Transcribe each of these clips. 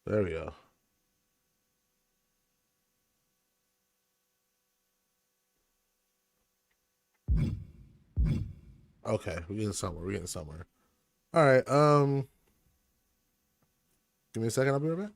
There we go. Okay, we're getting somewhere. We're getting somewhere. All right. Give me a second. I'll be right back.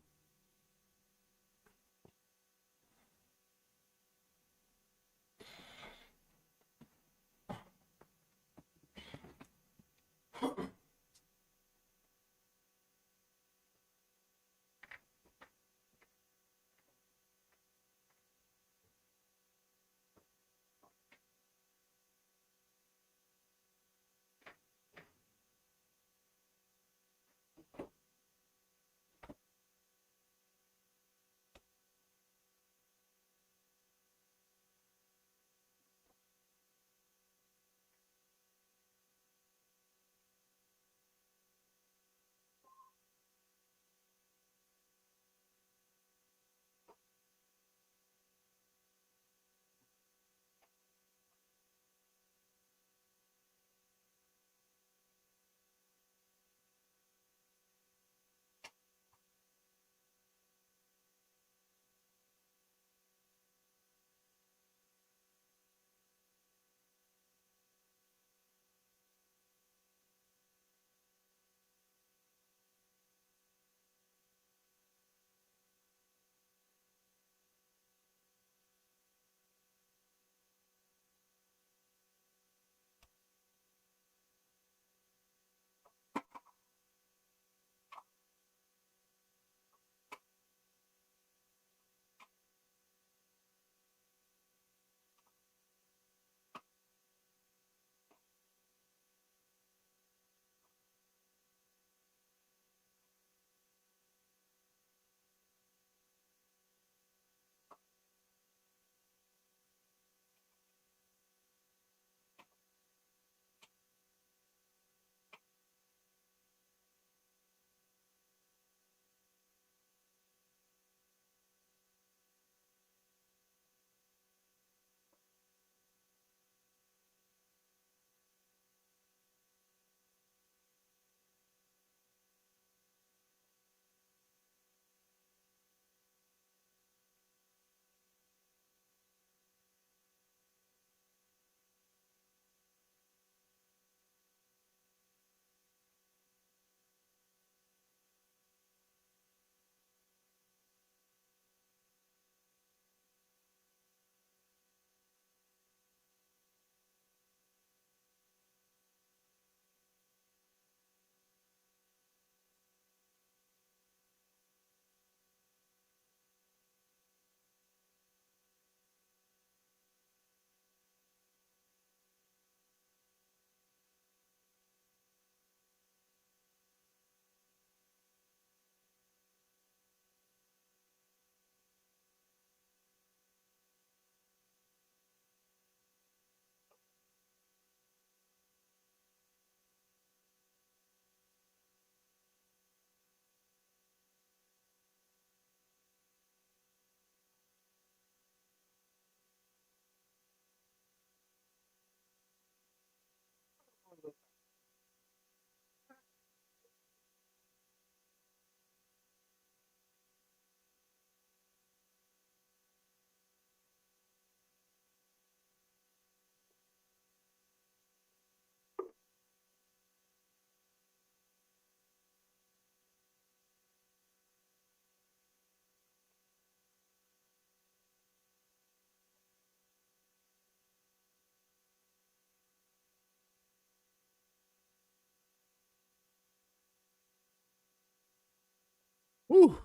Woo.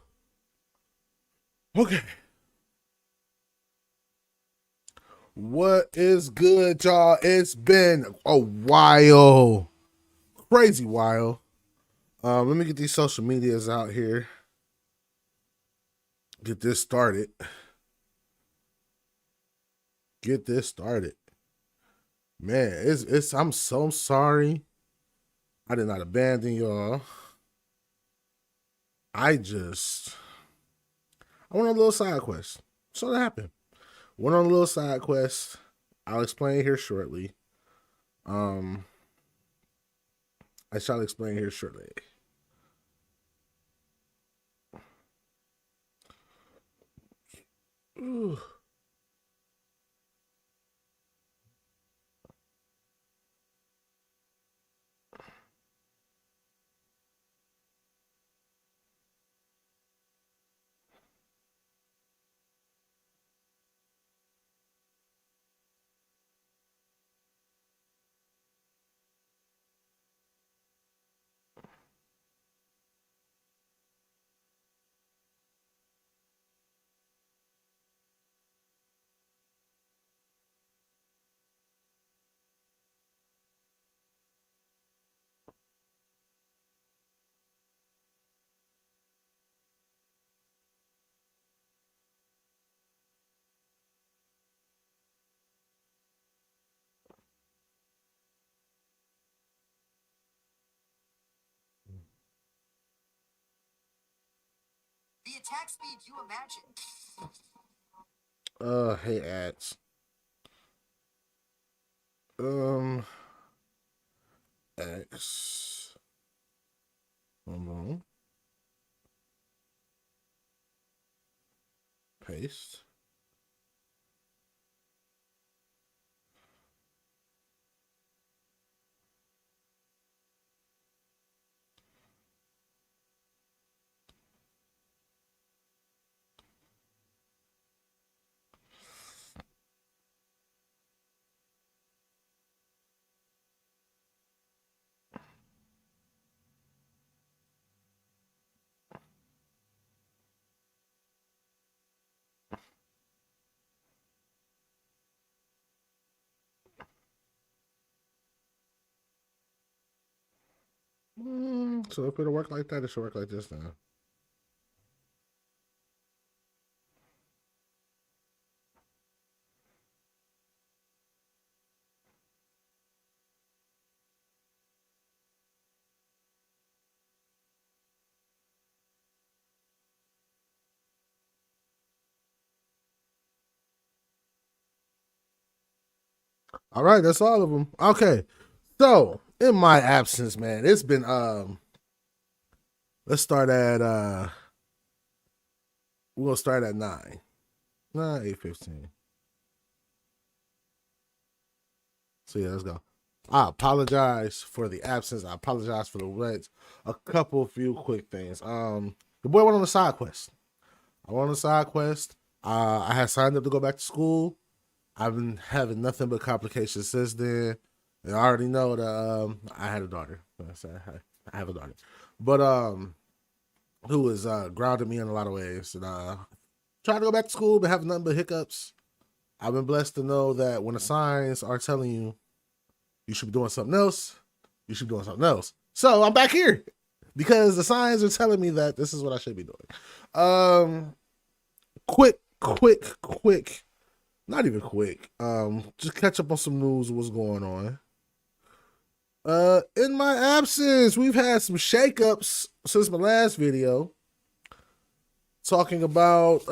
Okay. What is good, y'all? It's been a while, crazy while. Let me get these social medias out here. Get this started. Get this started. Man, it's. I'm so sorry. I did not abandon y'all. I just I went on a little side quest. So that happened. Went on a little side quest. I'll explain here shortly. Um, I shall explain here shortly. Ooh. The attack speed you imagine. Hey ads. Um, X. Hold on. Paste. So if it'll work like that, it should work like this now. All right, that's all of them. Okay. So in my absence, man, it's been let's start at we'll start at 9. Nah, 8:15. So yeah, let's go. I apologize for the absence. I apologize for the wait. A couple few quick things. The boy went on a side quest. I went on a side quest. I had signed up to go back to school. I've been having nothing but complications since then. And I already know that I had a daughter. I have a daughter. But who is grounded me in a lot of ways. And trying to go back to school, but having nothing but hiccups. I've been blessed to know that when the signs are telling you you should be doing something else, you should be doing something else. So I'm back here because the signs are telling me that this is what I should be doing. Quick. Not even quick. Just catch up on some news of what's going on. In my absence, we've had some shakeups since my last video, talking about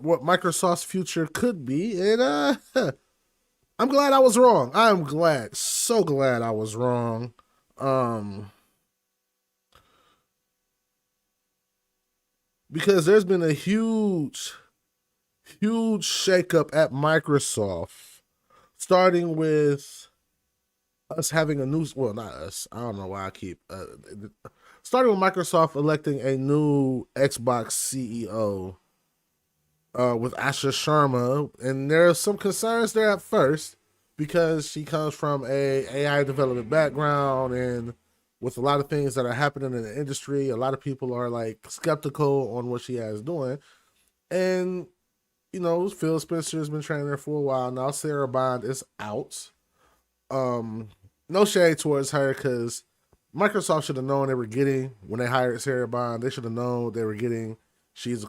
what Microsoft's future could be, and I'm glad I was wrong. I'm glad, so glad I was wrong. Um, because there's been a huge shakeup at Microsoft, starting with us having a new, well, not us. I don't know why I keep starting with Microsoft electing a new Xbox CEO with Asha Sharma, and there are some concerns there at first because she comes from a AI development background, and with a lot of things that are happening in the industry, a lot of people are like skeptical on what she has doing. And Phil Spencer has been training her for a while now. Sarah Bond is out. Um, no shade towards her because Microsoft should have known they were getting when they hired Sarah Bond. They should have known they were getting. She's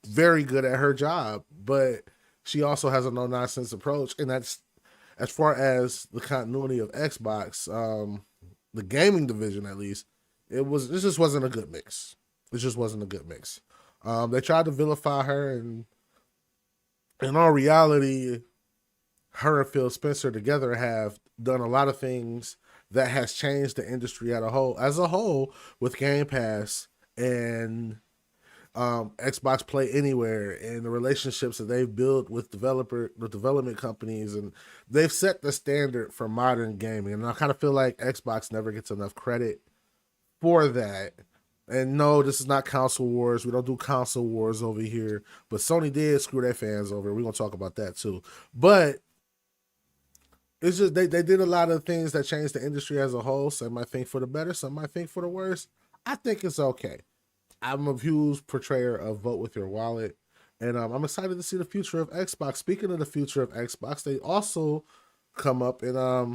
very good at her job, but she also has a no nonsense approach, and that's as far as the continuity of Xbox, the gaming division at least. This just wasn't a good mix. It just wasn't a good mix. They tried to vilify her, and in all reality, her and Phil Spencer together have done a lot of things that has changed the industry as a whole with Game Pass, and Xbox Play Anywhere and the relationships that they've built with development companies, and they've set the standard for modern gaming. And I kind of feel like Xbox never gets enough credit for that. And no, this is not console wars. We don't do console wars over here. But Sony did screw their fans over. We're gonna talk about that too. But it's just they did a lot of things that changed the industry as a whole. Some might think for the better, some might think for the worse. I think it's okay. I'm a huge portrayer of vote with your wallet. And I'm excited to see the future of Xbox. Speaking of the future of Xbox, they also come up and I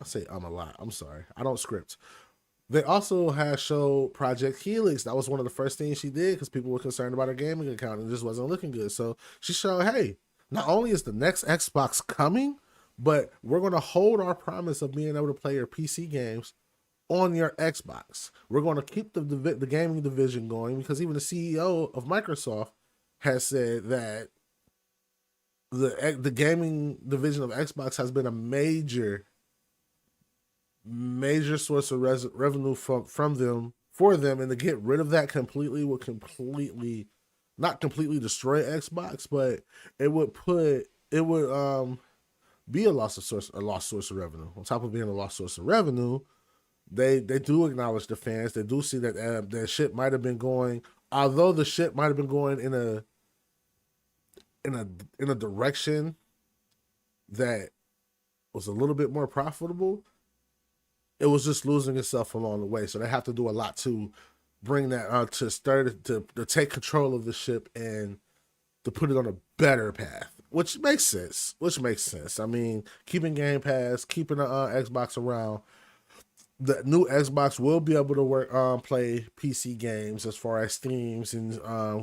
say a lot. I'm sorry. I don't script. They also had showed Project Helix. That was one of the first things she did because people were concerned about her gaming account and it just wasn't looking good. So she showed, hey, not only is the next Xbox coming, but we're going to hold our promise of being able to play your PC games on your Xbox. We're going to keep the gaming division going because even the CEO of Microsoft has said that the gaming division of Xbox has been a major source of revenue from them for them, and to get rid of that completely would completely not completely destroy Xbox, but it would be a lost source of revenue. On top of being a lost source of revenue, they do acknowledge the fans. They do see that their shit might have been going, although the shit might have been going in a direction that was a little bit more profitable. It was just losing itself along the way. So they have to do a lot to bring that to take control of the ship and to put it on a better path, which makes sense. I mean, keeping Game Pass, keeping the Xbox around. The new Xbox will be able to play PC games as far as Steams and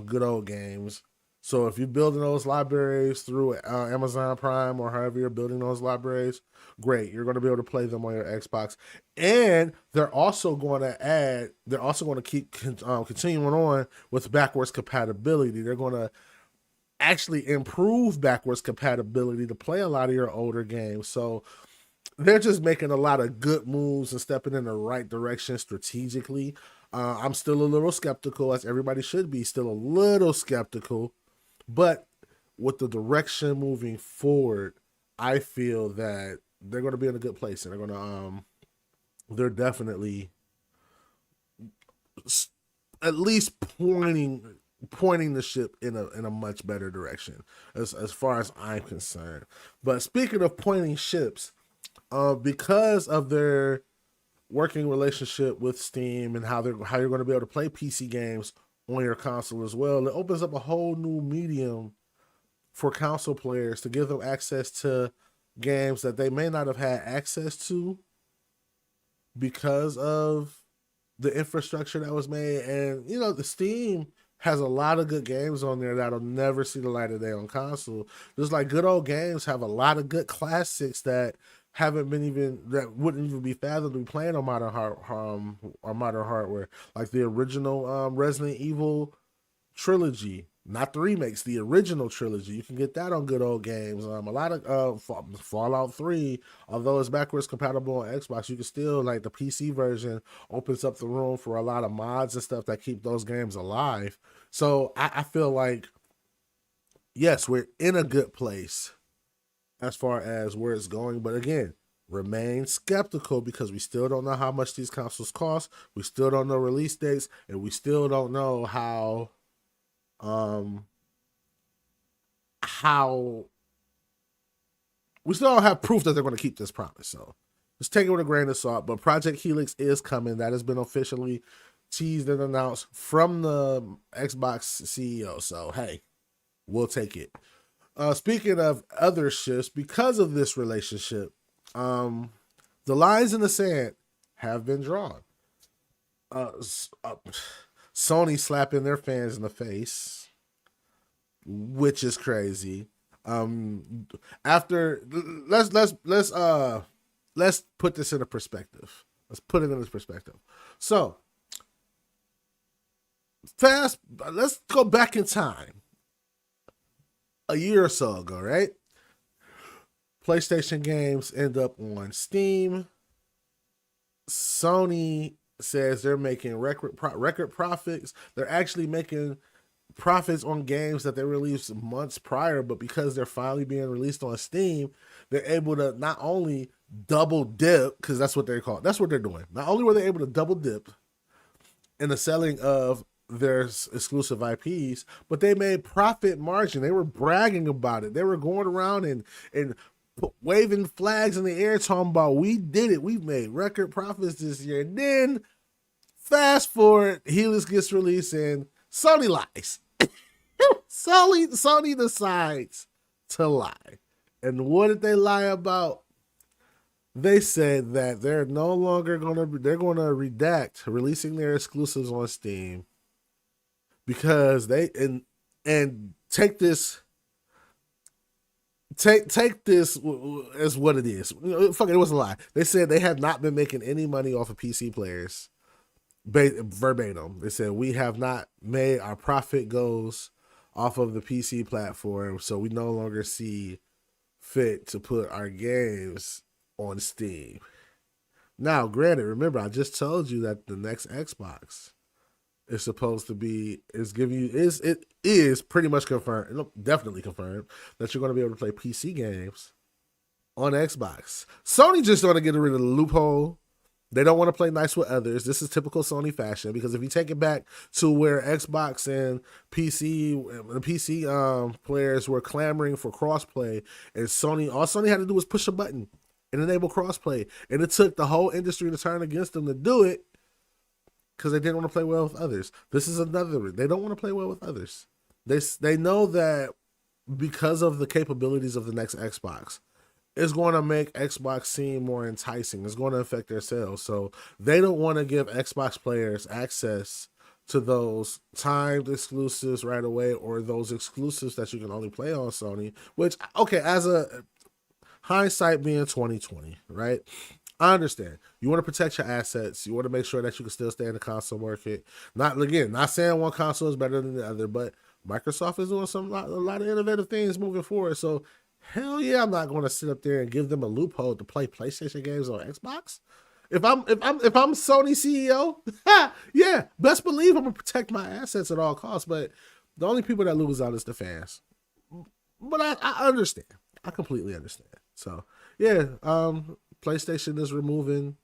good old games. So if you're building those libraries through Amazon Prime or however you're building those libraries, great. You're going to be able to play them on your Xbox. And they're also going to keep continuing on with backwards compatibility. They're going to actually improve backwards compatibility to play a lot of your older games. So they're just making a lot of good moves and stepping in the right direction strategically. I'm still a little skeptical, as everybody should be, still a little skeptical. But with the direction moving forward, I feel that they're going to be in a good place, and they're definitely at least pointing the ship in a much better direction as far as I'm concerned. But speaking of pointing ships, because of their working relationship with Steam and how you're going to be able to play PC games on your console as well, it opens up a whole new medium for console players to give them access to games that they may not have had access to because of the infrastructure that was made. And the Steam has a lot of good games on there that'll never see the light of day on console. Just like good old games have a lot of good classics that wouldn't even be fathomed to be playing on modern hardware, like the original Resident Evil trilogy, not the remakes, the original trilogy. You can get that on good old games. A lot of Fallout 3, although it's backwards compatible on Xbox, you can still, like, the PC version opens up the room for a lot of mods and stuff that keep those games alive. So I feel like, yes, we're in a good place as far as where it's going, but again, remain skeptical because we still don't know how much these consoles cost. We still don't know release dates, and we still don't know how we still don't have proof that they're going to keep this promise. So just take it with a grain of salt. But Project Helix is coming. That has been officially teased and announced from the Xbox CEO. So hey, we'll take it. Speaking of other shifts, because of this relationship, the lines in the sand have been drawn. Sony slapping their fans in the face, which is crazy. After let's put this in a perspective. Let's put it in this perspective. So let's go back in time. A year or so ago, right? PlayStation games end up on Steam. Sony says they're making record profits. They're actually making profits on games that they released months prior, but because they're finally being released on Steam, they're able to not only double dip, because that's what they're called. That's what they're doing. Not only were they able to double dip in the selling of their exclusive IPs, but they made profit margin. They were bragging about it. They were going around and waving flags in the air talking about, we did it. We made record profits this year. And then fast forward, Helix gets released and Sony lies. Sony decides to lie. And what did they lie about? They said that they're no longer they're going to redact releasing their exclusives on Steam because they and take this as what it is. Fuck it, it was a lie. They said they have not been making any money off of PC players. Verbatim, they said we have not made our profit goals off of the PC platform, so we no longer see fit to put our games on Steam. Now, granted, remember I just told you that the next Xbox is supposed to be it is pretty much confirmed, definitely confirmed that you're going to be able to play PC games on Xbox. Sony just want to get rid of the loophole. They don't want to play nice with others. This is typical Sony fashion, because if you take it back to where Xbox and PC players were clamoring for crossplay, and all Sony had to do was push a button and enable crossplay, and it took the whole industry to turn against them to do it because they didn't want to play well with others. This is another. They don't want to play well with others. They know that because of the capabilities of the next Xbox, it's going to make Xbox seem more enticing. It's going to affect their sales. So they don't want to give Xbox players access to those timed exclusives right away, or those exclusives that you can only play on Sony, which, okay, as a hindsight being 2020, right? I understand. You want to protect your assets. You want to make sure that you can still stay in the console market. Not saying one console is better than the other, but Microsoft is doing a lot of innovative things moving forward. So hell yeah, I'm not going to sit up there and give them a loophole to play PlayStation games on Xbox. If I'm Sony CEO, yeah, best believe I'm gonna protect my assets at all costs. But the only people that lose out is the fans. But I understand. I completely understand. So yeah, PlayStation is removing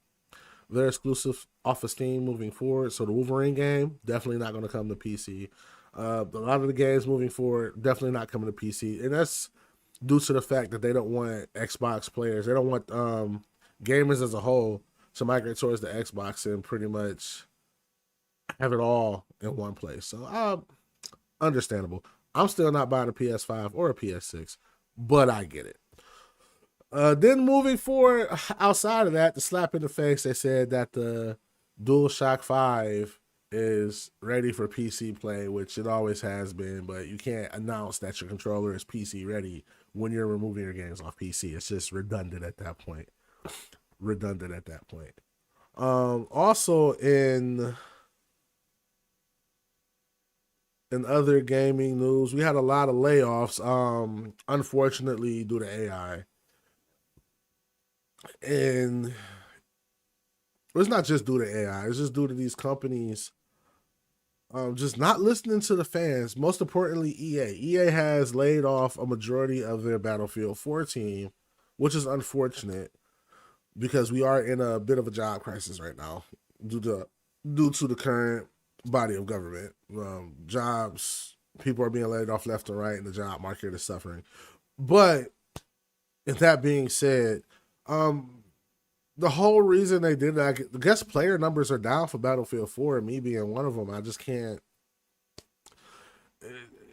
their exclusive off of Steam moving forward. So the Wolverine game definitely not going to come to PC. A lot of the games moving forward definitely not coming to PC, and that's due to the fact that they don't want Xbox players. They don't want gamers as a whole to migrate towards the Xbox and pretty much have it all in one place. So understandable. I'm still not buying a PS5 or a PS6, but I get it. Then moving forward, outside of that, the slap in the face, they said that the DualShock 5 is ready for PC play, which it always has been, but you can't announce that your controller is PC ready when you're removing your games off PC. It's just redundant at that point. Also in other gaming news, we had a lot of layoffs, unfortunately due to AI. And it's not just due to AI, it's just due to these companies just not listening to the fans. Most importantly, EA. EA has laid off a majority of their Battlefield 4 team, which is unfortunate because we are in a bit of a job crisis right now due to the current body of government. Jobs, people are being laid off left and right, and the job market is suffering. But with that being said, the whole reason they did that, I guess player numbers are down for Battlefield 4, and me being one of them, I just can't.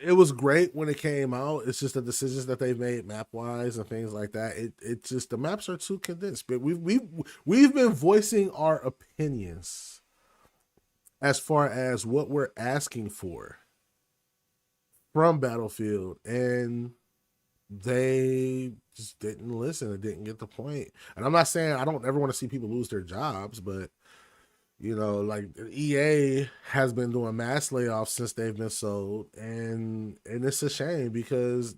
It was great when it came out. It's just the decisions that they've made map wise and things like that. It just, the maps are too condensed. But we've been voicing our opinions as far as what we're asking for from Battlefield, and they just didn't listen. It didn't get the point. And I'm not saying I don't ever want to see people lose their jobs, but you know, like EA has been doing mass layoffs since they've been sold, and it's a shame because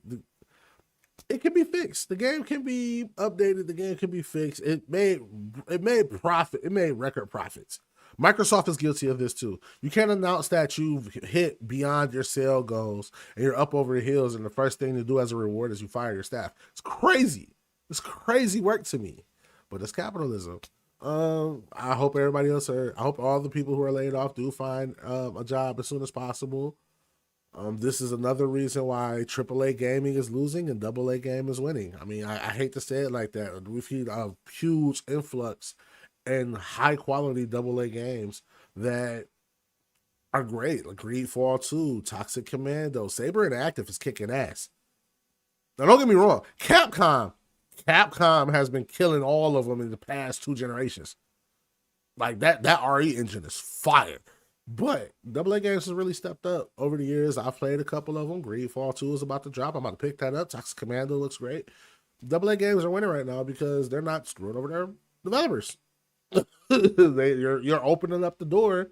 it can be fixed. The game can be updated. The game can be fixed. It made profit. It made record profits Microsoft is guilty of this too. You can't announce that you've hit beyond your sale goals and you're up over the hills, and the first thing to do as a reward is you fire your staff. It's crazy. It's crazy work to me, but it's capitalism. I hope everybody else I hope all the people who are laid off do find a job as soon as possible. This is another reason why AAA gaming is losing and AA game is winning. I mean, I hate to say it like that. We've seen a huge influx in high quality AA games that are great, like Greedfall 2, Toxic Commando, Saber Interactive is kicking ass. Now, don't get me wrong, Capcom has been killing all of them in the past 2 generations. Like that RE engine is fire. But AA games has really stepped up over the years. I've played a couple of them. Greedfall 2 is about to drop. I'm about to pick that up. Toxic Commando looks great. AA games are winning right now because they're not screwing over their developers. You're opening up the door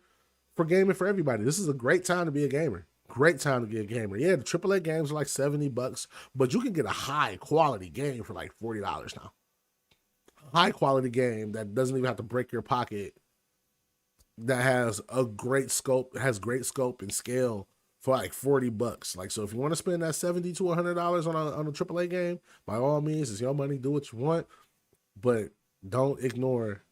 for gaming for everybody. This is a great time to be a gamer. Great time to be a gamer. Yeah, the AAA games are like $70, but you can get a high quality game for like $40 now. High quality game that doesn't even have to break your pocket, that has a great scope, and scale for like $40. Like, so if you want to spend that $70 to $100 on a AAA game, by all means, it's your money, do what you want, but don't ignore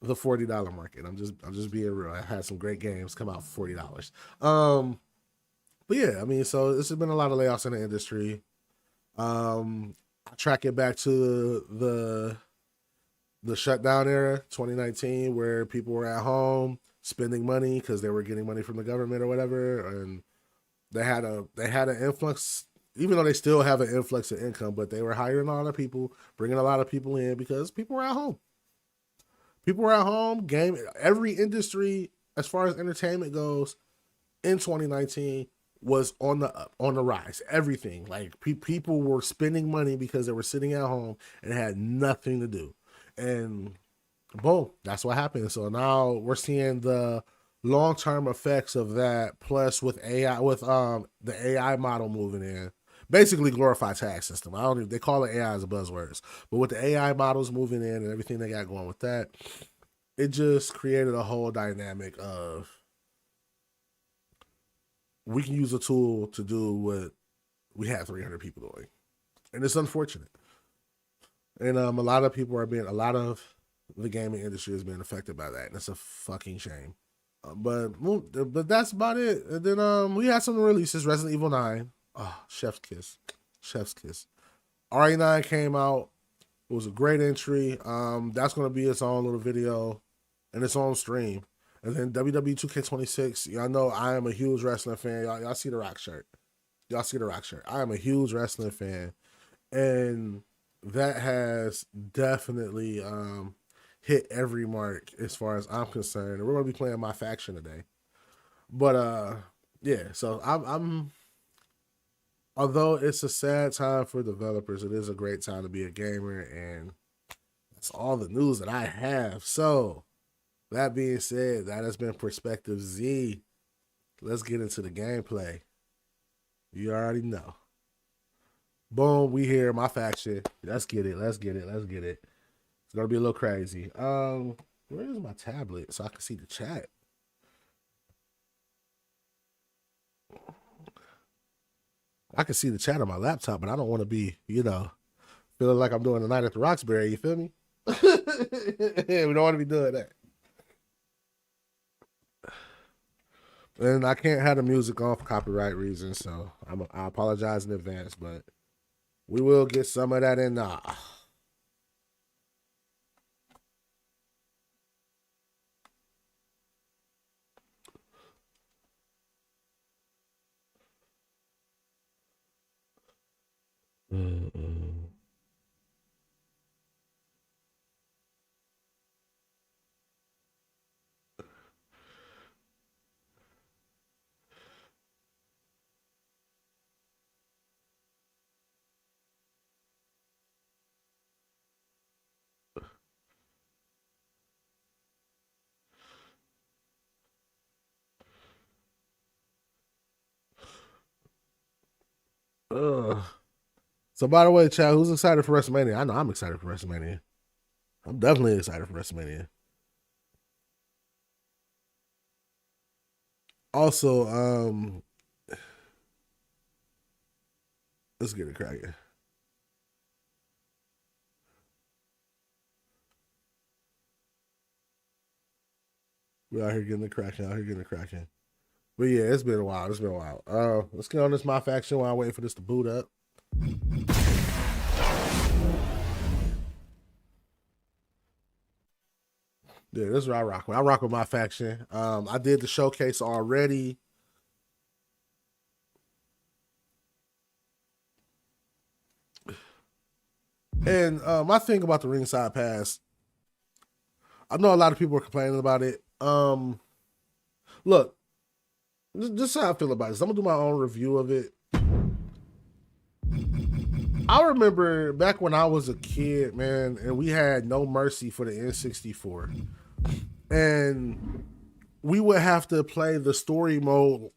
the $40 market. I'm just being real. I had some great games come out for $40. But yeah, I mean, so this has been a lot of layoffs in the industry. I track it back to the shutdown era, 2019, where people were at home spending money because they were getting money from the government or whatever, and they had an influx. Even though they still have an influx of income, but they were hiring a lot of people, bringing a lot of people in because people were at home. People were at home. Every industry, as far as entertainment goes, in 2019 was on the rise. Everything, like people were spending money because they were sitting at home and had nothing to do, and boom, that's what happened. So now we're seeing the long-term effects of that. Plus, with AI, with the AI model moving in, basically glorified tax system. I don't even, they call it AI as a buzzwords, but with the AI models moving in and everything they got going with that, it just created a whole dynamic of, we can use a tool to do what we had 300 people doing, and it's unfortunate. And a lot of the gaming industry is being affected by that, and it's a fucking shame. But that's about it. And then we had some releases. Resident Evil 9. Oh, chef's kiss. Chef's kiss. RE9 came out. It was a great entry. That's gonna be its own little video and its own stream. And then WWE 2K26. Y'all know I am a huge wrestling fan. Y'all see the Rock shirt. Y'all see the Rock shirt. I am a huge wrestling fan. And that has definitely hit every mark as far as I'm concerned. And we're gonna be playing my faction today. But yeah, so I'm although it's a sad time for developers, it is a great time to be a gamer, and that's all the news that I have. So that being said, that has been Perspective Z. Let's get into the gameplay. You already know. Boom, we here, my faction. Let's get it. Let's get it. Let's get it. It's gonna be a little crazy. Where is my tablet so I can see the chat? I can see the chat on my laptop, but I don't want to be, feeling like I'm doing the night at the Roxbury. You feel me? We don't want to be doing that. And I can't have the music on for copyright reasons, so I apologize in advance, but we will get some of that in now. So by the way, Chad, who's excited for WrestleMania? I know I'm excited for WrestleMania. I'm definitely excited for WrestleMania. I'm definitely excited for WrestleMania. I'm definitely excited for WrestleMania. I'm definitely excited for WrestleMania. I know I'm excited for WrestleMania. I'm definitely excited for WrestleMania. I'm definitely excited for WrestleMania. Also, let's get it cracking. We out here getting the cracking. Out here getting the cracking. But yeah, it's been a while. It's been a while. Let's get on this my faction while I wait for this to boot up. Yeah, this is what I rock with. I rock with my faction. I did the showcase already. And my thing about the ringside pass, I know a lot of people are complaining about it. Look, this is how I feel about this. I'm gonna do my own review of it. I remember back when I was a kid, man, and we had No Mercy for the N64. And we would have to play the story mode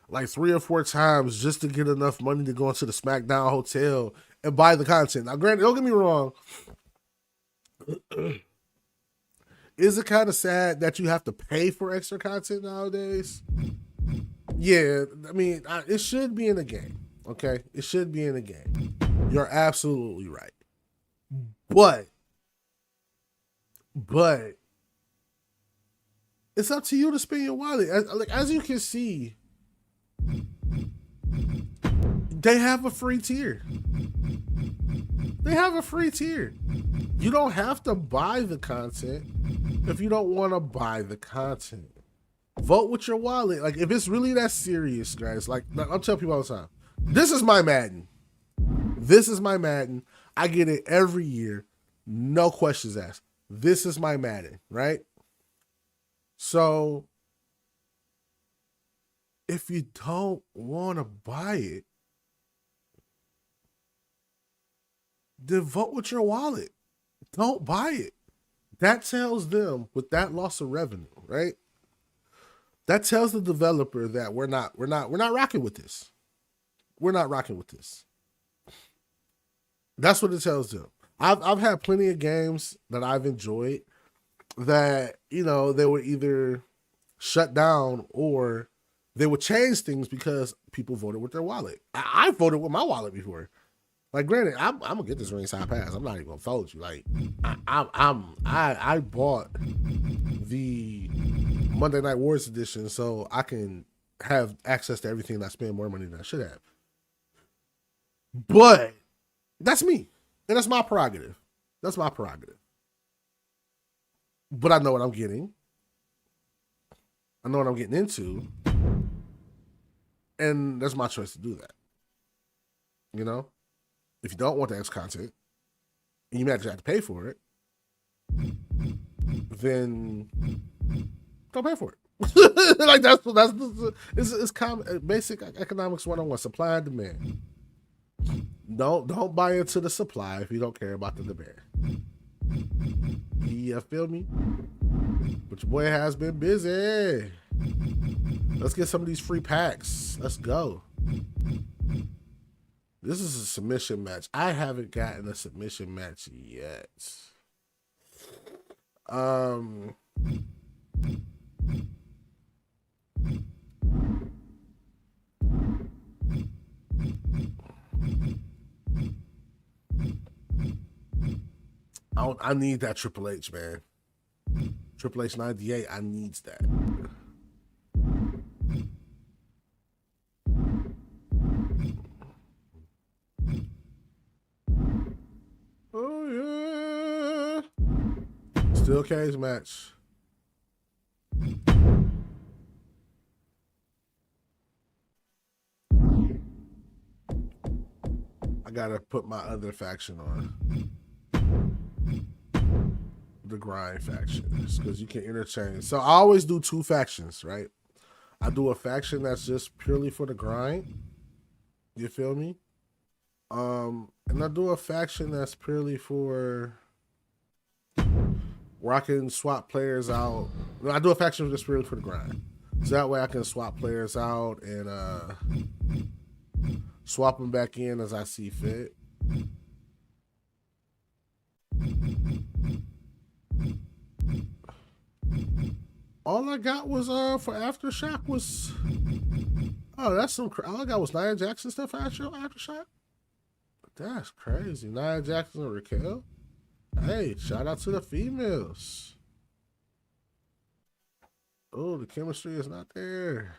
like 3 or 4 times just to get enough money to go into the SmackDown hotel and buy the content. Now, granted, don't get me wrong. Is it kind of sad that you have to pay for extra content nowadays? Yeah, I mean, it should be in the game. Okay, it should be in the game. You're absolutely right. But it's up to you to spend your wallet. As you can see, they have a free tier. They have a free tier. You don't have to buy the content if you don't want to buy the content. Vote with your wallet. Like, if it's really that serious, guys, like I'm telling people all the time, this is my Madden. This is my Madden. I get it every year. No questions asked. This is my Madden, right? So if you don't want to buy it, then vote with your wallet. Don't buy it. That tells them with that loss of revenue, right? That tells the developer that we're not rocking with this. We're not rocking with this. That's what it tells them. I've had plenty of games that I've enjoyed that, you know, they would either shut down or they would change things because people voted with their wallet. I voted with my wallet before. Like, granted, I'm gonna get this ringside pass. I'm not even gonna fold you. Like, I bought the Monday Night Wars edition so I can have access to everything and I spend more money than I should have. But that's me, and that's my prerogative. That's my prerogative. But I know what I'm getting. I know what I'm getting into, and that's my choice to do that. You know, if you don't want the extra content, and you actually have to pay for it, then don't pay for it. Like it's common, basic economics 101, supply and demand. Don't buy into the supply if you don't care about the demand. You feel me? But your boy has been busy. Let's get some of these free packs. Let's go. This is a submission match. I haven't gotten a submission match yet. I need that Triple H, man. Triple H 98, I needs that. Oh, yeah. Steel cage match. I gotta put my other faction on. The grind factions, because you can interchange. So I always do 2 factions, right? I do a faction that's just purely for the grind. You feel me? And I do a faction that's purely for where I can swap players out. I do a faction just purely for the grind. So that way I can swap players out and swap them back in as I see fit. All all I got was for Aftershock was that's some. All I got was Nia Jackson stuff for Aftershock. That's crazy. Nia Jackson and Raquel. Hey, shout out to the females. Oh, the chemistry is not there.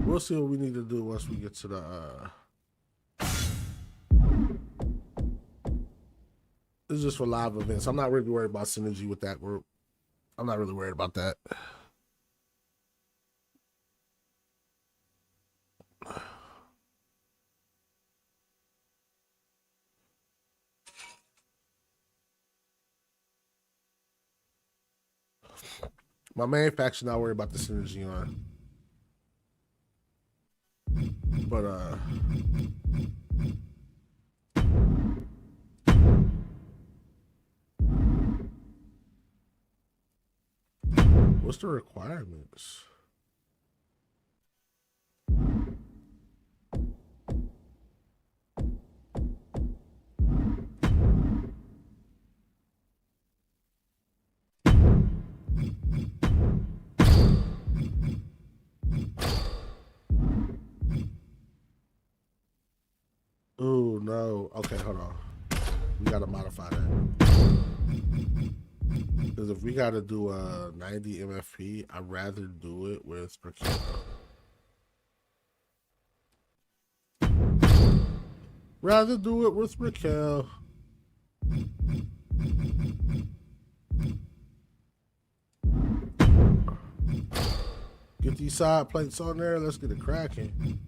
We'll see what we need to do once we get to the this is just for live events. I'm not really worried about synergy with that group. I'm not really worried about that. My main faction not worried about the synergy on. But what's the requirements? Oh no. Okay, hold on. We gotta modify that. Because if we gotta do a 90 MFP, I'd rather do it with Raquel. Rather do it with Raquel. Get these side plates on there. Let's get it cracking.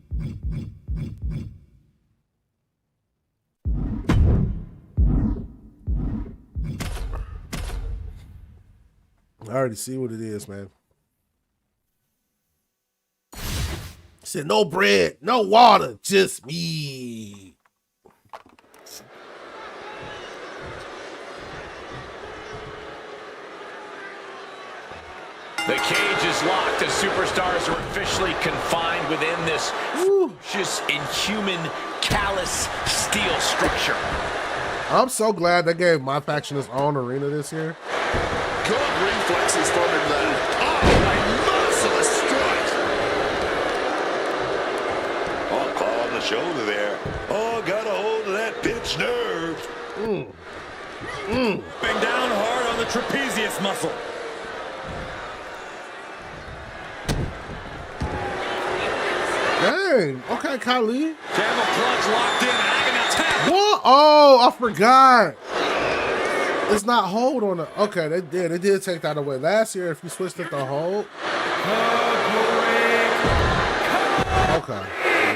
I already see what it is, man. Said no bread, no water, just me. The cage is locked. The superstars are officially confined within this just inhuman, callous steel structure. I'm so glad they gave my faction its own arena this year. Good reflexes from him there. Oh, a merciless strike. Oh, claw on the shoulder there. Oh, got a hold of that pinched nerve. Bang down hard on the trapezius muscle. Dang. Okay, Kylie. Camel clutch locked in. Agony attack. What? Oh, I forgot. It's not hold on the. Okay, they did. They did take that away. Last year, if you switched it to hold. Okay.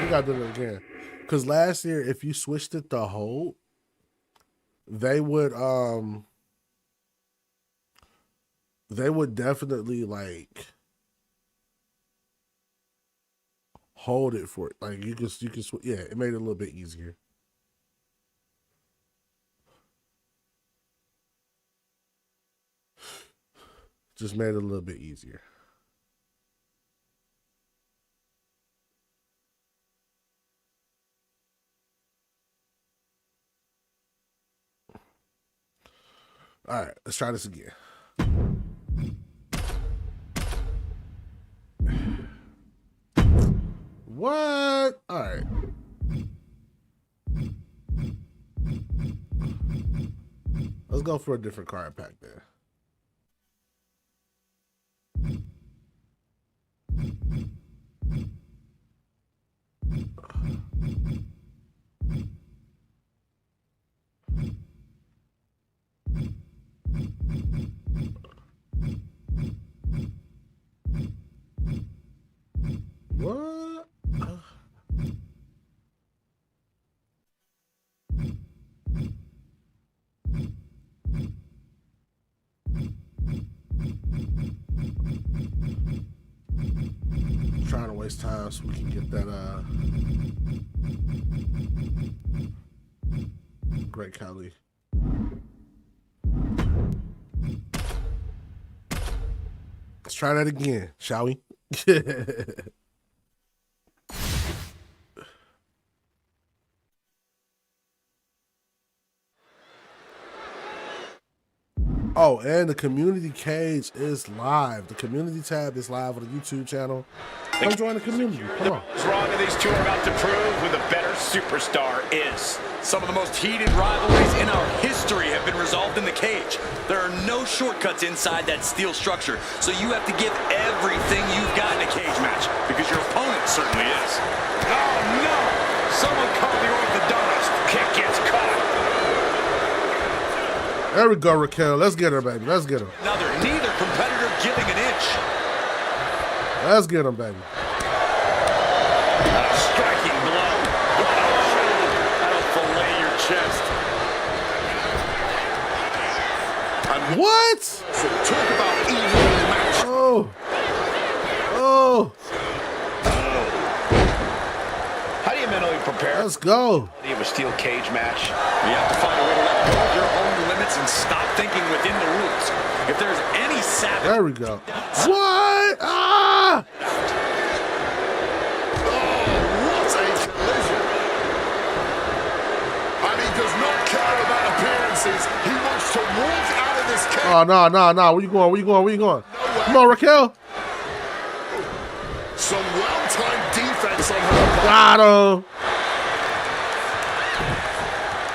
We got to do it again. Because last year, if you switched it to hold, they would definitely like hold it for it. Like you could yeah, it made it a little bit easier. Just made it a little bit easier. All right, let's try this again. What? All right. Let's go for a different card pack there. What? Trying to waste time so we can get that great Cali. Let's try that again, shall we? Oh, and the community cage is live. The community tab is live on the YouTube channel. Come join the community. Come on. What's wrong with these two are about to prove who the better superstar is. Some of the most heated rivalries in our history have been resolved in the cage. There are no shortcuts inside that steel structure, so you have to give everything you've got in a cage match, because your opponent certainly is. Oh, no! Someone call the orthodontist. Kick gets caught. There we go, Raquel. Let's get her, baby. Let's get her. Neither competitor giving an inch. Let's get him, baby. A striking blow. That'll fillet your chest. What? So talk about evil in the match. Oh. Oh. How do you mentally prepare? Let's go. You have a steel cage match. You have to find a way to let go of your own limits and stop thinking within the rules. If there's any savage... There we go. What? Ah! What a collision. And he does not care about appearances. He wants to walk out of this cage. Oh, no. Where you going? Where you going? Where you going? Come on, Raquel. Some well-timed defense on her. Got him.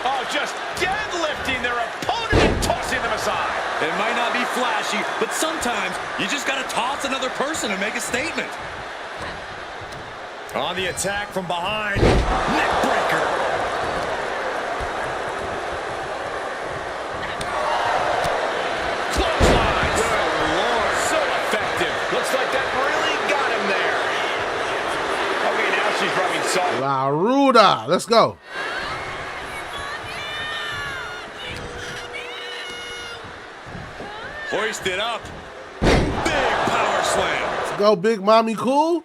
Oh, just deadlifting their opponent and tossing them aside. It might not be flashy, but sometimes you just got to toss another person and make a statement. On the attack from behind, neck breaker. Clotheslines. Good Lord, so effective. Looks like that really got him there. Okay, now she's rubbing salt. La Ruda. Let's go. Hoist it up. Big power slam. Let's go, Big Mommy Cool.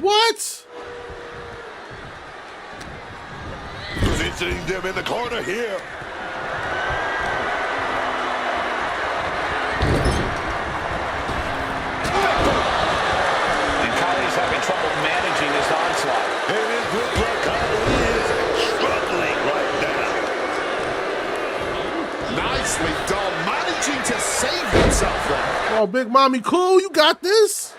What? Positioning them in the corner here. And Kylie's having trouble managing this onslaught. And it looks like Kylie is struggling right now. Nicely done, managing to save himself there. Oh, Big Mommy Cool, you got this.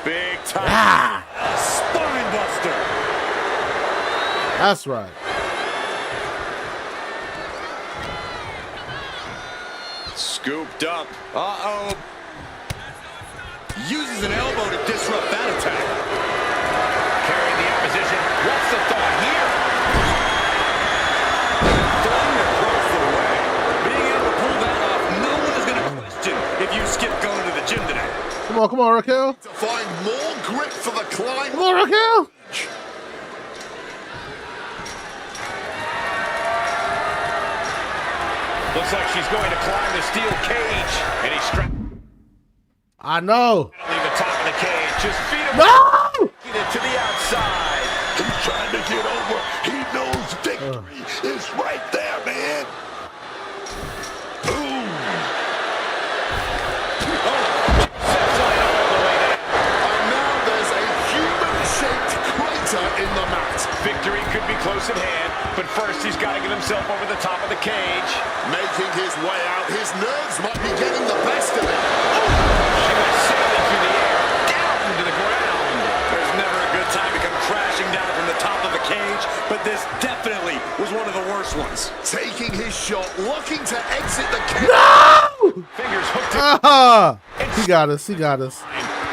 Big time. Spine buster. That's right. Scooped up. Uh-oh. Uses an elbow to disrupt that attack. Carrying the opposition. What's the thought here? Throwing across the way. Being able to pull that off, no one is going to question if you skip going to the gym today. Come on, Raquel. To find more grip for the climb. Come on, Raquel. Looks like she's going to climb the steel cage. And he's strapped. I know. Leave the top of the cage. Just feed him. No! Get it to the outside. He's trying to get over. He knows victory is right there, man. Ooh. And now there's a human-shaped crater in the mat. Victory could be close at hand, but first he's got to get himself over the top of the cage. Making his way out. His nerves might be getting the best of it. She went sailing through the air, down to the ground. There's never a good time to come crashing down from the top of the cage, but this definitely was one of the worst ones. Taking his shot, looking to exit the cage. No! Fingers hooked in. Ah! He got us. He got us.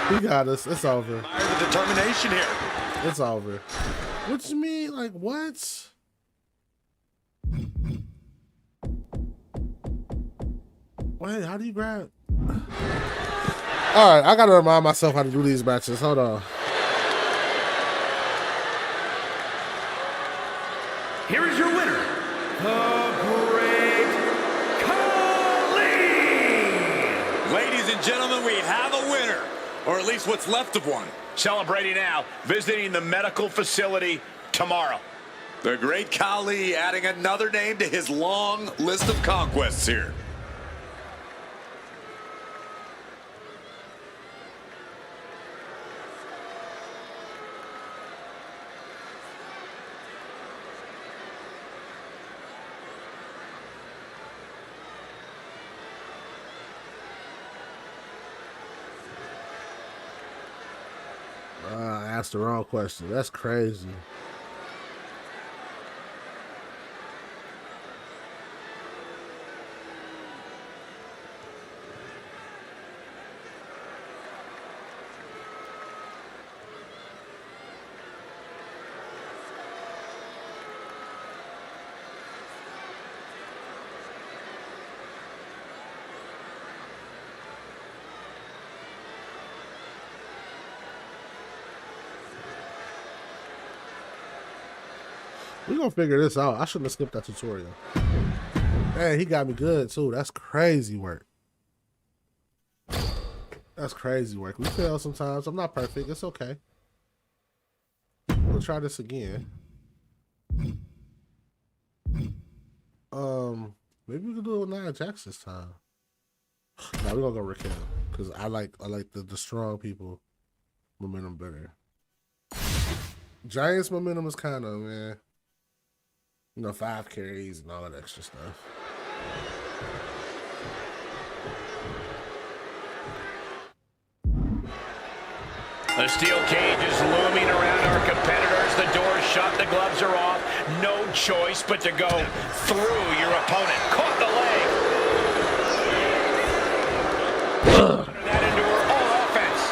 He got us. It's over. The determination here. It's over. What you mean? Like, what? Wait, how do you grab? All right, I gotta remind myself how to do these matches. Hold on. Here is your winner, the Great Khali! Ladies and gentlemen, we have a winner, or at least what's left of one. Celebrating now, visiting the medical facility tomorrow. The Great Khali adding another name to his long list of conquests here. I asked the wrong question. That's crazy. We're gonna figure this out. I shouldn't have skipped that tutorial. Man, he got me good too. That's crazy work. That's crazy work. We fail sometimes. I'm not perfect. It's okay. We'll try this again. Maybe we can do it with Nia Jax this time. Nah, we're gonna go Raquel. Cause I like the strong people momentum better. Giants momentum is kind of, man. You know, 5 carries and all that extra stuff. The steel cage is looming around our competitors. The door's shut, the gloves are off. No choice but to go through your opponent. Caught the leg. That into her own offense.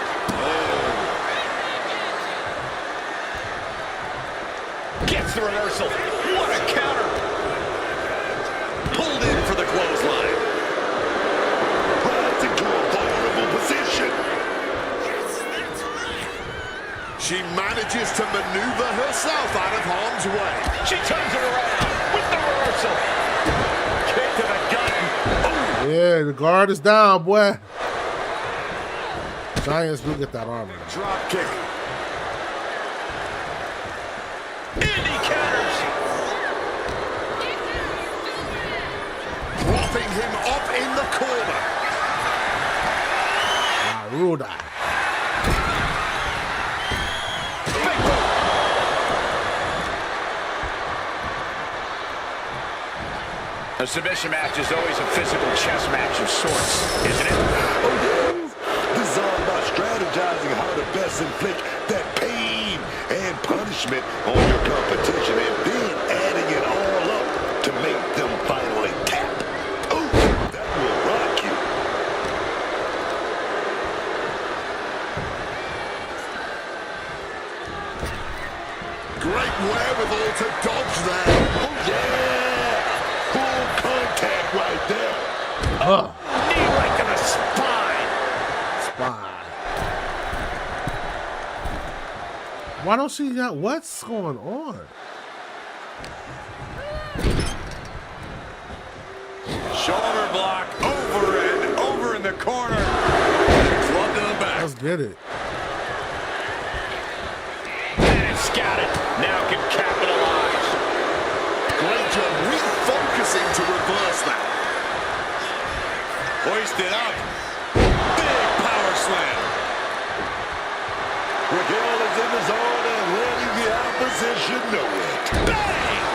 Gets the reversal. What a counter. Pulled in for the clothesline. Pulled into a vulnerable position. She manages to maneuver herself out of harm's way. She turns it around with the reversal. Kick to the gut. Oh. Yeah, the guard is down, boy. Giants do get that armor. Drop kick. Indy counters. Dropping him up in the corner. Ruda. A submission match is always a physical chess match of sorts, isn't it? Oh, yes. This is all about strategizing how to best inflict that pain and punishment on your competition and then adding it all up to make them finally tap. Oh, that will rock you. Great wherewithal to dodge that. Oh, yeah. Full contact right there. Knee right to the spine. Why don't she got what's going on? Shoulder block over and over in the corner. Club to the back. Let's get it. And it's scouted. Now can capitalize. Great job refocusing to reverse that. Hoisted up. Big power slam. Raquel is in the zone and letting the opposition know it. Bang!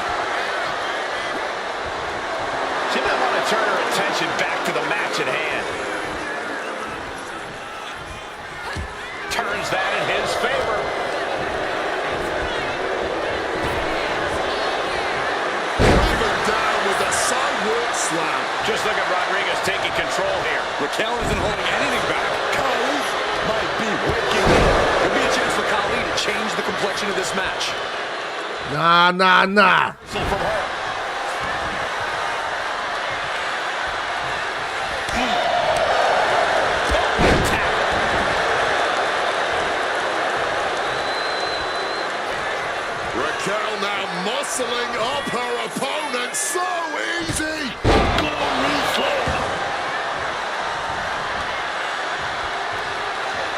She might want to turn her attention back to the match at hand. Turns that in his favor. Driven down with a sidewalk slam. Just look at Rodriguez taking control here. Raquel isn't holding anything back. Khali might be waking up. Could be a chance for Khali to change the complexion of this match. Nah. So from her. Raquel now muscling up her opponent. So easy. Glory slam.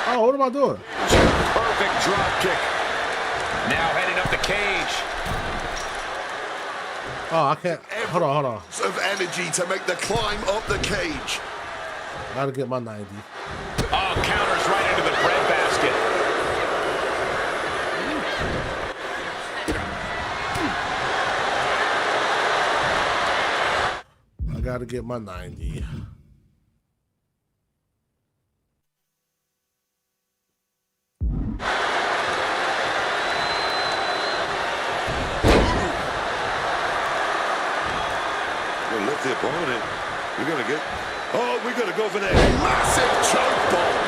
Oh, what am I doing? Perfect drop kick. Now heading up the cage. Oh, I can't. Hold on. Of energy to make the climb up the cage. Gotta get my 90. Oh, counters right into the breadbasket. I gotta get my 90. the opponent. We're going to get... Oh, we're going to go for that massive choke bomb.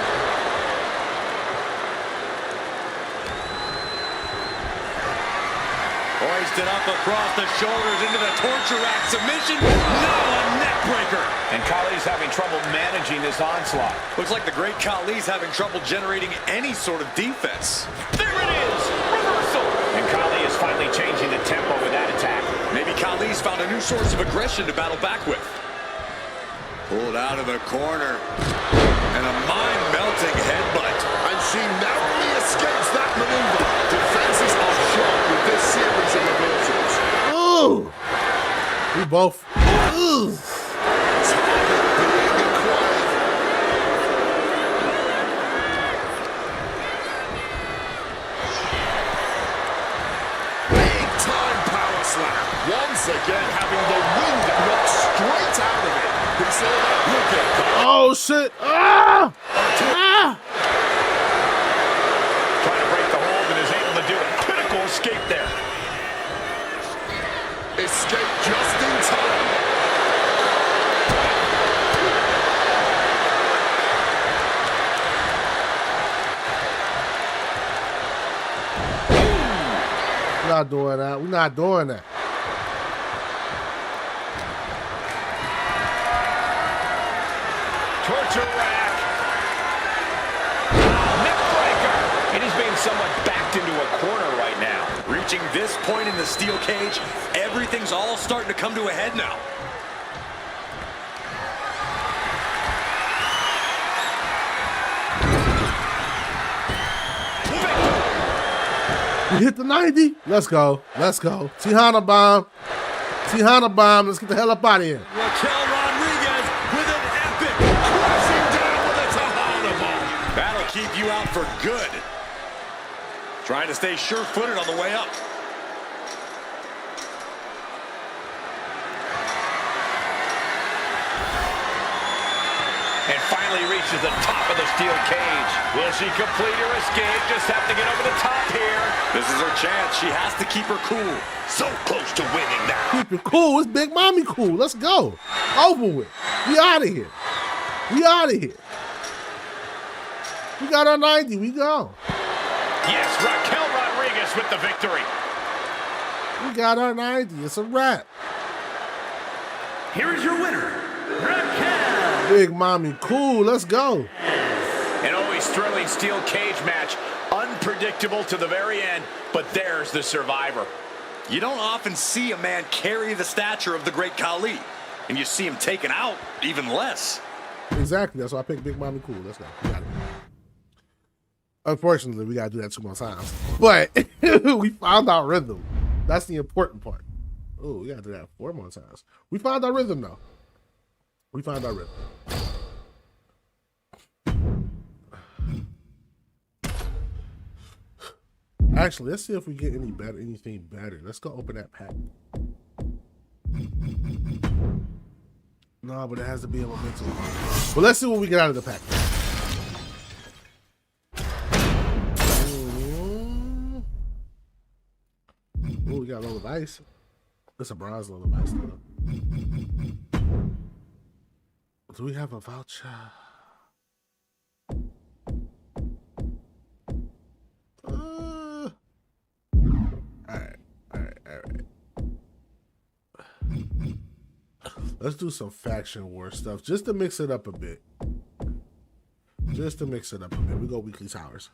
Hoisted up across the shoulders into the torture rack submission. Now a neck breaker. And Khali's having trouble managing this onslaught. Looks like the great Khali's having trouble generating any sort of defense. There it is! Reversal! And Khali is finally changing the tempo with that attack. Maybe Khali's found a new source of aggression to battle back with. Pulled out of the corner. And a mind-melting headbutt. And she narrowly escapes that maneuver. Defenses are shocked with this series of reversals. Ooh! We both. Ooh! Once again, having the wind knocked straight out of it. We saw that. Look at that. Oh, shit. Ah! Ah! Trying to break the hold and is able to do a critical escape there. Escape just in time. We're not doing that. We're not doing that. Torture rack. Neck breaker. And he's being somewhat backed into a corner right now. Reaching this point in the steel cage, everything's all starting to come to a head now. We hit the 90. Let's go. Let's go. Tejana bomb. Tejana bomb. Let's get the hell up out of here. Raquel Rodriguez with an epic Crashing down with a Tejana bomb. that'll keep you out for good. Trying to stay sure-footed on the way up. And finally reaches the top of the steel cage. Will she complete her escape? Just have to get over the top here. This is her chance. She has to keep her cool. So close to winning now. Keep it cool. It's Big Mommy cool. Let's go. Over with. We out of here. We out of here. We got our 90. We go. Yes, Raquel Rodriguez with the victory. We got our 90. It's a wrap. Here is your winner, Raquel. Big Mommy cool. Let's go. An always thrilling steel cage match. Unpredictable to the very end, but there's the survivor. You don't often see a man carry the stature of the great Khali, and you see him taken out even less. Exactly. That's why I picked Big Mommy cool. Let's go. We got it. Unfortunately, we got to do that 2 more times. But we found our rhythm. That's the important part. Oh, we got to do that 4 more times. We found our rhythm, though. We found our rhythm. Actually, let's see if we get anything better. Let's go open that pack. No, but it has to be a momentum. Well, let's see what we get out of the pack. Oh, we got a little ice. It's a bronze little ice though. Do we have a voucher? Alright. Let's do some faction war stuff just to mix it up a bit. We go weekly towers.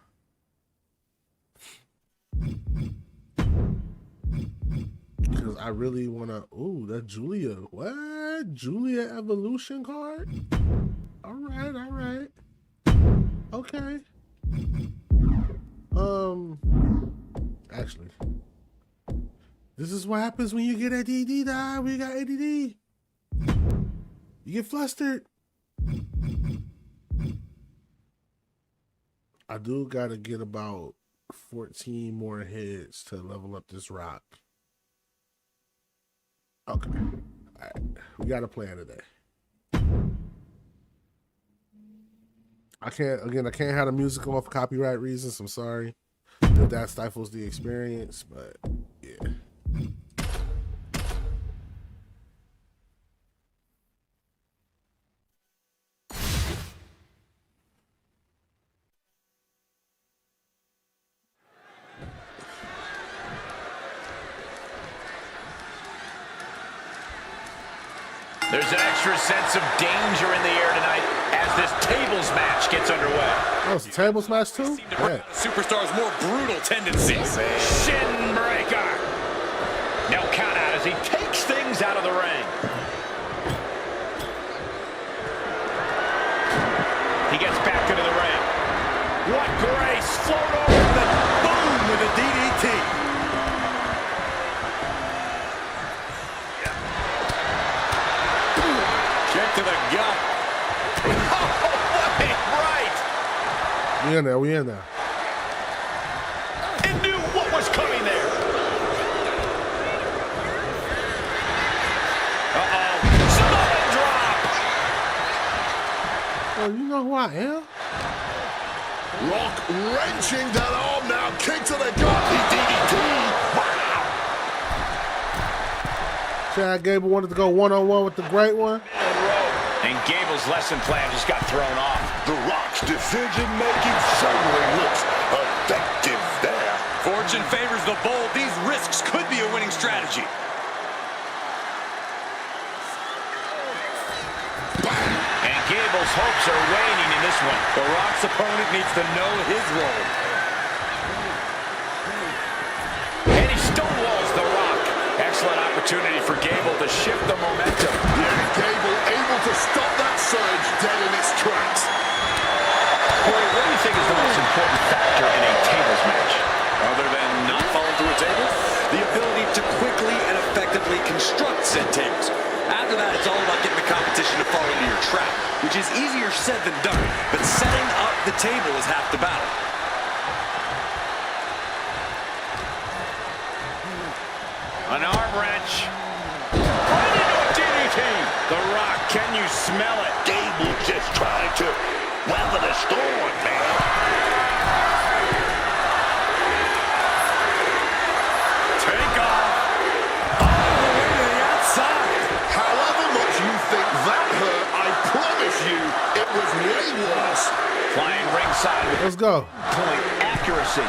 Because I really want to... Ooh, that Julia. What? Julia Evolution card? Alright. Okay. Actually, this is what happens when you get ADD, die. We got ADD. You get flustered. I do gotta get about 14 more hits to level up this rock. Okay. Alright. We got a plan today. I can't have the music on for copyright reasons. I'm sorry if that stifles the experience, but yeah. There's an extra sense of danger in the air tonight as this tables match gets underway. Oh, it's a tables match too? Yeah. Superstar's more brutal tendencies. Shin breaker. No count out as he takes things out of the ring. He gets back into the ring. What grace! Float over and then boom with a DDT. Kick to the gut. Oh, right! We in there, we in there. And knew what was coming there. Uh-oh. Samoan drop. Well, you know who I am? Rock wrenching that arm now. Kick to the gut. The DDT. Wow. Chad Gable wanted to go one-on-one with the great one. And Gable's lesson plan just got thrown off. The Rock's decision-making certainly looks effective there. Fortune favors the bold. These risks could be a winning strategy. And Gable's hopes are waning in this one. The Rock's opponent needs to know his role. And he stonewalls The Rock. Excellent opportunity for Gable to shift the momentum. Yeah, Gable able to stop that surge dead in its tracks. Corey, what do you think is the most important factor in a tables match? Other than not falling through a table, the ability to quickly and effectively construct said tables. After that, it's all about getting the competition to fall into your trap, which is easier said than done. But setting up the table is half the battle. An arm wrench. Right into a DDT. The Rock, can you smell it? Gable just trying to weather the storm, man. Take off. All the way to the outside. However much you think that hurt, I promise you it was way worse. Flying ringside with Let's go. point accuracy.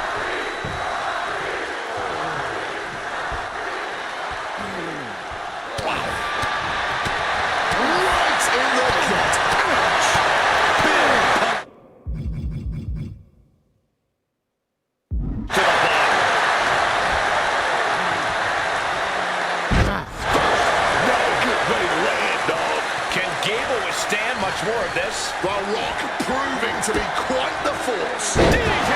Right in the gut. Ouch. To the bottom. No good way to land, dog. Can Gable withstand much more of this? The Rock proving to be quite the force. DDT.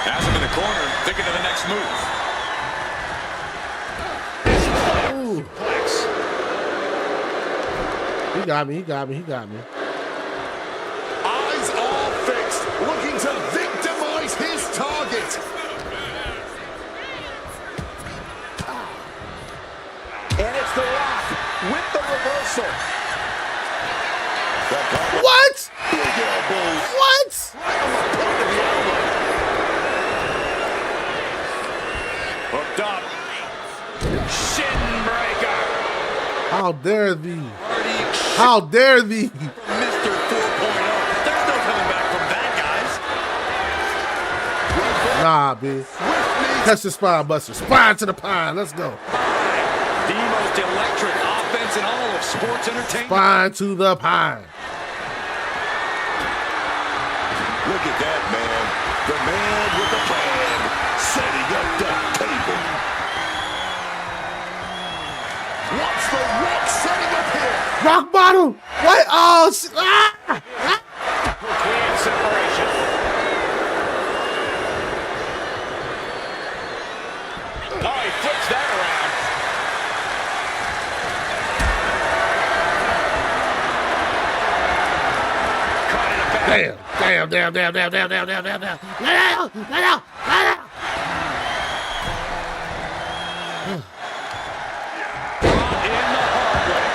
Has him in the corner, thinking of the next move. Ooh. Flex. He got me, he got me, he got me. Eyes are fixed, looking to victimize his target. And it's The Rock with the reversal. What? Big elbows. What? Right on the point of the elbow. Hooked up. Shin breaker. How dare thee? How dare thee? Mr. 4.0. There's no coming back from that, guys. Nah, B. Catch the spine buster. Spine to the pine. Let's go. The most electric offense in all of sports entertainment. Spine to the pine. Look at that, man. The man with the plan, setting up that table. What's the Rock setting up here? Rock bottom. What? Oh, shit. Ah! Clean separation. Oh, he flips that around. Caught in a back. Damn. Damn, damn, damn, damn, damn, damn, damn, damn, damn. Lay down, lay down, lay down. Brought in the hard way.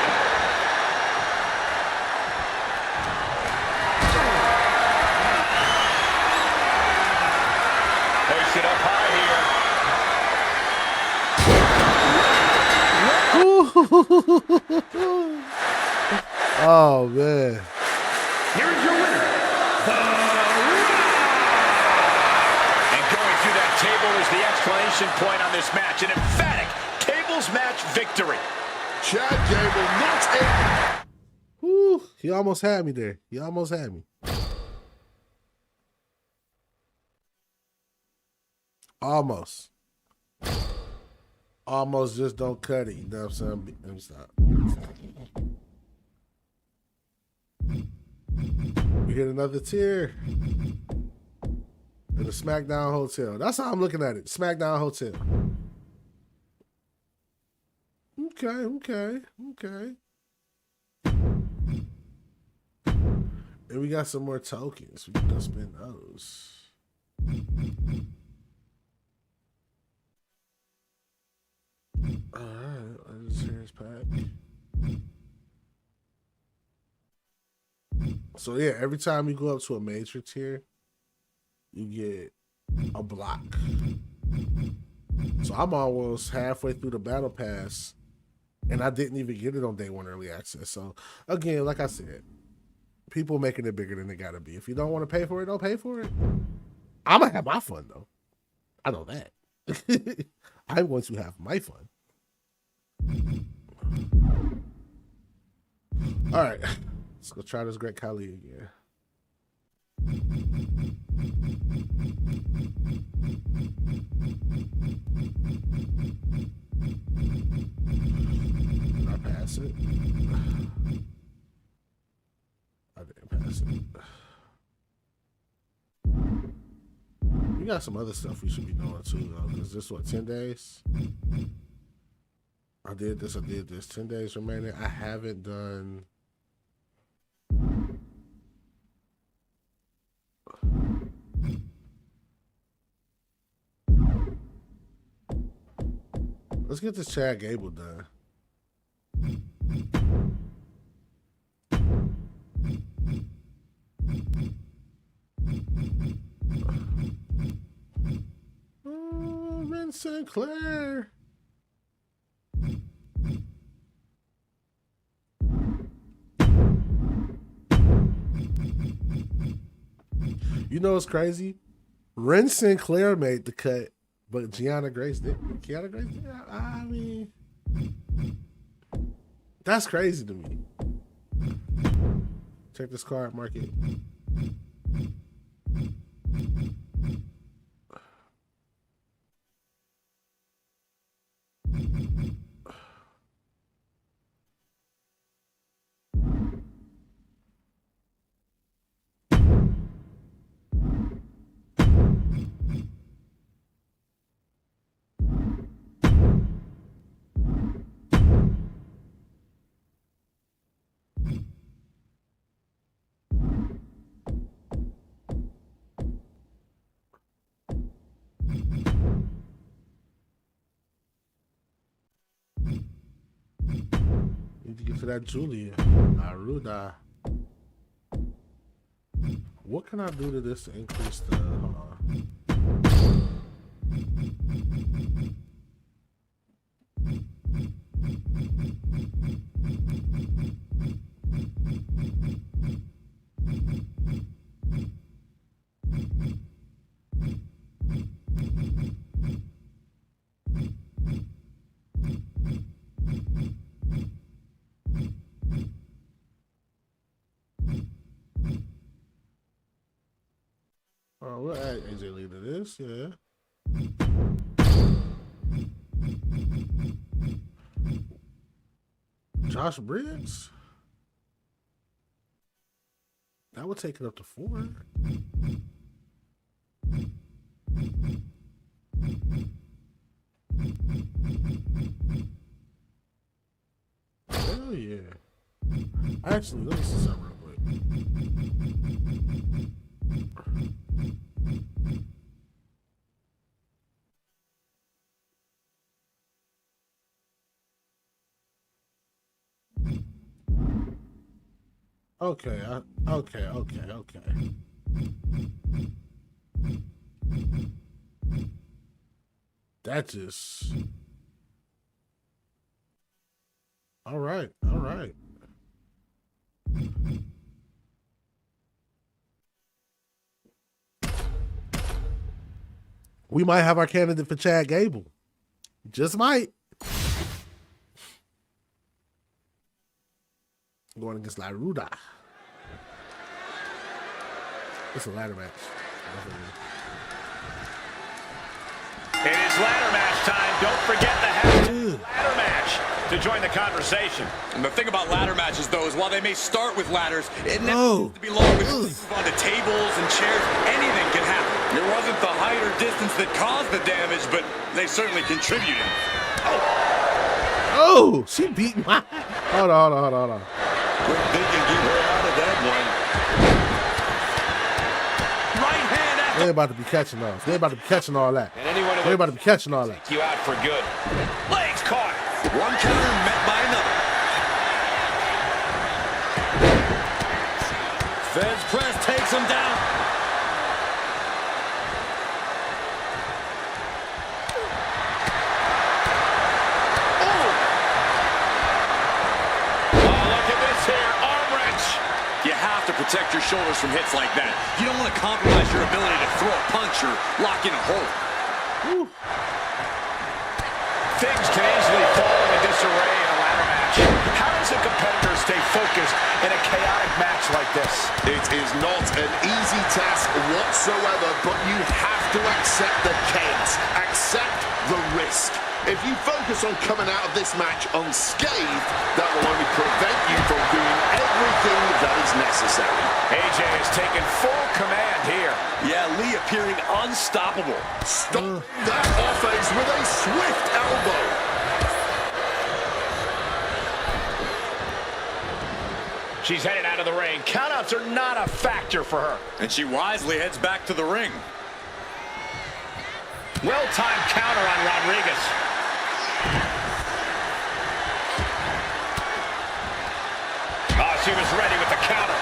Hoist it up high here. Oh, man. Here's your winner, The Rock. exclamation point on this match. An emphatic tables match victory. Chad Gable not able. Whew, he almost had me there. He almost had me. Almost. Almost just don't cut it. You know what I'm saying? Let me stop. We hit another tier. In the SmackDown Hotel. That's how I'm looking at it. SmackDown Hotel. Okay. And we got some more tokens. We can go spend those. Alright, let's hear his pack. So yeah, every time you go up to a major tier, you get a block. So I'm almost halfway through the battle pass, and I didn't even get it on day one early access. So again, like I said, people making it bigger than it gotta be. If you don't want to pay for it, don't pay for it. I'm gonna have my fun though. I know that. I'm going to have my fun. All right, let's go try this Great Khali again. Did I pass it? I didn't pass it. We got some other stuff we should be doing too, though, because this, what, 10 days? I did this. 10 days remaining. I haven't done... Let's get this Chad Gable done. Oh, Vince Sinclair. You know what's crazy? Ren Sinclair made the cut, but Gianna Grace didn't. Gianna Grace did? I mean, that's crazy to me. Check this card market. Need to get to that Julia. Aruda. What can I do to this to increase the... Hold on. Oh, we'll add AJ Lee to this, yeah. Josh Briggs? That would take it up to 4. Hell yeah. Actually, let me see something real quick. Okay, okay. That just... All right. We might have our candidate for Chad Gable. Just might. Going against La Ruda. It's a ladder match. It is ladder match time. Don't forget the hashtag ladder match to join the conversation. And the thing about ladder matches, though, is while they may start with ladders, it never needs to be long. We can move on to tables and chairs. Anything can happen. It wasn't the height or distance that caused the damage, but they certainly contributed. Oh, she beat my... Hold on. Quick thinking, get her out of that one. Right hand after. They ain't about to be catching us. They ain't about to be catching all that. And anyone They ain't about to be catching all that. you out for good. Legs caught. One counter met by another. Feds press takes him down. You have to protect your shoulders from hits like that. You don't want to compromise your ability to throw a punch or lock in a hold. Woo. Things can easily fall into disarray in a ladder match. How does a competitor stay focused in a chaotic match like this? It is not an easy task whatsoever, but you have to accept the chaos, accept the risk. If you focus on coming out of this match unscathed, that will only prevent you from doing everything that is necessary. AJ has taken full command here. Yeah, Lee appearing unstoppable. Stop that offense with a swift elbow. She's headed out of the ring. Countouts are not a factor for her. And she wisely heads back to the ring. Well-timed counter on Rodriguez. Oh, she was ready with the counter.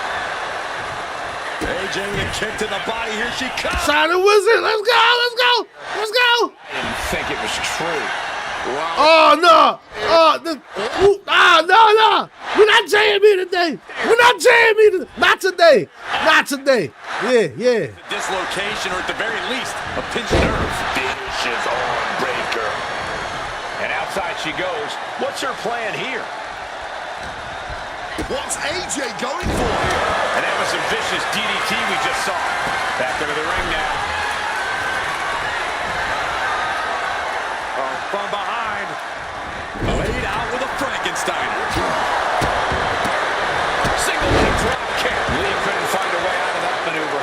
AJ with a kick to the body. Here she comes. Shining Wizard, let's go. I didn't think it was true. Wow. Oh, no. No. We're not JME today. Not today. Yeah. Dislocation, or at the very least, a pinched nerve. Vicious arm breaker. And outside she goes. What's her plan here? What's AJ going for here? And that was some vicious DDT we just saw. Back into the ring now. Oh, from behind. Laid out with a Frankensteiner. Single leg drop kick. Lee couldn't find a way out of that maneuver.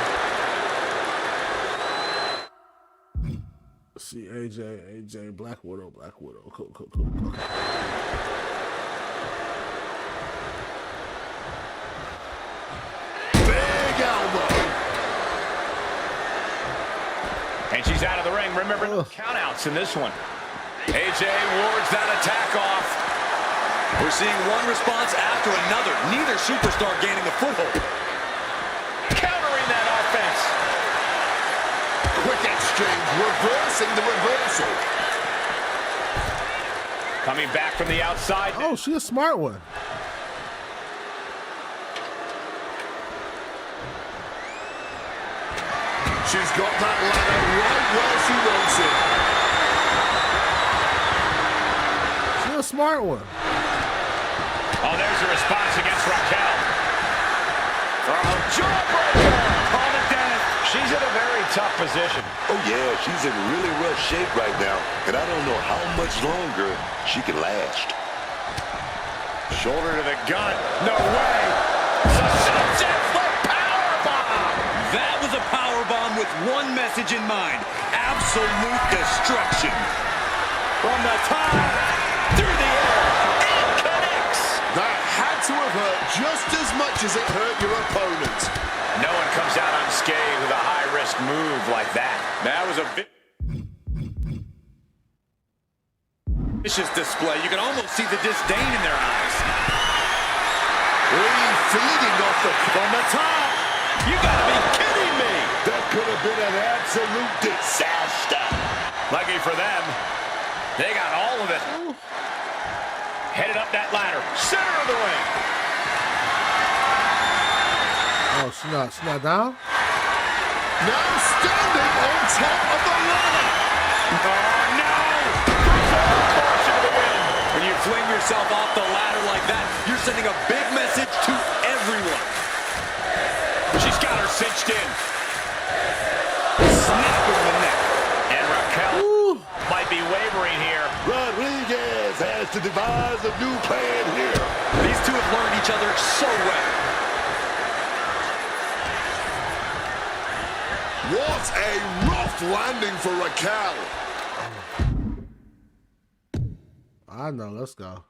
See, AJ, Black Widow. Cool. Big elbow. And she's out of the ring. Remember, no countouts in this one. AJ wards that attack off. We're seeing one response after another. Neither superstar gaining a foothold. Countering that offense. Quick exchange, reversing the reversal. Coming back from the outside. Oh, she a smart one. She's got that ladder right where she wants it. She a smart one. Oh, there's a response against Raquel. Oh, jawbreaker. Call it dead. She's in a very tough position. Oh, yeah, she's in really rough shape right now, and I don't know how much longer she can last. Shoulder to the gut. No way. Sunset flip powerbomb. That was a powerbomb with one message in mind. Absolute destruction. From the top. Through the air. It connects. That had to have hurt just as much as it hurt your opponent. No one comes out unscathed with a high-risk move like that. That was a vicious display. You can almost see the disdain in their eyes. Lee feeding off From the top. You gotta be kidding me. That could have been an absolute disaster. Lucky for them, they got all of it. Headed up that ladder. Center of the ring. Oh, she not down? now standing on top of the ladder. no! Portion of the win. When you fling yourself off the ladder like that, you're sending a big message to everyone. She's got her cinched in. Snapping the neck. And Raquel might be wavering here. Rodriguez has to devise a new plan here. These two have learned each other so well. What a rough landing for Raquel. I know. Let's go.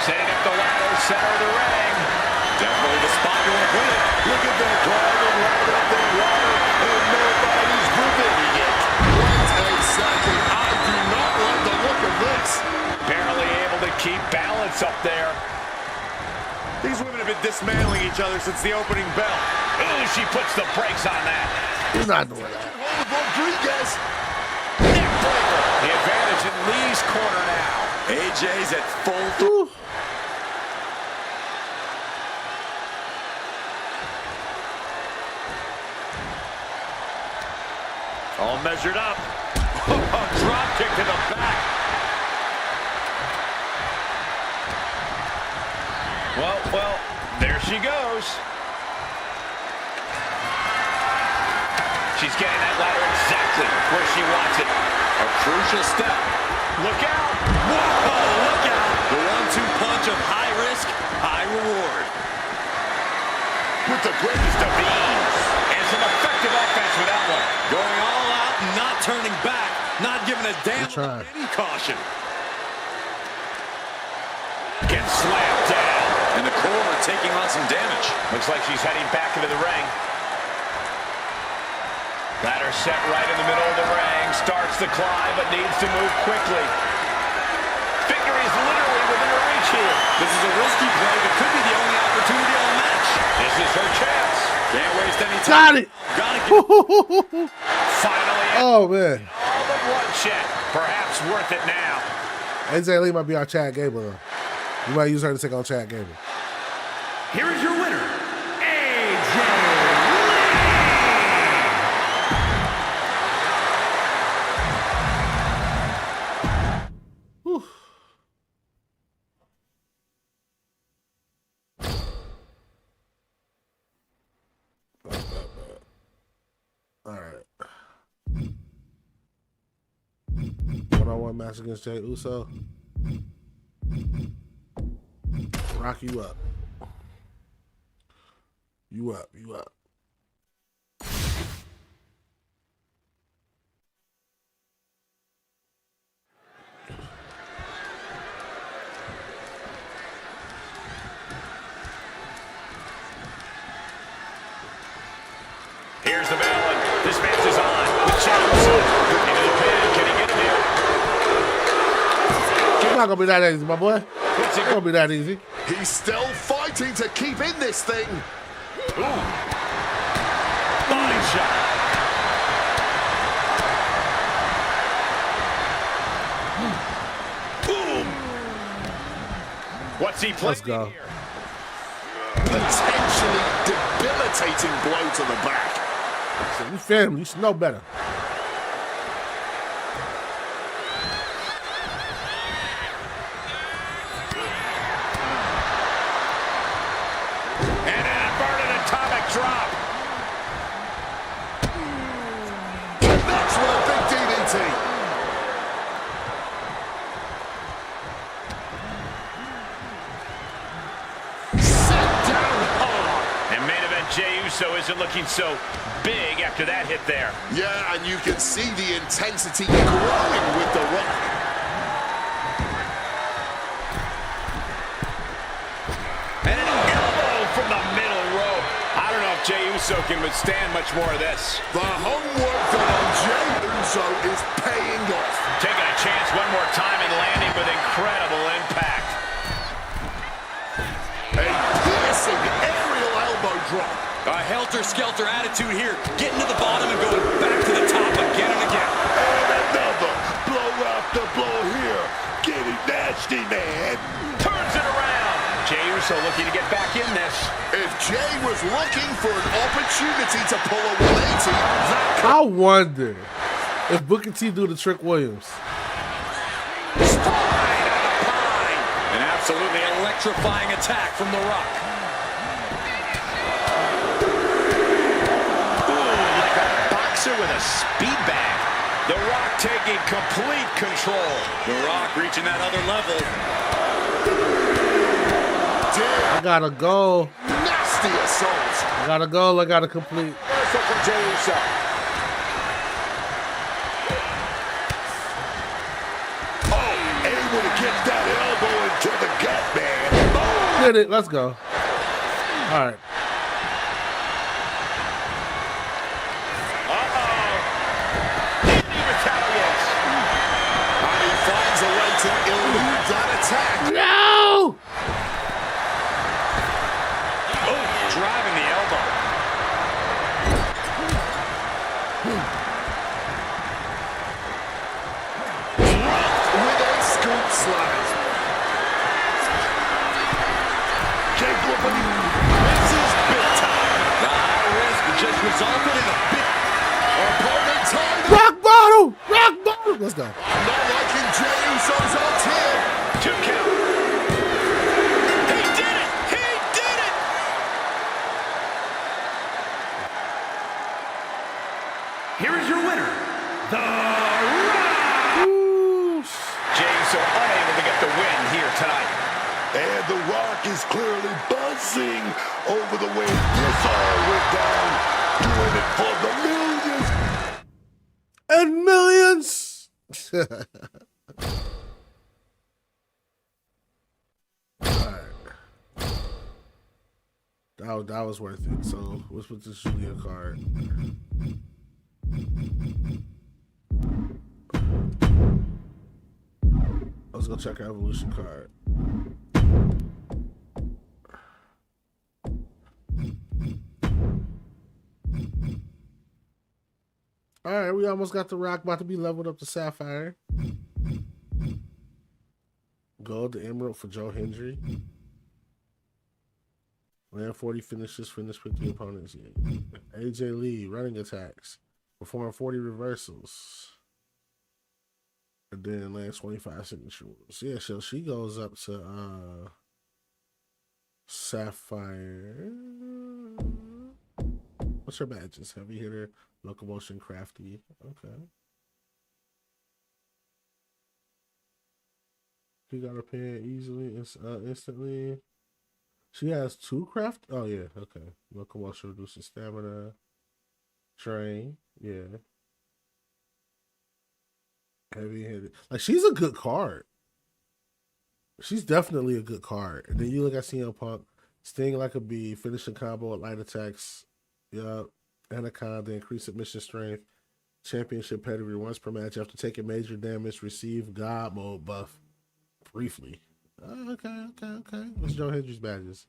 Setting up the ladder, center of the ring. Definitely the spot you want to put it. Look at that climbing right up that ladder, and nobody's preventing it. Wait a second. I do not like the look of this. Barely able to keep balance up there. These women have been dismantling each other since the opening bell. Ooh, she puts the brakes on that. He's not doing that. Hold of Rodriguez. Neck breaker. The advantage in Lee's corner now. AJ's at full. Whew. All measured up. Drop kick to the back. Well, there she goes. She's getting that ladder exactly where she wants it. A crucial step. Look out. Whoa, look out. The 1-2 punch of high risk, high reward. With the greatest of ease. And some effective offense with that one. Going all out, not turning back, not giving a damn Good try. about any caution. Gets slammed down. And the core taking on some damage. Looks like she's heading back into the ring. Ladder set right in the middle of the ring. Starts the climb, but needs to move quickly. Victory is literally within her reach here. This is a risky play, but could be the only opportunity on the match. This is her chance. Can't waste any time. Got it. Gotta get. Finally, Oh man. all the bloodshed. Perhaps worth it now. AJ Lee might be our Chad Gable. You might use her to take on Chad Gable. Here is your winner, AJ Whew. All right. One-on-one match against Jey Uso. Rock you up. You up. You up. Here's the bell, and this match is on. The Uso into the pin. Can he get him here? It's not gonna be that easy, my boy. It's not gonna be that easy. He's still fighting to keep in this thing. Ooh. Body shot. Boom. What's he Let's playing go. here? Potentially debilitating blow to the back. So you family, you should know better. And an inverted atomic drop. Connects with a big DDT. Set down hard. And main event Jey Uso isn't looking so big after that hit there. Yeah, and you can see the intensity growing with the Rock. And an elbow from the middle rope. I don't know if Jey Uso can withstand much more of this. The homework done on Jey Uso is paying off. Taking a chance one more time and landing with incredible impact. A piercing aerial elbow drop. A helter-skelter attitude here. Getting to the bottom and going back to the top again and again. And another blow after blow here. Getting nasty, man. Turns it around. Jey Uso looking to get back in this. If Jey was looking for an opportunity to pull a 180, that I wonder If Booker T do the Trick Williams. An absolutely electrifying attack from The Rock. Ooh, like a boxer with a speed bag. The Rock taking complete control. The Rock reaching that other level. I gotta go. Nasty assault. I gotta go. I gotta complete. Reversal from Jey Uso. Able to get that elbow into the gut, man. Get it. Let's go. All right. He retaliates. And he finds a way to elude that attack. No! Oh, driving the elbow. With a scoop slam. Jacob, Misses big time. The high risk just resulted in a big... Opponent tied up. Rock bottom! Rock bottom! Let's go. Not liking Jey Uso's ult here. 2 count. He did it! He did it! Here is your winner, The Rock. Ooh. Jey Uso unable to get the win here tonight. and The Rock is clearly buzzing over the way this all went down, doing it for the millions. And millions! Alright. That was worth it. So let's put this Julia card. Let's go check our evolution card. Alright, we almost got The Rock, about to be leveled up to Sapphire. Gold to Emerald for Joe Hendry. Land 40 finishes, finish 50 opponents. Yeah. AJ Lee, running attacks. Perform 40 reversals. And then land 25 signature moves. Yeah, so she goes up to Sapphire. What's her badges? Heavy hitter, locomotion, crafty. Okay. She got her pin easily, instantly. She has 2 craft. Oh yeah, okay. Locomotion reduces stamina. Train, yeah. Heavy handed. Like, she's a good card. She's definitely a good card. And then you look at CM Punk, sting like a bee, finishing combo with light attacks. Yup. Anaconda, increase submission strength. Championship pedigree once per match after taking major damage. Receive God mode buff briefly. Okay. What's Joe Hendry's badges?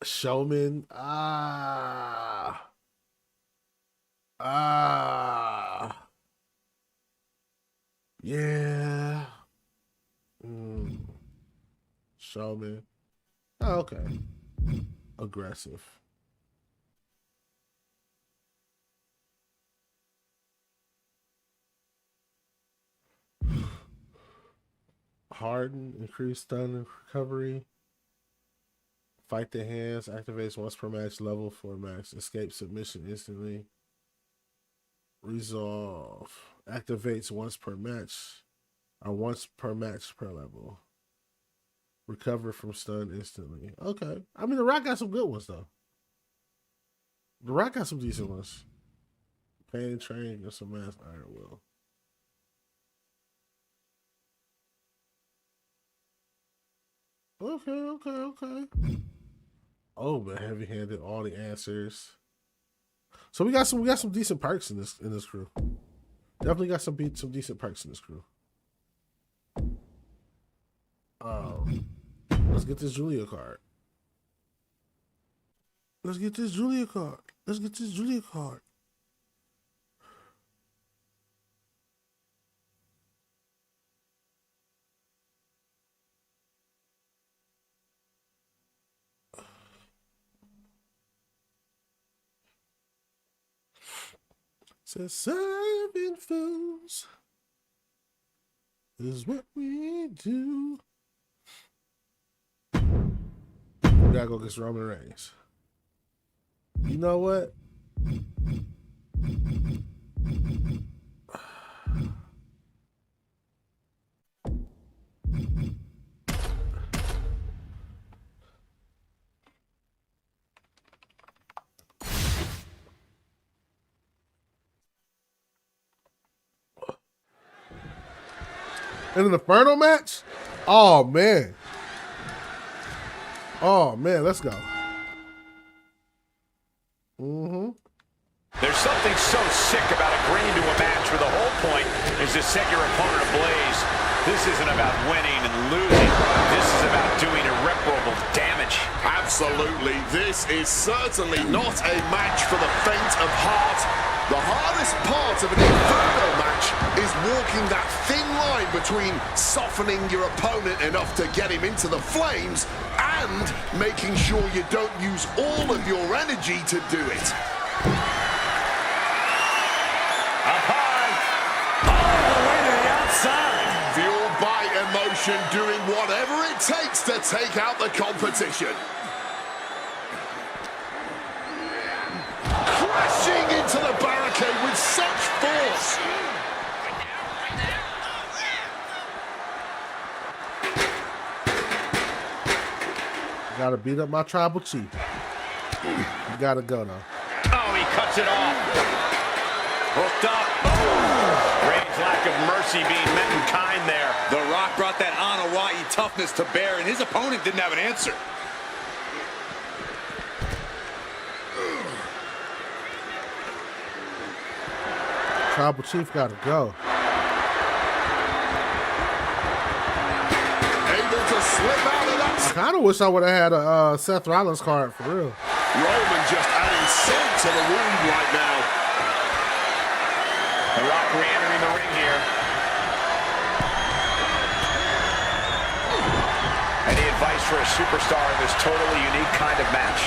Showman. Yeah. Showman. Oh, okay. Aggressive. Harden, increased stun and recovery. Fight the hands, activates once per match, level for max. Escape submission instantly. Resolve, activates once per match, or once per match per level. Recover from stun instantly. Okay. I mean, The Rock got some good ones, though. The Rock got some decent ones. Pain, train, and some mass iron will. Okay. Oh, but heavy-handed, all the answers. So we got some decent perks in this crew. Definitely got some decent perks in this crew. Let's get this Julia card. Let's get this Julia card. Says serving fools is what we do. We gotta go get Roman Reigns. You know what? In an Inferno match? Oh man. Oh man, let's go. There's something so sick about agreeing to a match where the whole point is to set your opponent ablaze. This isn't about winning and losing. This is about doing irreparable damage. Absolutely. This is certainly not a match for the faint of heart. The hardest part of an Inferno match is walking that thin line between softening your opponent enough to get him into the flames and making sure you don't use all of your energy to do it. Up high. All the way to the outside. Fueled by emotion, doing whatever it takes to take out the competition. Crashing into the barricade with such force. Gotta beat up my tribal chief. You gotta go now. Oh, he cuts it off. Hooked up. Oh. Reigns' lack of mercy being met in kind there. The Rock brought that Anoa'i toughness to bear, and his opponent didn't have an answer. Tribal chief gotta go. Able to slip out of that. I kinda wish I would have had a Seth Rollins card for real. Roman just adding salt to the wound right now. The Rock re-entering the ring here. Any advice for a superstar in this totally unique kind of match?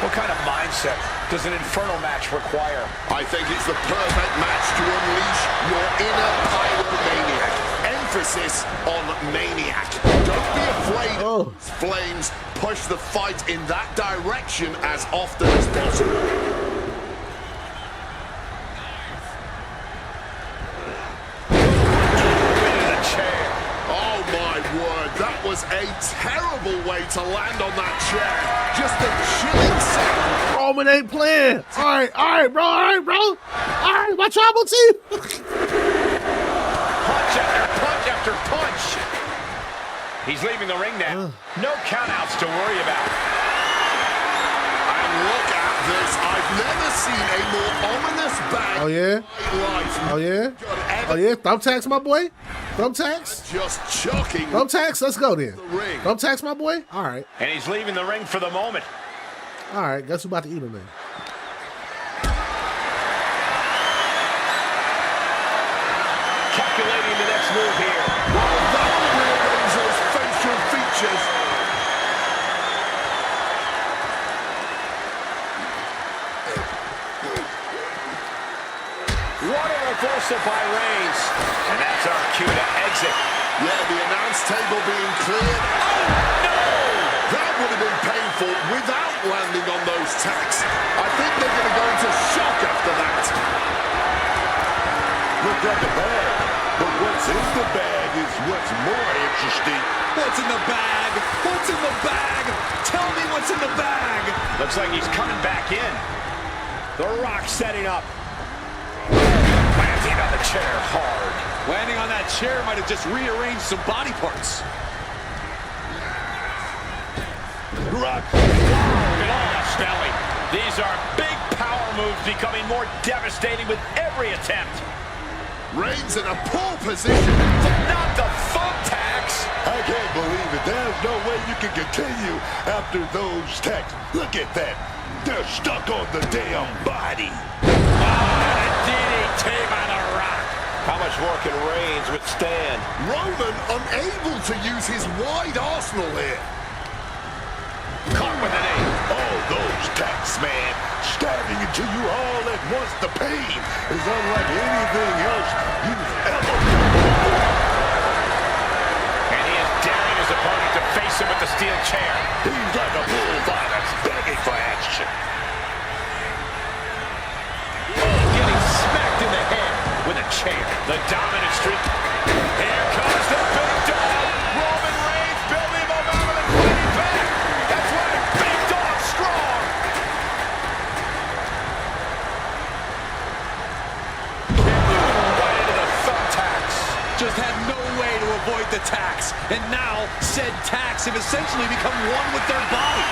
What kind of mindset does an Inferno match require? I think it's the perfect match to unleash your inner pyromaniac. Emphasis on maniac. Don't be afraid of those flames. Push the fight in that direction as often as possible. That was a terrible way to land on that chair. Just a chilling sound. Roman ain't playing. All right, bro. All right, my tribal chief. Punch after punch. He's leaving the ring now. No countouts to worry about. And look at this. I've never seen a more ominous bag. Oh yeah? In my life. Oh yeah? Oh yeah? Thumbtacks, my boy? Thumbtacks? Just chucking. Thumbtacks? Let's go then. The ring. Thumbtacks, my boy? All right. And he's leaving the ring for the moment. All right, guess who's about to eat him then? Calculating the next move here. Well, that rearranges those facial features. What a reversal by Reigns. And that's our cue to exit. Yeah, the announce table being cleared. Oh, no! That would have been painful without landing on those tacks. I think they're going to go into shock after that. Look at the bag, but what's in the bag is what's more interesting. What's in the bag? What's in the bag? Tell me what's in the bag. Looks like he's coming back in. The Rock setting up. Planting on the chair hard. Landing on that chair might have just rearranged some body parts. Rock. Look at all that belly. These are big power moves becoming more devastating with every attempt. Reigns in a poor position. Not the thumbtacks. I can't believe it. There's no way you can continue after those tacks. Look at that. They're stuck on the damn body. A DDT by the Rock. How much more can Reigns withstand? Roman unable to use his wide arsenal here. Caught with an knee. All those tacks, man, stabbing into you all at once. The pain is unlike anything else you've ever felt. And he is daring his opponent to face him with the steel chair. He's like a bullfighter that's begging for action. Getting smacked in the head with a chair. The dominant streak. Here comes the big dog. Roman Reigns building momentum and fighting back. That's right, big dog strong. Right into the thumbtacks. Just had no way to avoid the tacks. And now, said tacks have essentially become one with their body.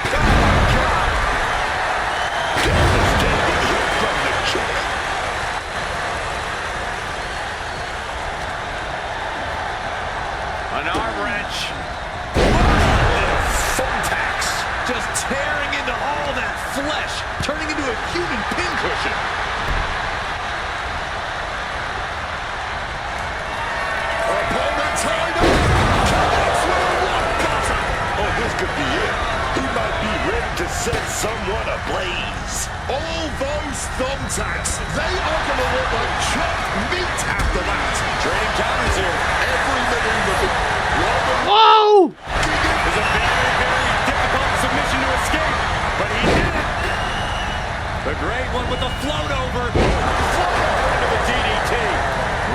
Oh, my God. Devastating hit from the chair. An arm wrench. Little thumbtacks. Just tearing into all that flesh, turning into a human pincushion. Opponent tied up. Connects with a rock bottom. Oh, this could be it. He might be ready to set someone ablaze. All those thumbtacks, they are going to look like chopped meat after that. Trading counters here. Every minute of it. Roman Whoa! It was a very, very difficult submission to escape, but he did it. The great one with the float over. Float over into the DDT.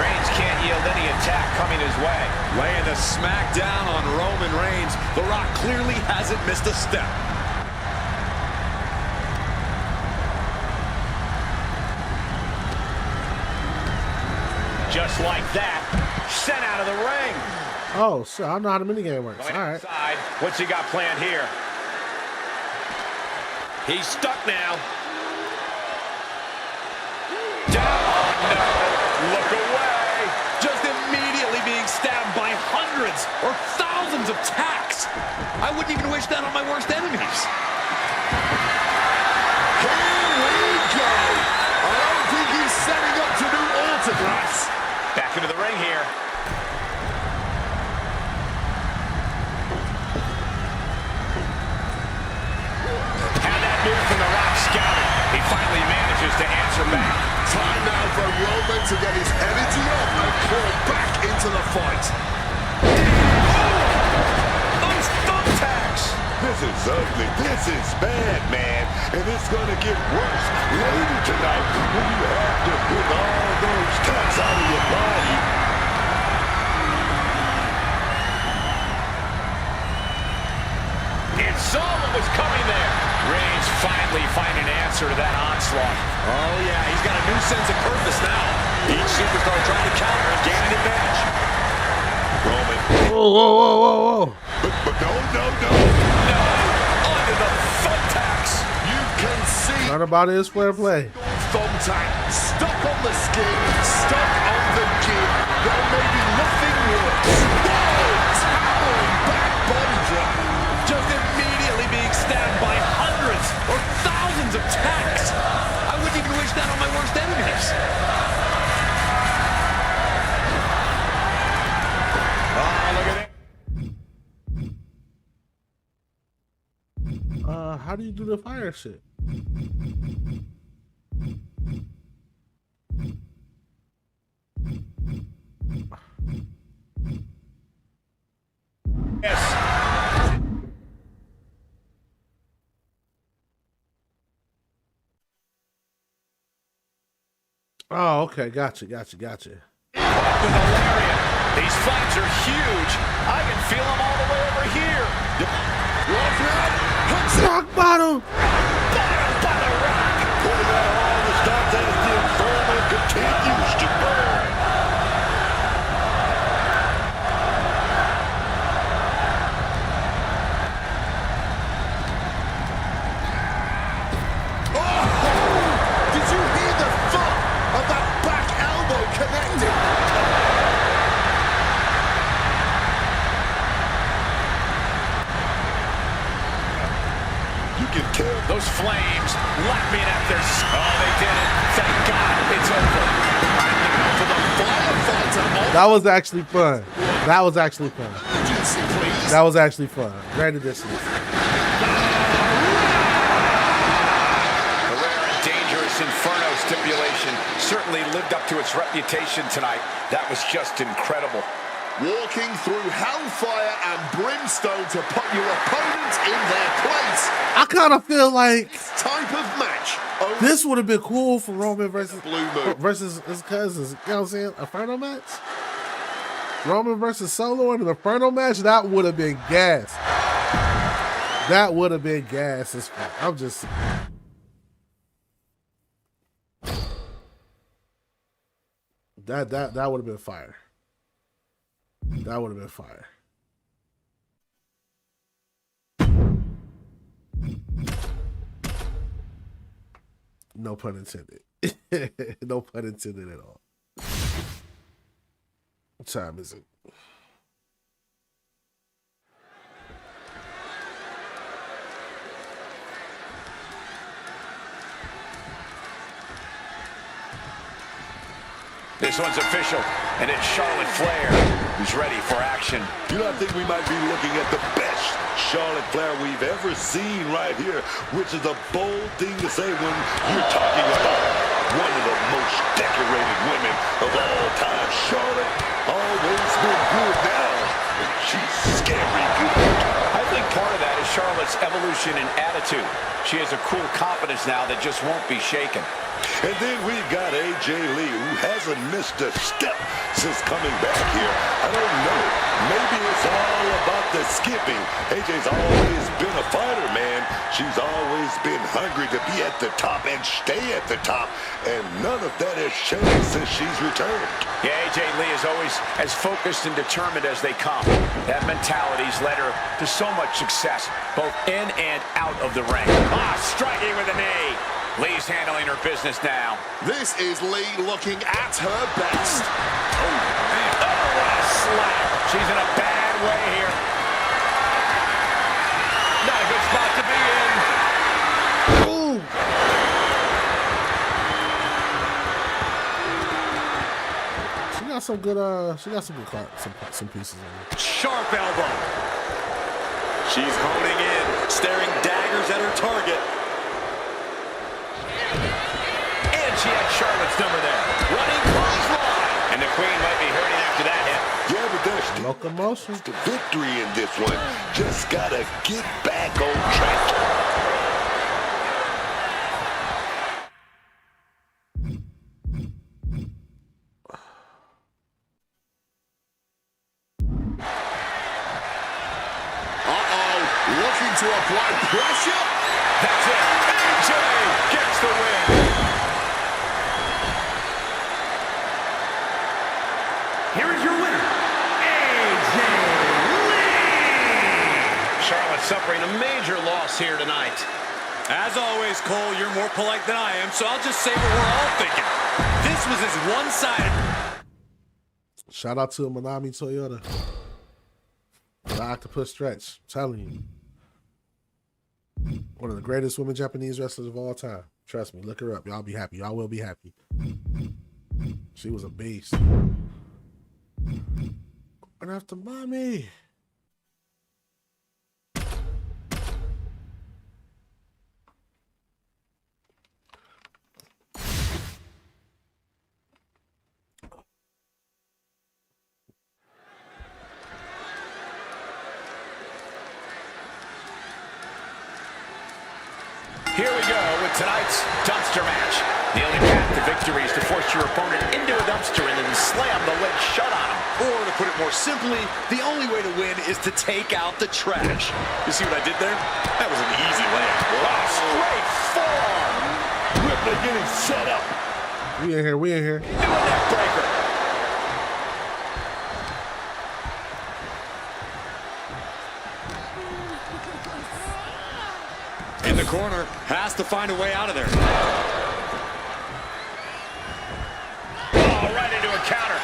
Reigns can't yield any attack coming his way. Laying the smack down on Roman Reigns. The Rock clearly hasn't missed a step. Just like that, sent out of the ring. Oh, so I know how the minigame works. Going All right. inside. What's he got planned here? He's stuck now. Down. Oh, no. Look away. Just immediately being stabbed by hundreds or thousands of tacks. I wouldn't even wish that on my worst enemies. Here we go. I don't think he's setting up to do autographs. Back into the ring here. Had that move from the Rock scouted. He finally manages to answer back. Time now for Roman to get his energy up and crawl back into the fight. Those thumbtacks. This is ugly. This is bad, man. And it's going to get worse later tonight when you have to pick all those tacks out of your body. It saw what was coming there. Reigns finally find an answer to that onslaught. Oh, yeah, he's got a new sense of purpose now. Each superstar trying to counter and gain an advantage. Roman. Whoa, whoa, whoa, whoa, whoa. But no. No. Under the thumbtacks. You can see Not about it is fair play. thumbtack stuck on the skin, stuck on the gear. There may be nothing worse. Whoa! Towering back body drop. Just immediately being stabbed by hundreds or thousands of tacks. I wouldn't even wish that on my worst enemies. Oh, look at it. How do you do the fire shit? Yes. Oh, okay. Gotcha. With a lariat. These flames are huge. I can feel them all the way over here. Rock bottom. Bottom by the Rock. Pulling out all the stops as the inferno continues to burn. Did you hear the thud of that back elbow connecting? You can tell Those flames lapping at their... Oh, they did it. Thank God it's over. For the firefighter on That was actually fun. That was actually fun. emergency, please. That was actually fun. Great addition. The rare and dangerous Inferno stipulation certainly lived up to its reputation tonight. That was just incredible. Walking through hellfire and brimstone to put your opponent in their place. I kind of feel like Type of match. this would have been cool for Roman versus Blue Moon. his cousins. You know what I'm saying? Inferno match. Roman versus Solo in an Inferno match. That would have been gas. That would have been gas as fuck. I'm just. That would have been fire. That would have been fire. No pun intended. No pun intended at all. What time is it? This one's official, and it's Charlotte Flair who's ready for action. You know, I think we might be looking at the best Charlotte Flair we've ever seen right here, which is a bold thing to say when you're talking about one of the most decorated women of all time. Charlotte always been good now, but she's scary good. I think part of that is Charlotte's evolution in attitude. She has a cool confidence now that just won't be shaken. And then we've got AJ Lee, who hasn't missed a step since coming back here. I don't know. Maybe it's all about the skipping. AJ's always been a fighter, man. She's always been hungry to be at the top and stay at the top. And none of that has changed since she's returned. Yeah, AJ Lee is always as focused and determined as they come. That mentality's led her to so much success, both in and out of the ring. Striking with a knee. Lee's handling her business now. This is Lee looking at her best. Oh, man. Oh, what a slap. She's in a bad way here. Not a good spot to be in. Ooh. She got some good some pieces in her. Sharp elbow. She's honing in, staring daggers at her target. And she had Charlotte's number there. Running clothesline. And the Queen might be hurting after that hit. Yeah, but there's still Locomotion. the victory in this one. Just gotta get back on track. Looking to apply pressure. That's it. AJ gets the win. Here is your winner, AJ Lee. Charlotte suffering a major loss here tonight. As always, Cole, you're more polite than I am, so I'll just say what we're all thinking. This was as one-sided. Shout out to Manami Toyota. The octopus stretch. I'm telling you. One of the greatest women Japanese wrestlers of all time. Trust me, look her up. Y'all be happy. Y'all will be happy. She was a beast. And after mommy. Here we go with tonight's dumpster match. The only path to victory is to force your opponent into a dumpster and then slam the lid shut on him. Or to put it more simply, the only way to win is to take out the trash. You see what I did there? That was an easy layup. Oh, straight forearm. Ripley getting set up. We in here. We in here. Into a neck breaker. In the corner, has to find a way out of there. Oh, right into a counter.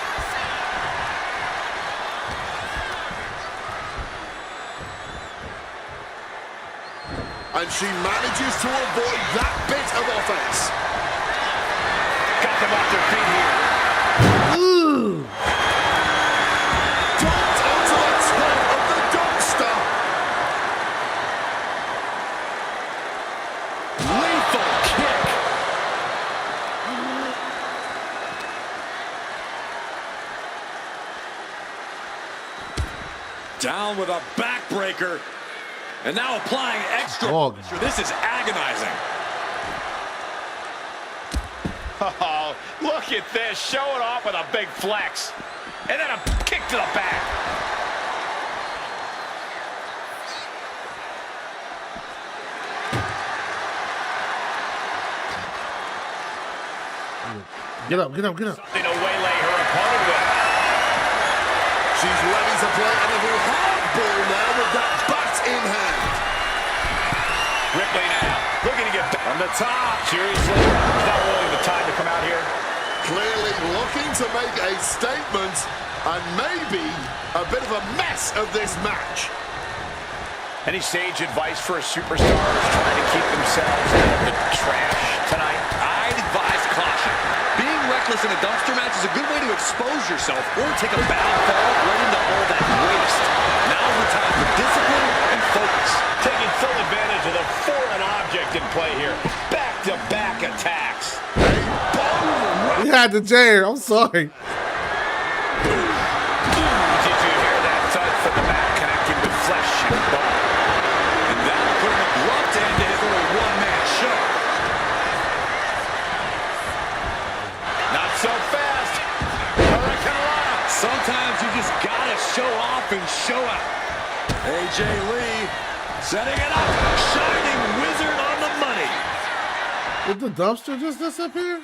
And she manages to avoid that bit of offense. Got them off their feet here. Ooh. Dropped onto the top of the dumpster. Down with a backbreaker. And now applying extra pressure. This is agonizing. Oh, look at this. Showing off with a big flex. And then a kick to the back. Get up, get up, get up. Something to waylay her opponent with. She's ready to play a little hardball now with that bat in hand. Ripley now, looking to get back on the top. Seriously, is that really the time to come out here? Clearly looking to make a statement and maybe a bit of a mess of this match. Any sage advice for a superstar who's trying to keep themselves out of the trash tonight? I'd advise caution. Being reckless in a dumpster match is a good way to expose yourself or take a bad fall right into all that waste. Now's the time for discipline and focus. Taking full advantage of the foreign object in play here. Back-to-back attacks. We had the chair. I'm sorry. Did you hear that thud from the back connecting with flesh and bone? And that will put an abrupt end to his little one-man show. Not so fast. Hurricanrana. Sometimes you just gotta show off and show out. AJ Lee setting it up. Shining wizard on the money. Did the dumpster just disappear?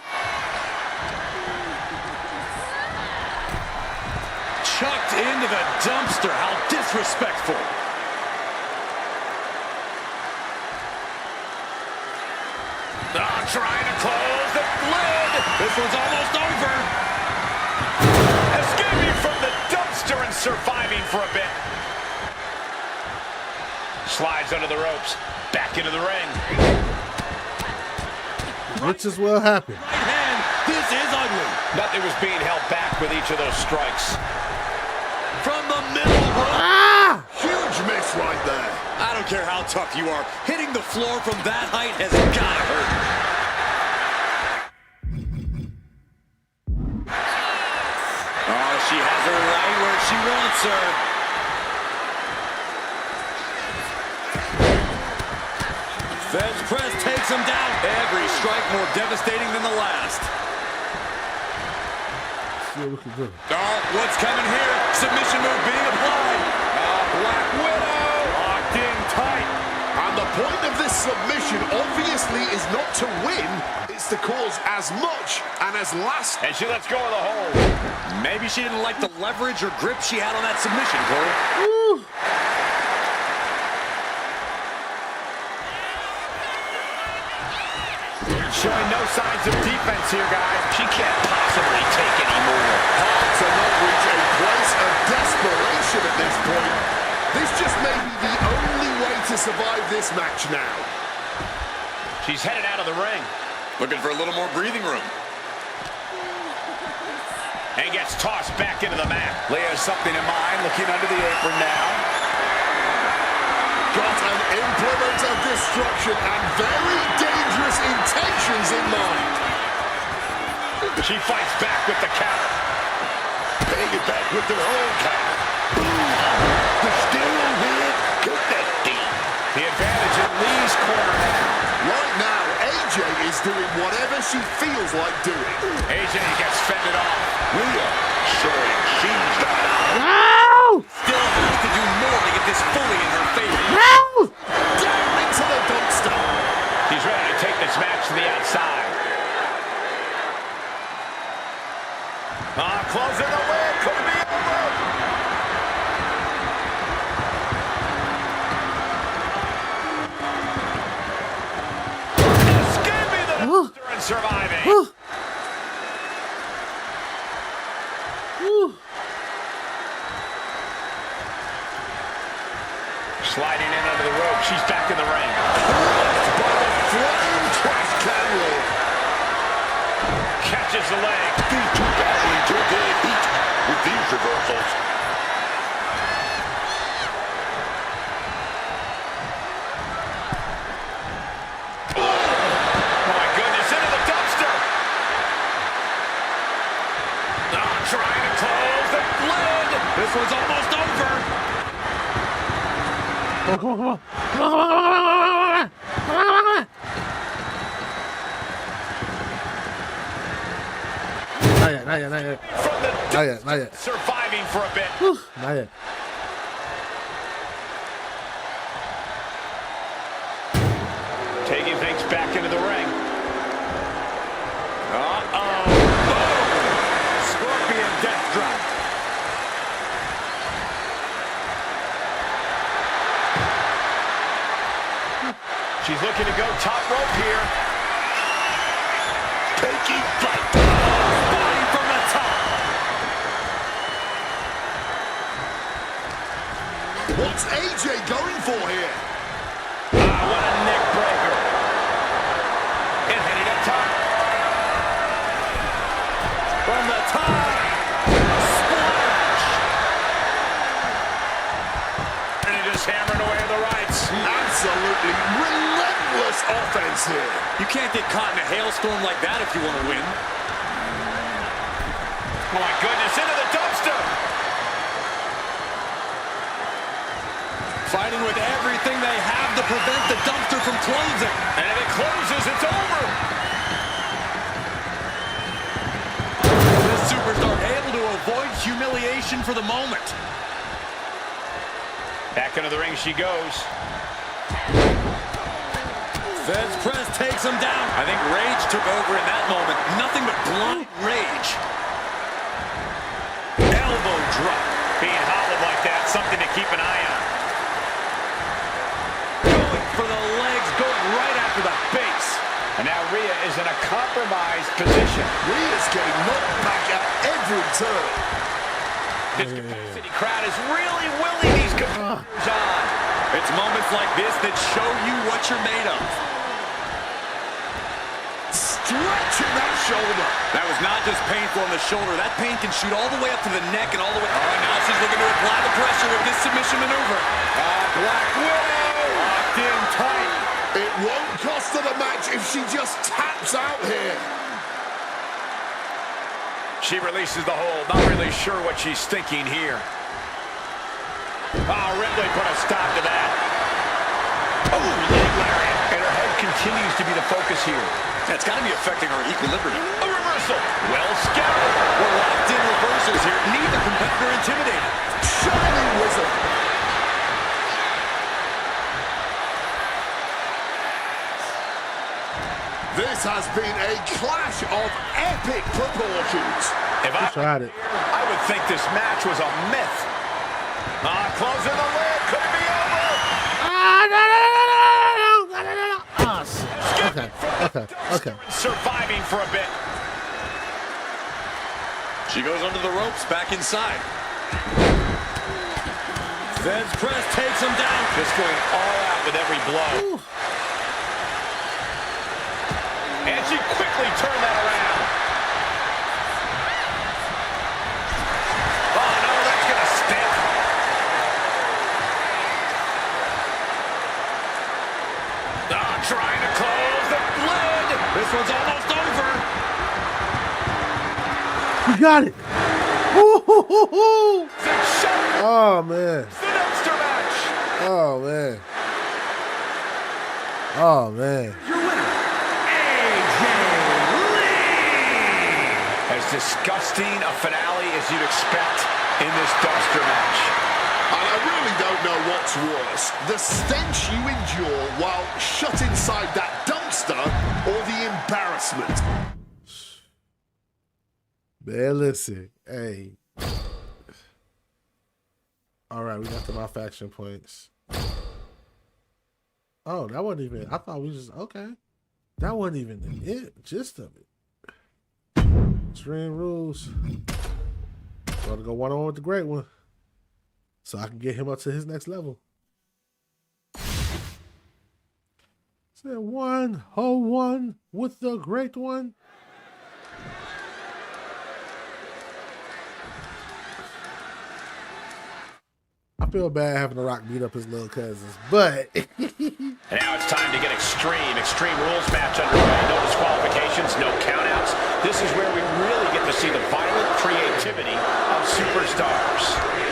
Chucked into the dumpster. How disrespectful. Oh, trying to close the lid. This one's almost over. Escaping from the dumpster and surviving for a bit. Slides under the ropes. Back into the ring. Which is what happened. Right hand. This is ugly. Nothing was being held back with each of those strikes. From the middle rope. Ah! Huge miss right there. I don't care how tough you are. Hitting the floor from that height has gotta hurt. Oh, she has her right where she wants her. Feds press takes him down. Every strike more devastating than the last. Still looking good. Oh, what's coming here? Submission move being applied. Black Widow locked in tight. And the point of this submission obviously is not to win, it's to cause as much and as last. And she lets go of the hold. Maybe she didn't like the leverage or grip she had on that submission, Cole. Woo. Showing no signs of defense here, guys. She can't possibly take any more. Hard to not reach a place of desperation at this point. This just may be the only way to survive this match now. She's headed out of the ring. Looking for a little more breathing room. And gets tossed back into the mat. Leah has something in mind, looking under the apron now. Got an implement of destruction and very dangerous intentions in mind. She fights back with the counter. Paying it back with their own counter. The still hit connecting. The advantage in Lee's corner now. Right now, AJ is doing whatever she feels like doing. AJ gets fended off. Leah showing she's got it. No! Still has to do more to get this fully in her favor. No! Down into the dumpster. She's ready to take this match to the outside. Closing the lid. Could be over. Escaping the dumpster and surviving. Sliding in under the rope. She's back in the ring. By the flying trash can roll. Catches the leg. These two battling to their heat with these reversals. My goodness, into the dumpster. Trying to close the lid. This one's almost over. Come on, come on, come on, come on, come on, come on, come on. Not yet, not yet, not yet. From the Not yet, not yet. surviving for a bit. Whew, not yet. Taking things back into the ring. Uh-oh. Boom! Scorpion death drop. She's looking to go top rope here. Taking flight. Body from the top. What's AJ going for here? Ah, what a neck breaker. And heading up top. From the top. Splash. And he just hammering away at the rights. Absolutely relentless offense here. You can't get caught in a hailstorm like that if you want to win. Oh my goodness, into the dumpster. Fighting with everything they have to prevent the dumpster from closing. And if it closes, it's over. This superstar able to avoid humiliation for the moment. Back into the ring she goes. Feds press takes him down. I think rage took over in that moment. Nothing but blind rage. Elbow drop. Being hollowed like that, something to keep an eye on. Going for the legs, going right after the base. And now Rhea is in a compromised position. Rhea's getting knocked back at every turn. This capacity crowd is really willing these competitors on. It's moments like this that show you what you're made of. Stretching that shoulder. That was not just painful on the shoulder. That pain can shoot all the way up to the neck and all the way. Oh, now she's looking to apply the pressure with this submission maneuver. Black Widow locked in tight. It won't cost her the match if she just taps out here. She releases the hold. Not really sure what she's thinking here. Oh, Ripley put a stop to that. Oh, leg lariat. And her head continues to be the focus here. That's got to be affecting her equilibrium. A reversal. Well scouted. We're locked in reversals here. Neither competitor intimidated. Shining wizard. This has been a clash of epic proportions. If I Tried it. I would think this match was a myth. Closing the lid. Could it be over? Okay, okay, okay. Surviving for a bit. She goes under the ropes, back inside. Feds press takes him down. Just going all out with every blow. And she quickly turned that around. Oh, no, that's going to stick. Oh, trying to close the lid. This one's almost over. We got it. Ooh. Shut Oh man. the dumpster match. Oh man. Oh man. Your winner, AJ Lee. As disgusting a finale as you'd expect in this dumpster match. And I really don't know what's worse, the stench you endure while shut inside that dumpster or the embarrassment. Man, listen. Hey. All right, we got the my faction points. Oh, that wasn't even. I thought we just okay. That wasn't even the gist of it. Extreme rules. Got to go 1-on-1 with the great one, so I can get him up to his next level. Said 1-on-1 with the great one. I feel bad having The Rock beat up his little cousins, but And now it's time to get extreme. Extreme rules match underway. No disqualifications, no countouts. This is where we really get to see the violent creativity of superstars.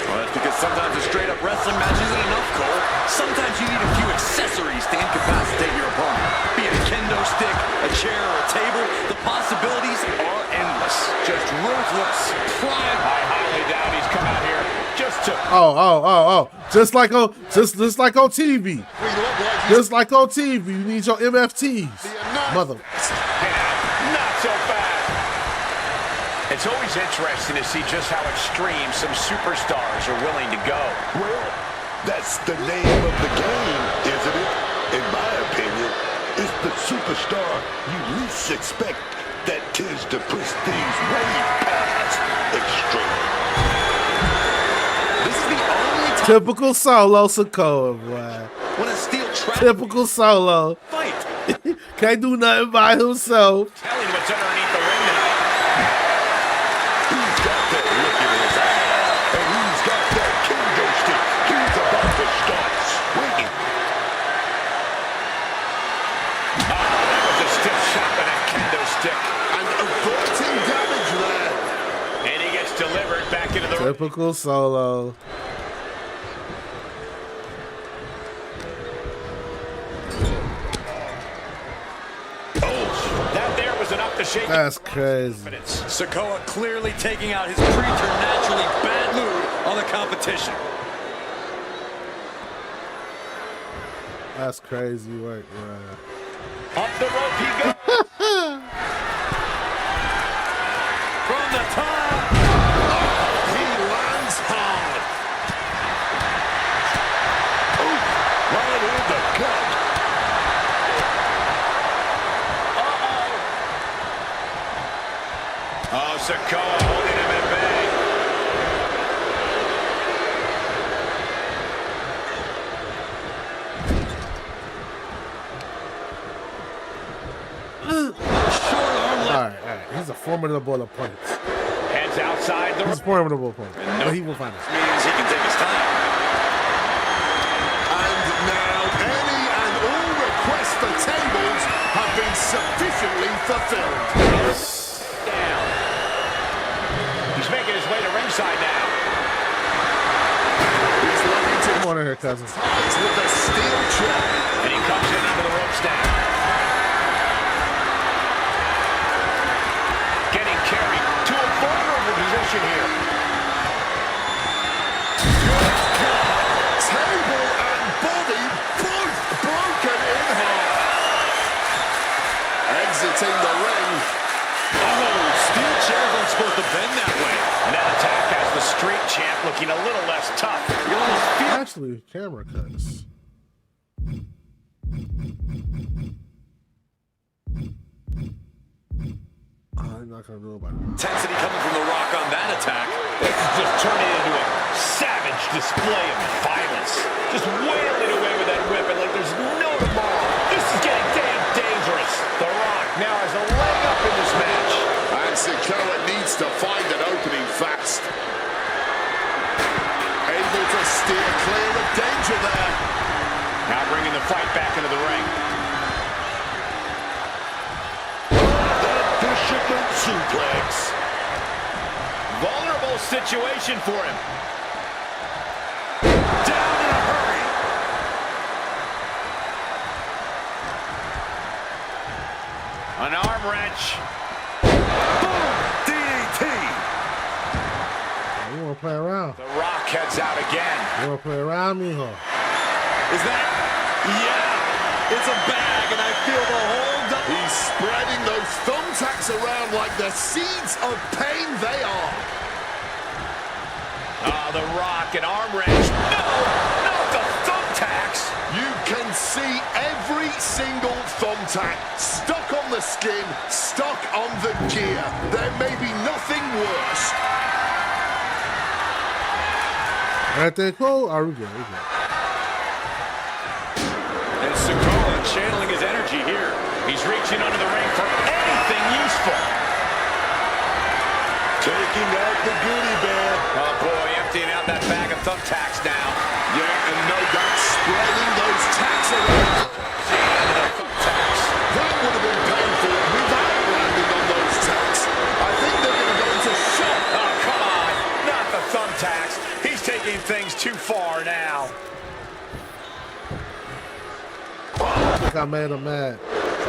Well, that's because sometimes a straight-up wrestling match isn't enough, Cole. Sometimes you need a few accessories to incapacitate your opponent. Be it a kendo stick, a chair, or a table, the possibilities are endless. Just ruthless pride. I highly doubt he's come out here just to... Oh. Just like on TV. Just like on TV. You need your MFTs. Mother. Not so fast. It's always interesting to see just how extreme some superstars are willing to go. Well, that's the name of the game, isn't it? In my opinion, it's the superstar you least expect that tends to push things way past extreme. This is the only time Typical Solo Sikoa, boy. when a steel trap Typical Solo. fight. Can't do nothing by himself. Telling what's underneath the ring tonight. He's got that look in his eyes, and he's got that kendo stick. He's about to start swinging. That was a stiff shot with that kendo stick. And averting damage there. And he gets delivered back into the ring. Typical Solo. That there was enough to shake That's crazy. confidence. Sikoa clearly taking out his preternaturally bad mood on the competition. That's crazy work, man. Up the rope he goes. From the top. He lands hard. Right in the gut. Oh, Sikoa holding him at bay. All right. He's a formidable opponent. Heads outside the He's a formidable opponent. But he will find out. Means he can take his time. And now any and all requests for tables have been sufficiently fulfilled. down. He's making his way to ringside now. He's looking to Come on in here, cousin. fight with a steel chair. And he comes in under the ropes now. Getting carried to a vulnerable position here. Table and body both broken in half. Exiting the ring. Oh, steel chairs aren't supposed to bend that way. And that attack has the street champ looking a little less tough. You almost feel Actually, camera cuts. I'm not gonna do about it. intensity coming from The Rock on that attack. This is just turning into a savage display of violence. Just wailing away with that weapon like there's no tomorrow. This is getting damn dangerous. The Rock now has a leg up in this match. And Sikoa needs to find an opening fast. Able to steer clear of danger there. Now bringing the fight back into the ring. Fisherman suplex. Vulnerable situation for him. Down in a hurry. An arm wrench. Boom! DDT. You wanna play around? The Rock heads out again. You wanna play around, mijo? Is that? Yeah. It's a bag, and I feel the whole. He's spreading those thumbtacks around like the seeds of pain they are. The Rock, an arm wrench. No! Not the thumbtacks! You can see every single thumbtack stuck on the skin, stuck on the gear. There may be nothing worse. Everything cool? Oh, we good. And Sikoa channeling his energy here. He's reaching under the ring for anything useful. Taking out the goodie bag. Oh boy, emptying out that bag of thumbtacks now. Yeah, and no doubt spreading those tacks around. That would have been painful without landing on those tacks. I think they're going to go into shock. Oh, come on. Not the thumbtacks. He's taking things too far now. think I made him mad.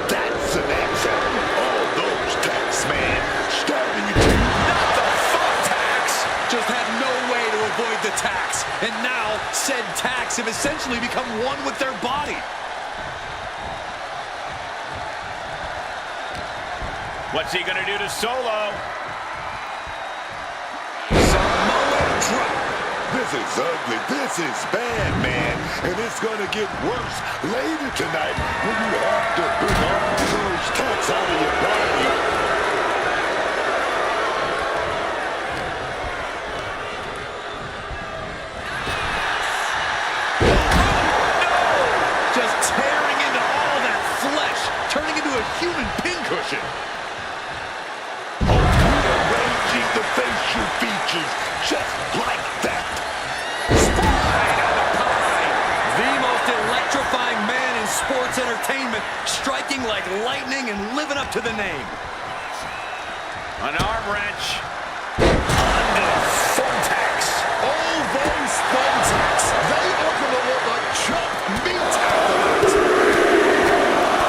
That's an answer. All those tax, man. Stabbing you to Not the fuck tax! Just had no way to avoid the tax. And now, said tax have essentially become one with their body. What's he gonna do to Solo? Samoan drop. This is ugly. This is bad, man. And it's going to get worse later tonight when you have to bring all those tax out of your body. Just tearing into all that flesh, turning into a human pincushion. Rearranging the facial features just like that. The most electrifying man in sports entertainment, striking like lightning and living up to the name. An arm wrench. Under thumbtacks. All those thumbtacks, they are going to look like chopped meat afterwards.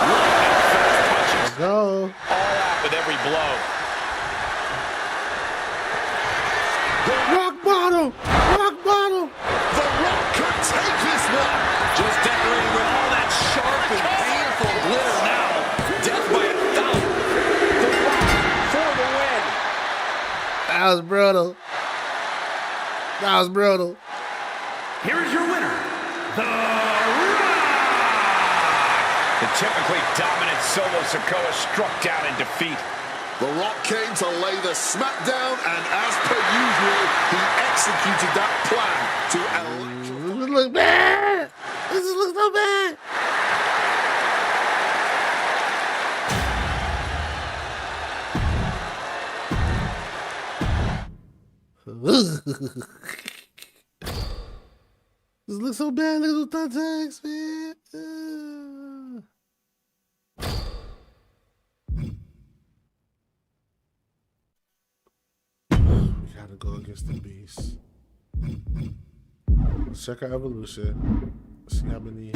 Lightning fast punches. Let's go. All out with every blow. Rock bottom. Rock bottom. The Rock could take this one. Just decorated with all that sharp and painful glitter now. Death by 1,000. The Rock for the win. That was brutal. That was brutal. Here is your winner, The Rock! The typically dominant Solo Sikoa struck down in defeat. The Rock came to lay the smackdown, and as per usual, he executed that plan to This looks bad. This looks so bad. This looks so bad. Look at those thumbtacks, man. We gotta go against the beast. Let's check our evolution. See how many.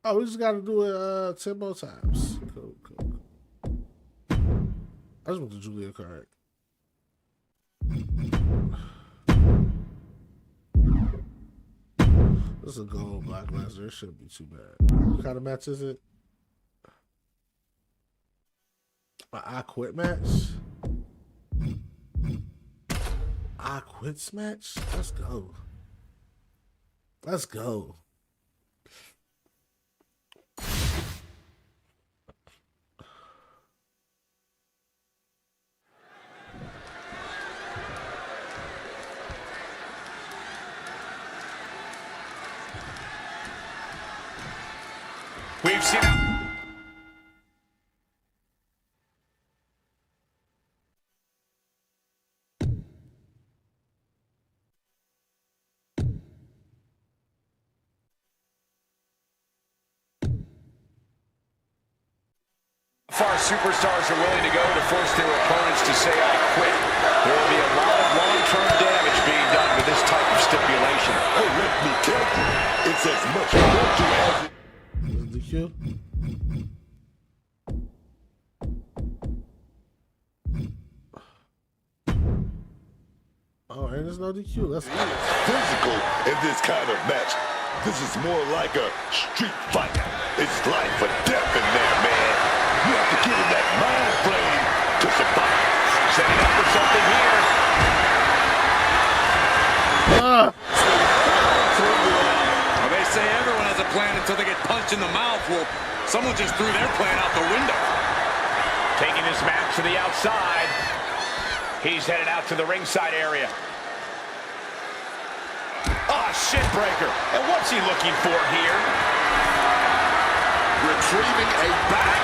Oh, we just gotta do it 10 more times. Cool. I just want the Julia card. This is a gold Black Lesnar. It shouldn't be too bad. What kind of match is it? I quit match? I quits match? Let's go. Let's go. We've seen far superstars are willing to go to force their opponents to say, I quit. There will be a lot of long-term damage being done with this type of stipulation. Oh, let me tell you, it's as much virtue as it... DQ? Oh, and there's no DQ. That's physical in this kind of match. This is more like a street fight. It's life or death in there, man. You have to get in that mind frame to survive. Setting up for something here. Well, they say everyone has a plan until they get punched in the mouth. Well, someone just threw their plan out the window. Taking this match to the outside. He's headed out to the ringside area. Ah, shin breaker. And what's he looking for here? retrieving a bag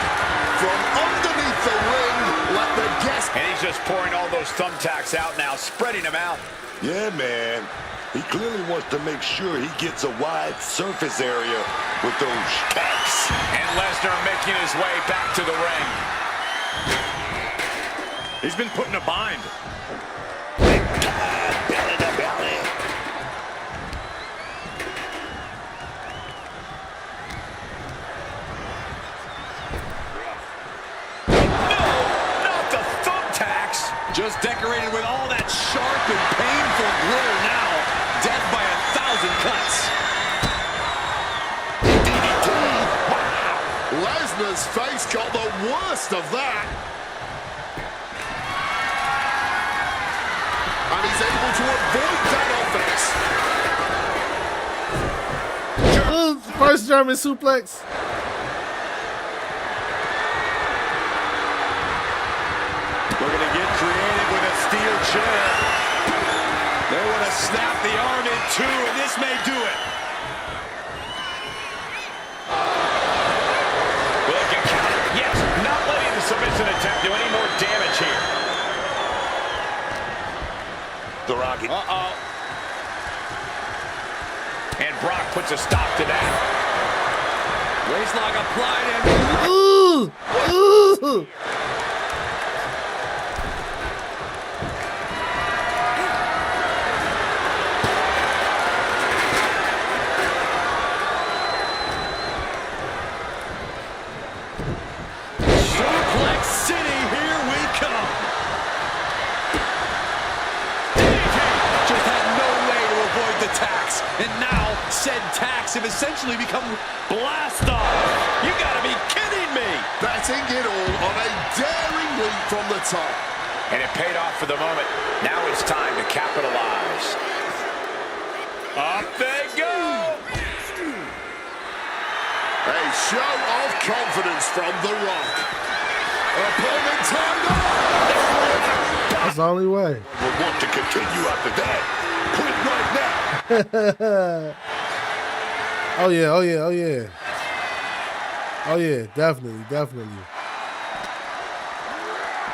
from underneath the ring. Let the guest... And he's just pouring all those thumbtacks out now, spreading them out. Yeah, man. He clearly wants to make sure he gets a wide surface area with those tacks. And Lesnar making his way back to the ring. He's been put in a bind. Belly to belly. And with all that sharp and painful glitter now, death by 1,000 cuts. DDT. Wow. Lesnar's face got the worst of that. And he's able to avoid that offense. First German suplex. We're going to get creative with a steel chair. They want to snap the arm in two, and this may do it. Look at counter. Yes, not letting the submission attempt do any more damage here. The Rocket. Uh-oh. And Brock puts a stop to that. Waistlock applied and... Ooh! Ooh! Suplex City, here we come. Just had no way to avoid the tax. And now, said tax have essentially become blast off. You gotta be kidding me. Betting it all on a daring leap from the top. And it paid off for the moment. Now it's time to capitalize. Up they go! A show of confidence from The Rock. Opponent tied up. That's the only way. Will want to continue after that. Quit right now. Oh yeah, oh yeah, oh yeah. Oh yeah, definitely, definitely.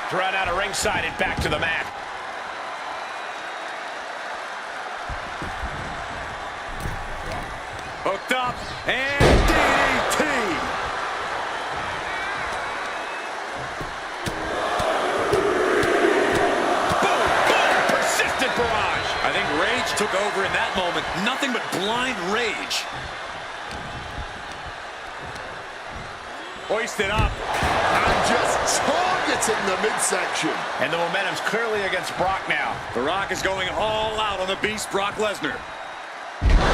Thrown out of ringside and back to the mat. Hooked up and DDT. Boom, boom, persistent barrage. I think rage took over in that moment. Nothing but blind rage. Hoisted up. And just targeting the midsection. And the momentum's clearly against Brock now. The Rock is going all out on the beast Brock Lesnar.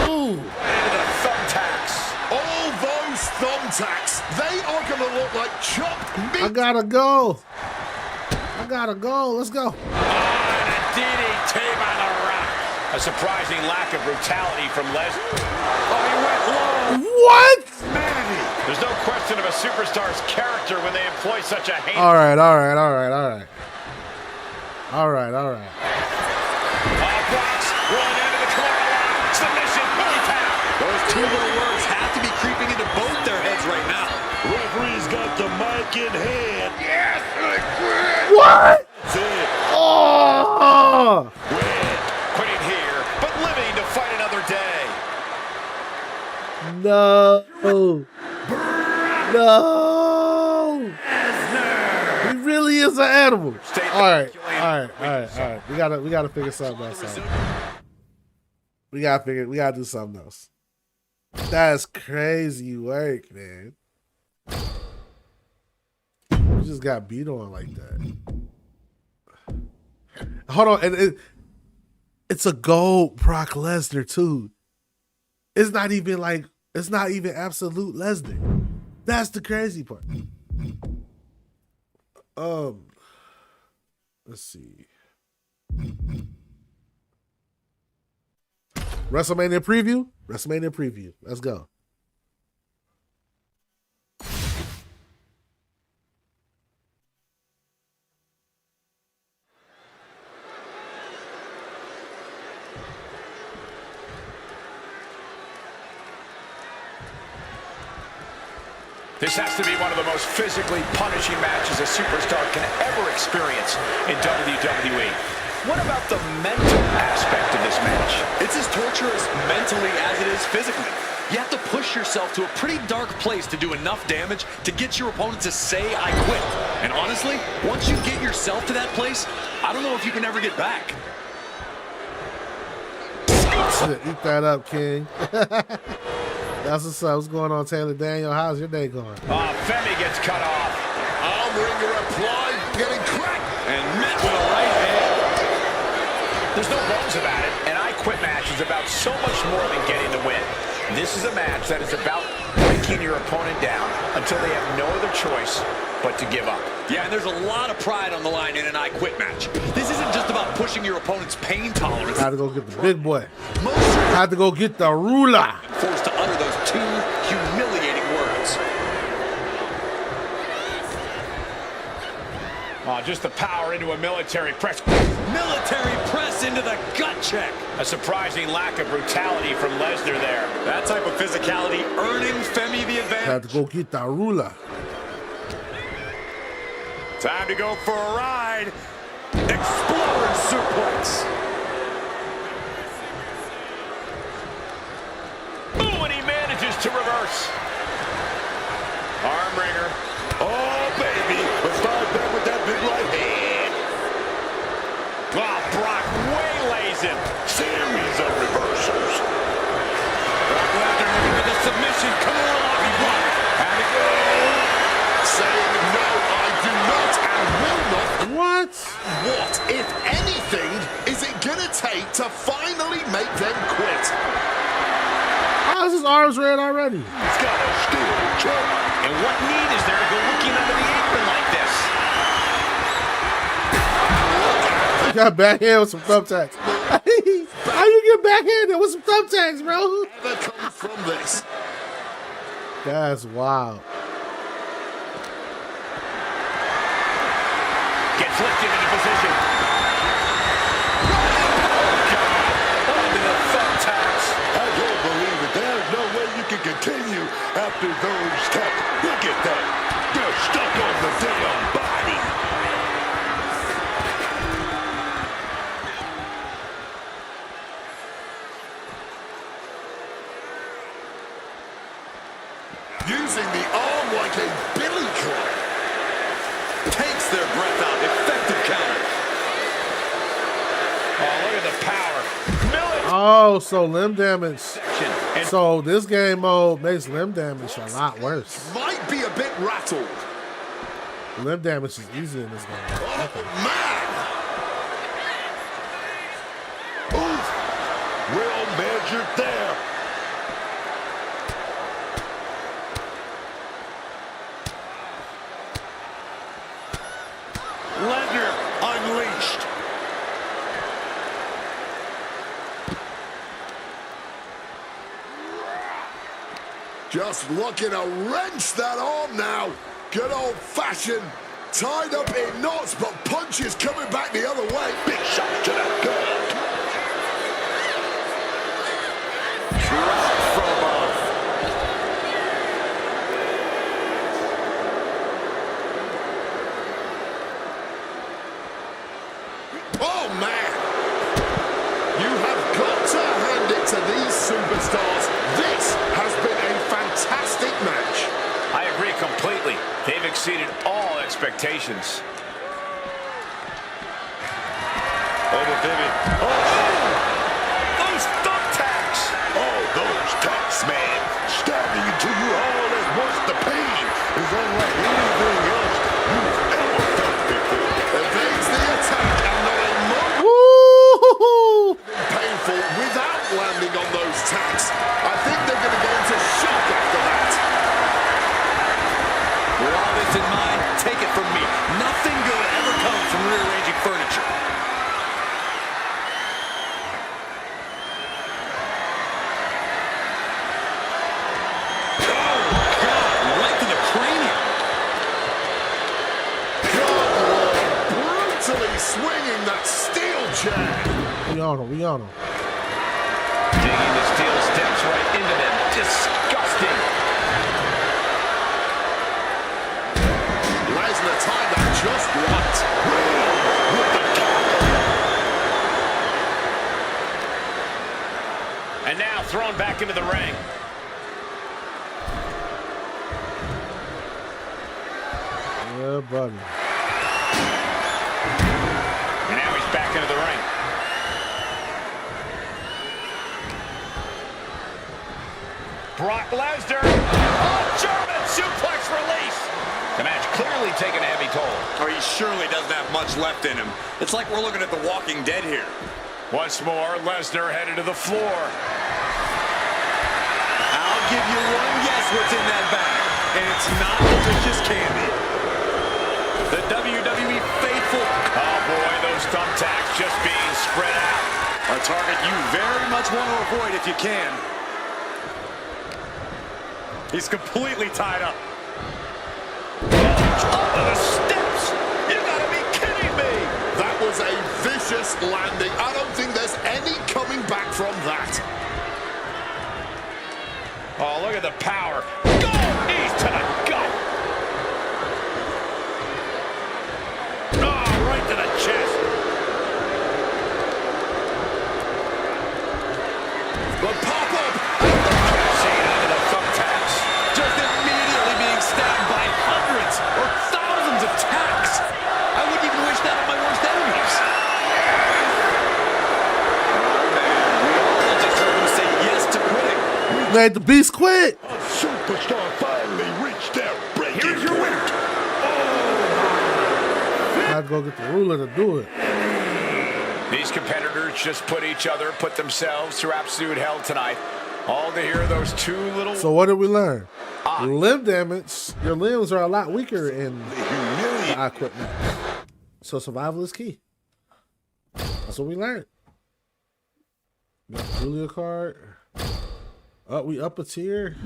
Ooh! Into the thumbtacks. All those thumbtacks, they are going to look like chopped meat. I gotta go. I gotta go. Let's go. And a DDT by the Rock. A surprising lack of brutality from Lesnar. Oh, he went low. What? There's no question of a superstar's character when they employ such a heinous... All right, all right, all right, all right. All right, all right. Brock's rolling into the corner lock. Submission, belly tap. Those two little words have to be creeping into both their heads right now. Referee's got the mic in hand. Yes, What? that's it. Oh! Quitting here, but living to fight another day. No. No. He really is an animal. All right, all right, all right, all right. We gotta figure something else out. We gotta do something else. That's crazy work, man. You just got beat on like that. Hold on, and it's a gold Brock Lesnar too. It's not even absolute Lesnar. That's the crazy part. Let's see. WrestleMania preview? WrestleMania preview. Let's go. This has to be one of the most physically punishing matches a superstar can ever experience in WWE. What about the mental aspect of this match? It's as torturous mentally as it is physically. You have to push yourself to a pretty dark place to do enough damage to get your opponent to say, I quit. And honestly, once you get yourself to that place, I don't know if you can ever get back. Eat that up, King. That's what's up. What's going on, Taylor Daniel? How's your day going? Femi gets cut off. Arm ringer applied, getting cracked. And met with a right hand. There's no bones about it. An I Quit match is about so much more than getting the win. This is a match that is about breaking your opponent down until they have no other choice but to give up. Yeah, and there's a lot of pride on the line in an I Quit match. This isn't just about pushing your opponent's pain tolerance. Had to go get the big boy. Had to go get the ruler. Forced to utter those two humiliating words. Oh, just the power into a military press. Military press into the gut check. A surprising lack of brutality from Lesnar there. That type of physicality earning Femi the advantage. Had to go get the ruler. Time to go for a ride. Exploder suplex. Ooh, and he manages to reverse. Arm wringer. Oh, baby. Let's start back with that big right hand. Oh, Brock waylays him. Series of reversals. Brock Lesnar looking for the submission. Come on, Brock. Had to go. Saying no, I do not and will not. What? What, if anything, is it gonna take to finally make them quit? How's his arms red already? He's got a steel choke. And what need is there to go looking under the apron like this? He got backhand with some thumbtacks. How you get backhanded with some thumbtacks, bro? Never comes from this. That's wild. Gets lifted into position. Under the thumbtacks. I don't believe it. There's no way you can continue after those taps. Look at that. They're stuck on the damn body. Using the arm like a billy club. Takes their breath out. Effective counter. Oh, look at the power. Military. Oh, so limb damage. And So this game mode makes limb damage a lot worse. Might be a bit rattled. Limb damage is easy in this game. Oh, man. Oof. Well measured there. Lesnar unleashed. Just looking to wrench that arm now. Good old fashioned. Tied up in knots, but punches coming back the other way. Big shot to the gut. Drop from above. Oh, man. You have got to hand it to these superstars. This has been a fantastic match. I agree completely. They've exceeded all expectations. Over Vivian. Those thumbtacks. Oh, those tacks, man. Stabbing into you all at once. The pain is unlike anything else you've ever felt before. Evades the attack and not a moment Woo! painful without landing on those tacks. I think they're going to go into shock after that. With all this in mind, take it from me. Nothing good ever comes from rearranging furniture. Right to the cranium. Brutally swinging that steel chair. We on him. We on him. Digging the steel steps right into them. Disgusting. Lesnar timed that just right. And now thrown back into the ring. Yeah, buddy. And now he's back into the ring. Brock Lesnar. Oh, German suplex release. The match clearly taking a heavy toll. Or he surely doesn't have much left in him. It's like we're looking at The Walking Dead here. Once more, Lesnar headed to the floor. I'll give you one guess what's in that bag, and it's not delicious candy. The WWE faithful. Oh boy, those thumbtacks just being spread out. A target you very much want to avoid if you can. He's completely tied up. Up to the steps. You gotta be kidding me. That was a vicious landing. I don't think there's any coming back from that. Oh, look at the power. Go! Knees to the gut. Oh, right to the chest. The pop-up. Casing out of the thumbtacks. Just immediately being stabbed by hundreds or thousands of tacks. I wouldn't even wish that on my worst enemies. Oh, man. We all just heard him say yes to quitting. Made the beast quit. A superstar finally reached their breaking Here's your winner. Gotta go get the ruler to do it. These competitors just put themselves through absolute hell tonight. All to hear those two little... So what did we learn? Limb damage. Your limbs are a lot weaker in the equipment. So survival is key. That's what we learned. Got Julia card. Oh, we up a tier.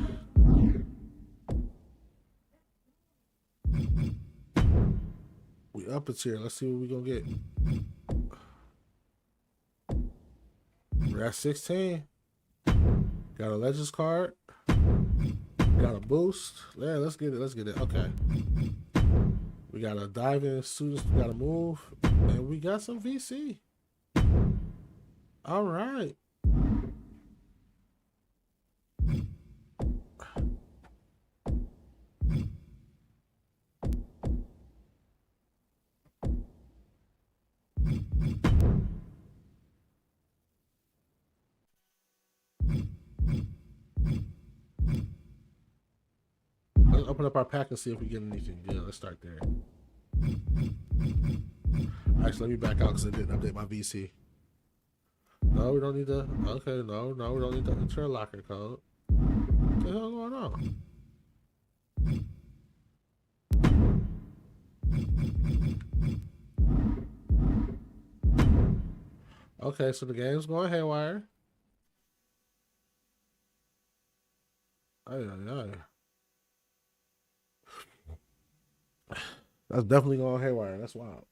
We up a tier. Let's see what we gonna get. We're at 16. Got a Legends card. Got a boost. Yeah, let's get it. Let's get it. Okay. We got a dive in students. We got a move. And we got some VC. All right. Let's open up our pack and see if we get anything good. Let's start there. Actually, let me back out because I didn't update my VC. No, we don't need the... Okay, no, we don't need the enter locker code. What the hell going on? Okay, so the game's going haywire. Aye. That's definitely going haywire. That's wild.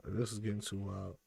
This is getting too wild.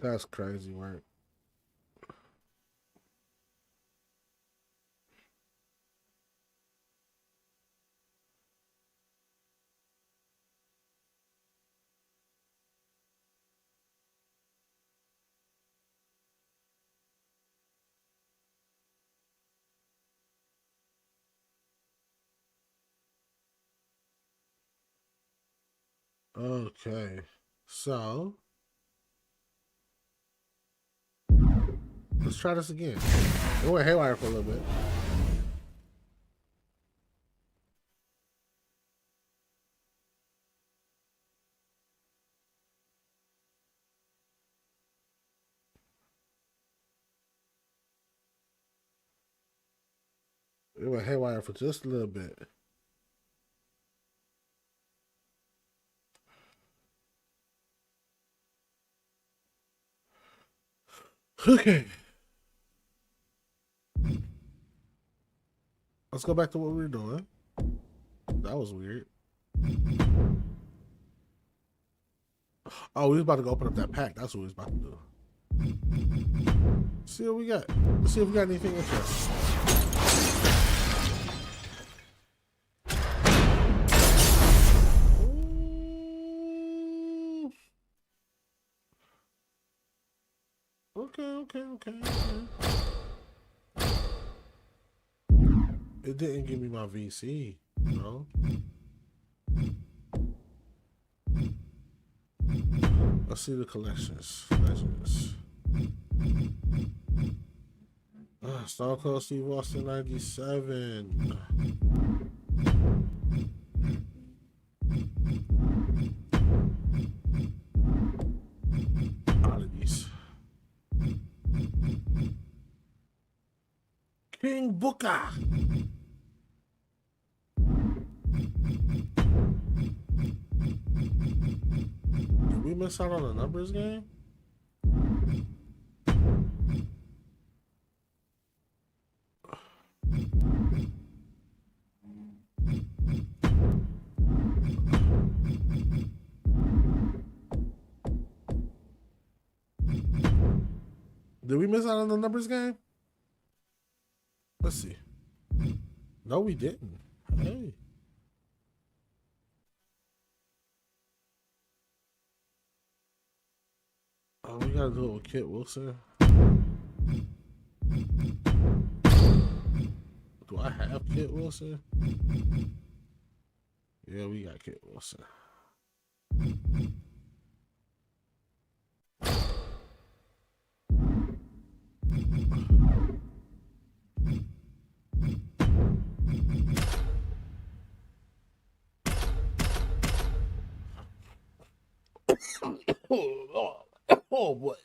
That's crazy work. Okay, so let's try this again. It went haywire for a little bit. It went haywire for just a little bit. Okay. Let's go back to what we were doing. That was weird. Oh, we was about to go open up that pack. That's what we was about to do. See what we got. Let's see if we got anything interesting. Ooh. Okay. It didn't give me my VC, bro. Let's see the collections. Legends. Stone Cold Steve Austin 97. Oddities. King Booker. Did we miss out on a numbers game? Did we miss out on the numbers game? Let's see. No, we didn't. Hey. Oh, we gotta do it with Kit Wilson. Do I have Kit Wilson? Yeah, we got Kit Wilson. Oh boy.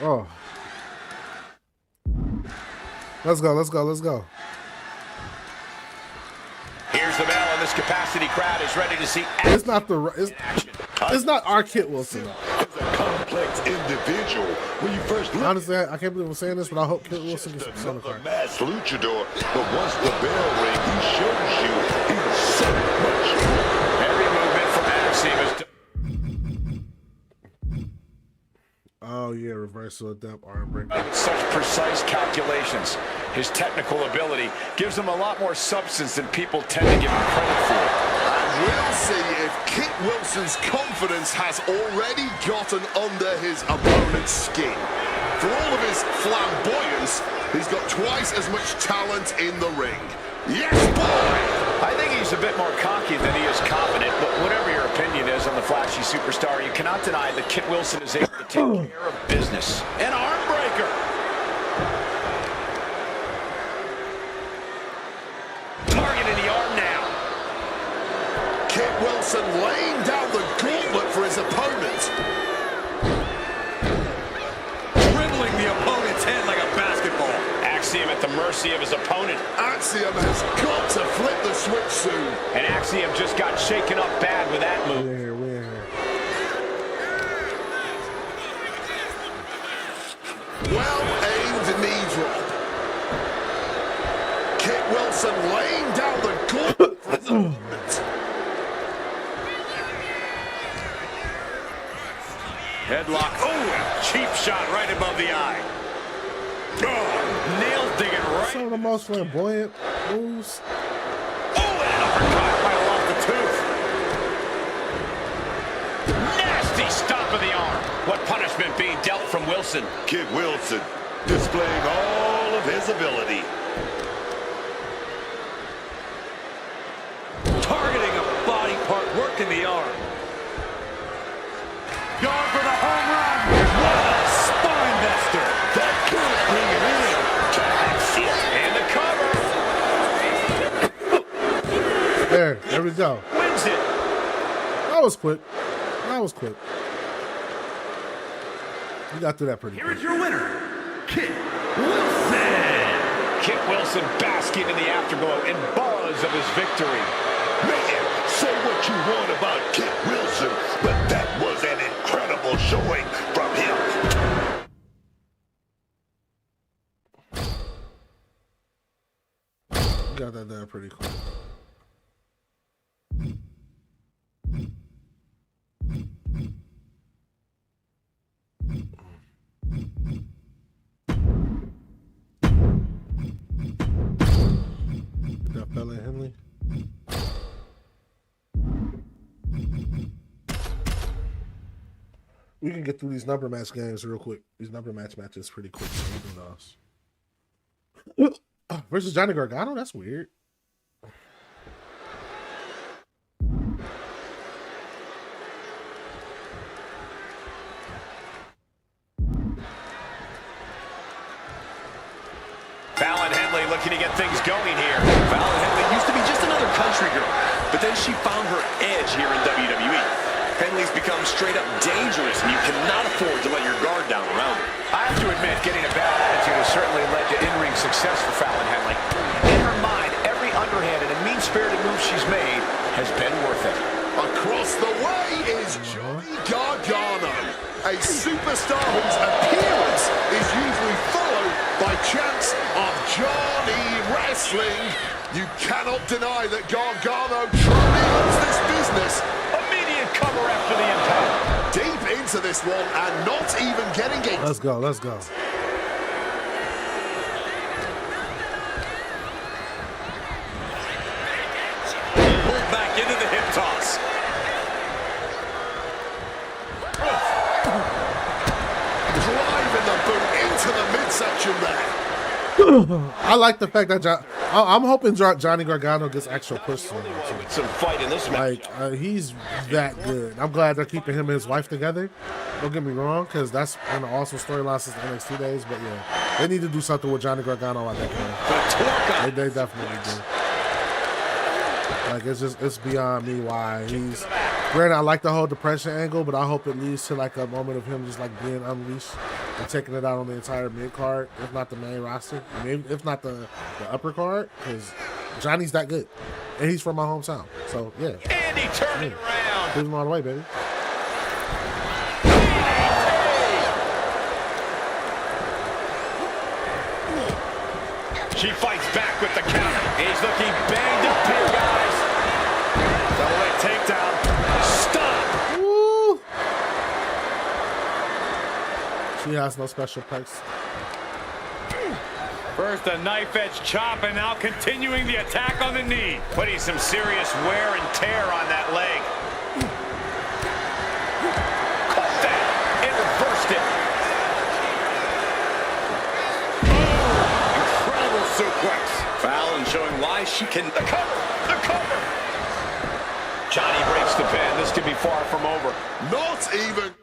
Oh. Let's go. Here's the bell, and this capacity crowd is ready to see It's not our Kit Wilson. Complex individual. When you first look, Honestly, I can't believe I'm saying this, but I hope Kit Wilson gets some Sonic another card. mass luchador, but once the bell rings, he shows you he's so much more. every movement from Axiom is Oh yeah, reversal of depth arm breaker. done with such precise calculations. His technical ability gives him a lot more substance than people tend to give him credit for. We'll see if Kit Wilson's confidence has already gotten under his opponent's skin. For all of his flamboyance, he's got twice as much talent in the ring. Yes, boy! I think he's a bit more cocky than he is confident, but whatever your opinion is on the flashy superstar, you cannot deny that Kit Wilson is able to take care of business. An arm breaker. Targeting the arm now. Kit Wilson laying down the gauntlet for his opponent. Dribbling the opponent's head like a basketball. Axiom at the mercy of his opponent. Axiom has got to flip the switch soon. And Axiom just got shaken up bad with that move. We're here. Well-aimed knee drop. Kit Wilson laying down the gauntlet for his opponent. Headlock. Oh, cheap shot right above the eye. Oh, nail digging right. Some of the most flamboyant moves. Oh, and an uppercut right off the tooth. Nasty stop of the arm. What punishment being dealt from Wilson? Kit Wilson displaying all of his ability. Targeting a body part, working the arm. Going for the home run. What a spine buster. That could bring it in. And the cover. There we go. Wins it. That was quick. That was quick. You got through that pretty quick. Here's your winner, Kit Wilson. Kit Wilson basking in the afterglow and buzz of his victory. Man, say what you want about Kit Wilson, but that was an incredible showing from him. You got that there pretty quick. Got Bella Henley. We can get through these number match games real quick. These number matches pretty quick. So we'll do those. Versus Johnny Gargano? That's weird. Fallon Henley looking to get things going here. Fallon Henley used to be just another country girl, but then she found her edge here in WWE. Henley's become straight up dangerous, and you cannot afford to let your guard down around her. I have to admit, getting a bad attitude has certainly led to in-ring success for Fallon Henley. In her mind, every underhanded and mean-spirited move she's made has been worth it. Across the way is Johnny Gargano, a superstar whose appearance is usually followed by chants of Johnny Wrestling. You cannot deny that Gargano truly loves this business. Immediate cover after the impact. Deep into this one and not even getting a... Let's go. Let's go. Pulled back into the hip toss. Driving the boot into the midsection there. I like the fact that I'm hoping Johnny Gargano gets actual push soon. With some fight in this match. Like he's that good. I'm glad they're keeping him and his wife together. Don't get me wrong, because that's one of the awesome storylines since the NXT days. But yeah, they need to do something with Johnny Gargano. I think they definitely do. Like it's beyond me why he's. Granted, I like the whole depression angle, but I hope it leads to like a moment of him just like being unleashed and taking it out on the entire mid card, if not the main roster, maybe if not the upper card, because Johnny's that good, and he's from my hometown. So yeah, And he turned it around. leave him all the way, baby. She fights back with the counter. He's looking banged up here, guys. Double leg takedown. Stop. Woo! She has no special price. First a knife edge chop, and now continuing the attack on the knee. Putting some serious wear and tear on that leg. Caught that and reversed it. Incredible suplex. Fallon showing why she can... The cover. The cover. Johnny breaks the pin. This could be far from over. Not even...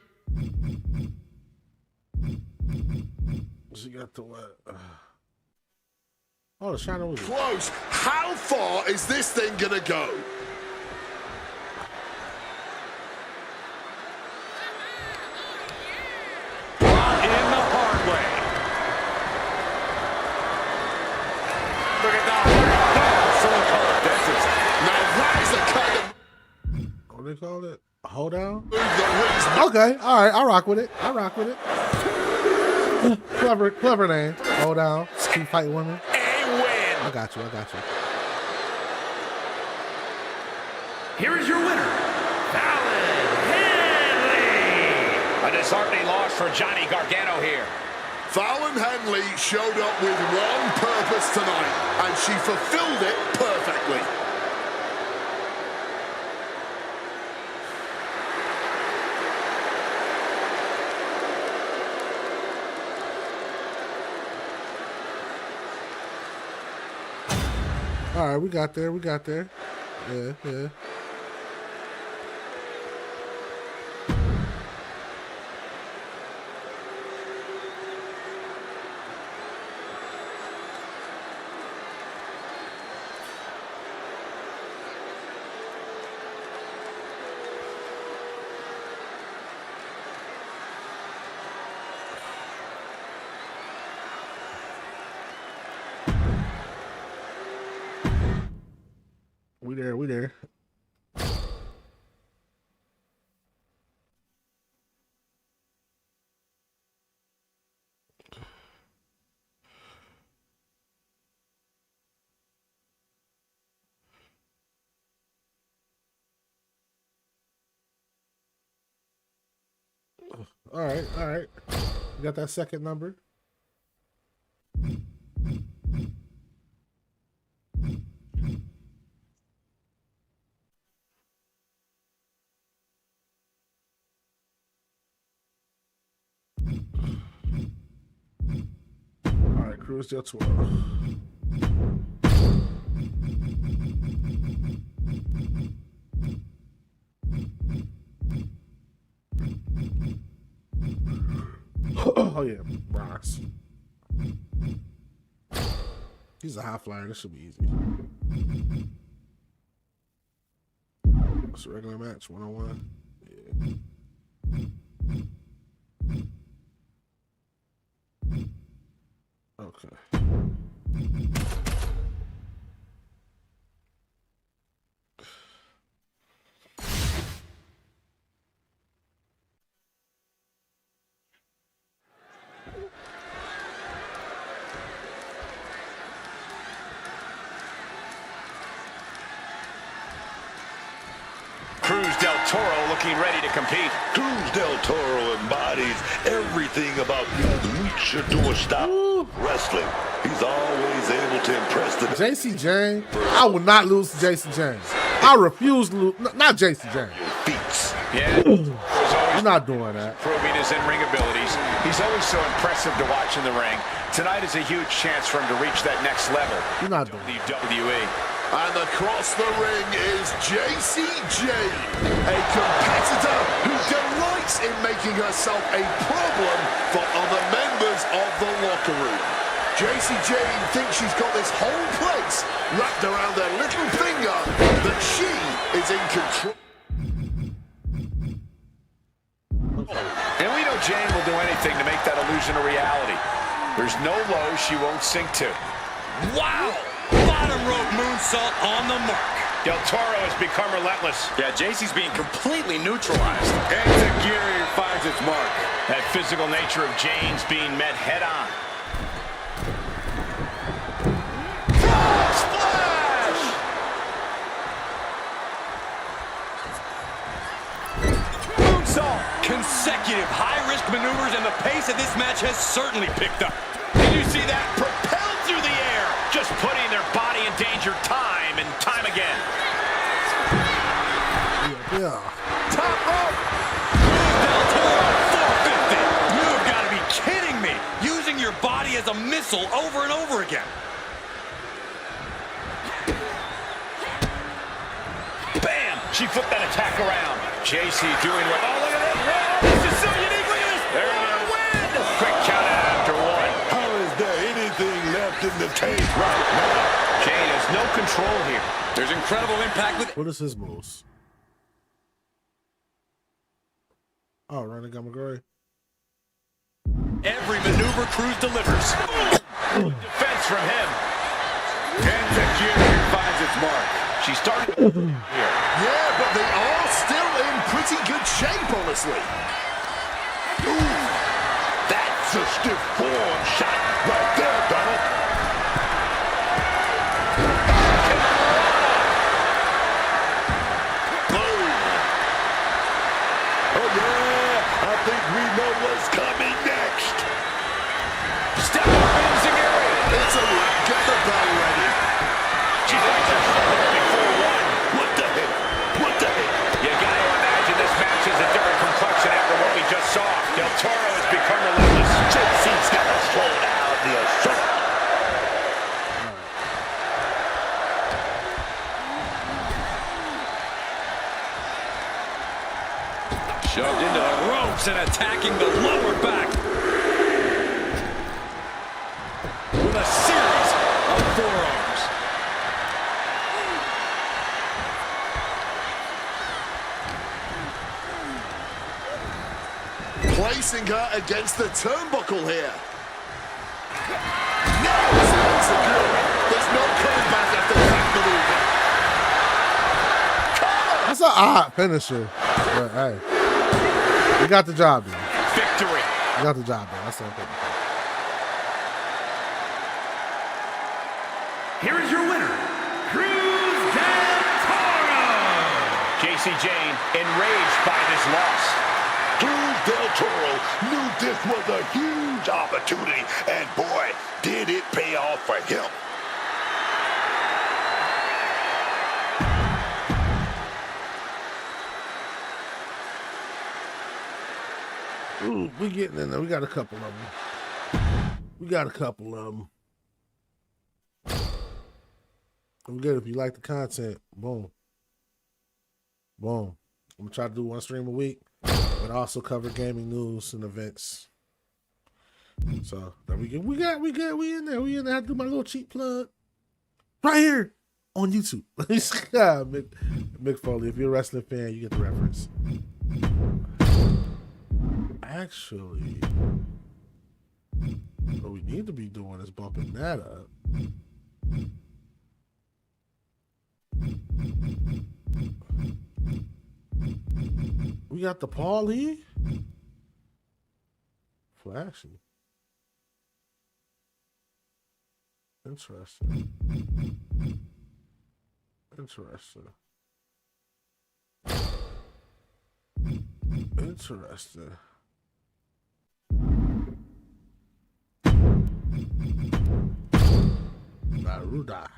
She got the what? Oh, the Shiner was close. How far is this thing gonna go? Brought in the hard way. Look at that. Someone call a dentist. Now that is the kind of what do they call it? Hold down? move that rings Okay, all right, I rock with it. Clever name. Hold down. Keep fighting women. A win. I got you. Here is your winner, Fallon Henley. A disheartening loss for Johnny Gargano here. Fallon Henley showed up with one purpose tonight, and she fulfilled it perfectly. All right, we got there. Yeah. We there. All right. You got that second number? All right, Cruz del Toro. Oh yeah, Ross. He's a high flyer. This should be easy. It's a regular match, 1-on-1. Yeah. Okay. Cruz del Toro looking ready to compete. Cruz del Toro embodies everything about luchador style wrestling. He's always able to impress the JC James, I will not lose to JC James. I refuse to lose. Not JC James. feats. Yeah, You're not doing that. proving his in-ring abilities. He's always so impressive to watch in the ring. Tonight is a huge chance for him to reach that next level. You're not doing that. WWE. And across the ring is JCJ, a competitor who delights in making herself a problem for other members of the locker room. JCJ thinks she's got this whole place wrapped around her little finger, that she is in control. And we know Jane will do anything to make that illusion a reality. There's no low she won't sink to. Wow! Bottom rope moonsault on the mark. Del Toro has become relentless. Yeah, JC's being completely neutralized. And Zagiri finds its mark. That physical nature of Jane's being met head on. Frog splash! Moonsault! Consecutive high-risk maneuvers, and the pace of this match has certainly picked up. Did you see that? Propelled through the air. Just putting their body in danger time and time again. Yeah. Top rope. Del Toro 450. You've got to be kidding me. Using your body as a missile over and over again. Bam! She flipped that attack around. JC doing what? Oh, look at this. Whoa, this is so unique. Look at this. There it is. Quick count out after one. How is there anything left in the tank right now? Jane has no control here. There's incredible impact with... What is his moves? Oh, Ronnie Gamagori. Every maneuver Cruz delivers. Defense from him. And Zagiri finds its mark. She's starting to here. Yeah, but they are still in pretty good shape, honestly. Ooh, that's a stiff forearm shot right there, Donald. Oh, yeah, I think we know what's coming next. Step up in Zagiri. It's a wrap. Get the bell ready. She thinks her shoulder before one. What the heck? What the heck? You got to imagine this match is a different complexion after what we just saw. Del Toro has become relentless. JC's got to slow down the assault. Shoved into the ropes and attacking the lower back. With a series of forearms. Placing her against the turnbuckle here. Now it's good. There's no coming back after that maneuver. odd finisher. But hey, we got the job done. Victory. We got the job done. That's the important part. Here is your winner, Cruz del Toro. JC Jane enraged by this loss. Cruz del Toro knew this was a huge opportunity, and boy, did it pay off for him. Ooh, we getting in there. We got a couple of them. I'm good. If you like the content, boom. I'm gonna try to do one stream a week, but also cover gaming news and events. So that we in there. We in there. I have to do my little cheap plug right here on YouTube. Mick Foley. If you're a wrestling fan, you get the reference. Actually, what we need to be doing is bumping that up. We got the Paulie. Flashy. Interesting. Garuda.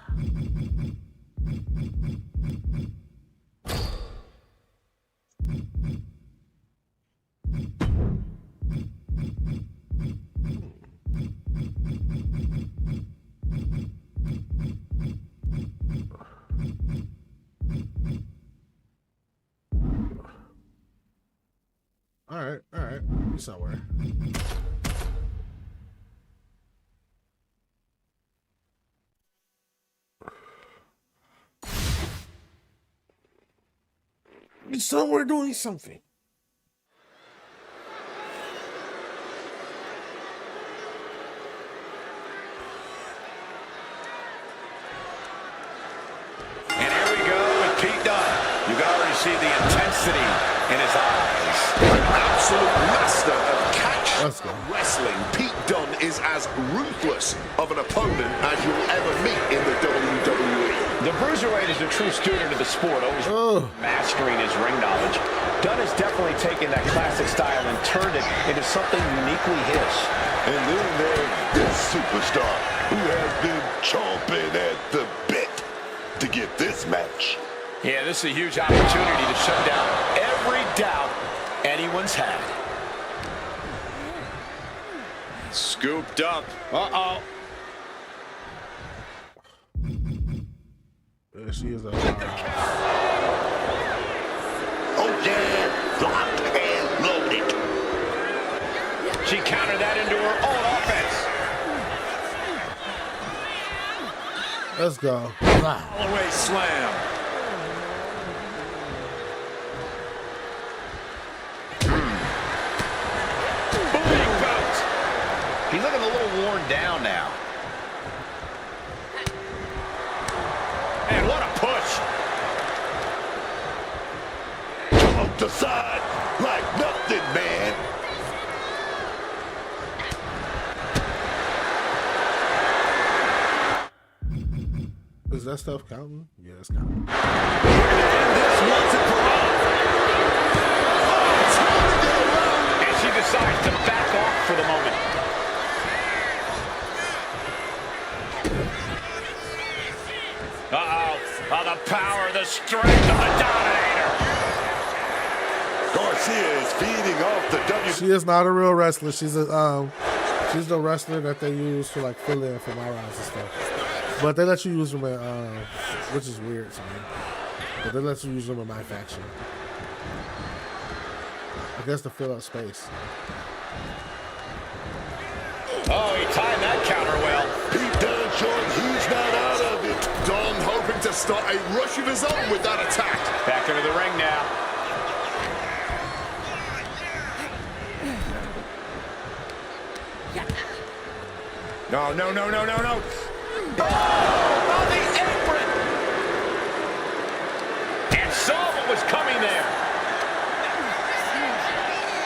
All right. We somewhere. We somewhere doing something. And here we go with Pete Dunne. You can already see the intensity in his eyes. An absolute master of catch Let's go. wrestling. Pete Dunne is as ruthless of an opponent as you'll ever meet in the WWE. The Bruiserweight is a true student of the sport, always mastering his ring knowledge. Dunne has definitely taken that classic style and turned it into something uniquely his. And then there's this superstar who has been chomping at the bit to get this match. Yeah, this is a huge opportunity to shut down every doubt anyone's had. Scooped up. Uh-oh. There she is. Oh yeah, locked and loaded. She countered that into her own offense. Let's go. Holloway slam. Big boot. He's looking a little worn down now. And what a push. Off the side like nothing, man. Is that stuff counting? Yeah, it's counting. This once and for all. And she decides to back off for the moment. Uh-oh. Oh, the power, the strength of the Dominator. Garcia is feeding off the She is not a real wrestler. She's the wrestler that they use to like fill in for my rounds and stuff. But they let you use them in, which is weird to me. But they let you use them in my faction. I guess to fill up space. Oh, he timed that counter well. Pete Dunne showing he's not out of it. Dunne hoping to start a rush of his own with that attack. Back into the ring now. No. Oh, on the apron. And saw what was coming there.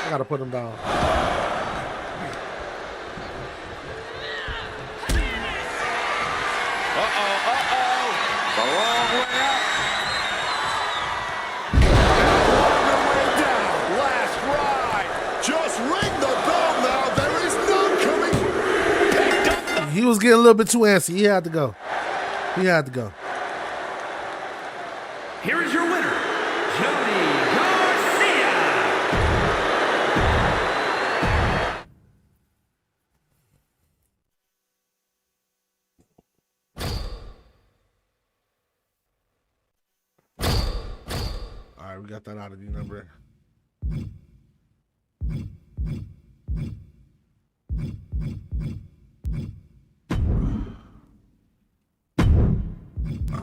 I gotta put him down. The wrong way up. Last ride. Just ring the bell now. There is none coming. He was getting a little bit too antsy. He had to go. He had to go. Here is your winner, Johnny Garcia. All right, we got that out of the number.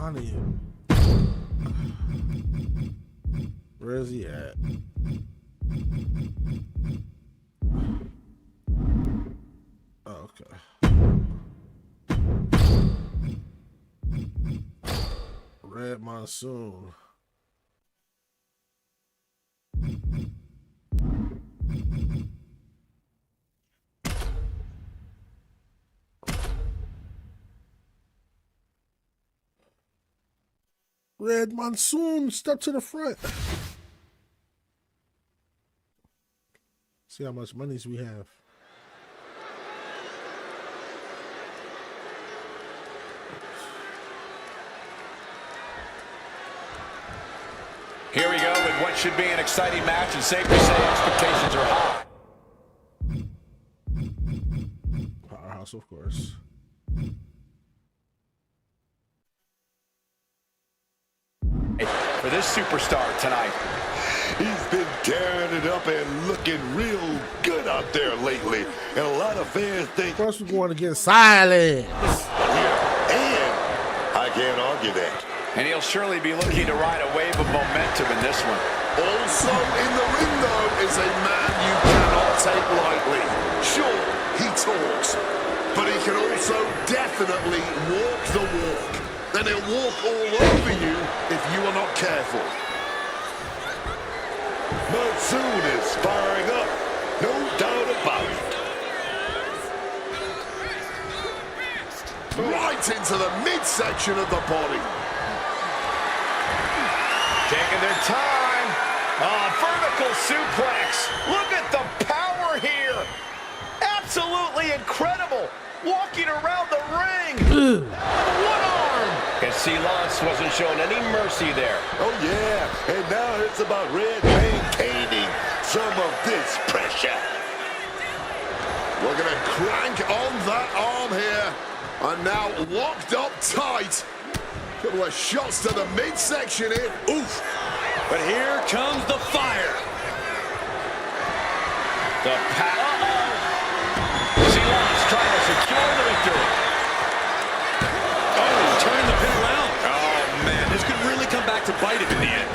On you. Where is he at? Oh, okay. Red Monsoon. Red Monsoon, step to the front. See how much monies we have. Here we go with what should be an exciting match, and safe to say expectations are high. Powerhouse, of course. For this superstar tonight. He's been tearing it up and looking real good out there lately. And a lot of fans think, Of course, we're going against silence. and I can't argue that. And he'll surely be looking to ride a wave of momentum in this one. Also in the ring, though, is a man you cannot take lightly. Sure, he talks, but he can also definitely walk the walk. And he'll walk all over you if you are not careful. Monsoon is firing up, no doubt about it. Right into the midsection of the body. Taking their time. Vertical suplex. Look at the power here. Absolutely incredible. Walking around the ring. One arm. And Lance wasn't showing any mercy there. Oh, yeah, and now it's about Red maintaining some of this pressure. We're going to crank on that arm here. And now locked up tight. Couple of shots to the midsection here. Oof. But here comes the fire. The power. Lance trying to secure the victory. Oh, turning the pin around. Oh, man, this could really come back to bite him in the end.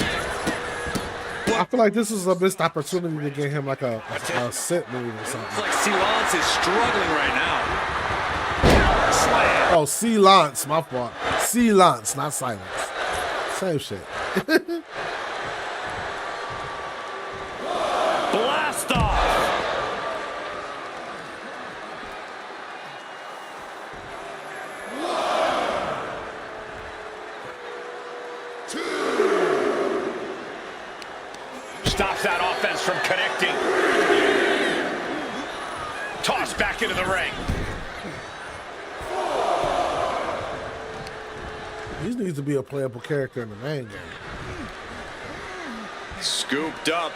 I feel like this is a missed opportunity to get him like a sit move or something. Looks like Lance is struggling right now. Slam. Oh, Lance, my fault. Lance, not silence. Same shit. Blast off. Stops that offense from connecting. Tossed back into the ring. He needs to be a playable character in the main game. Scooped up.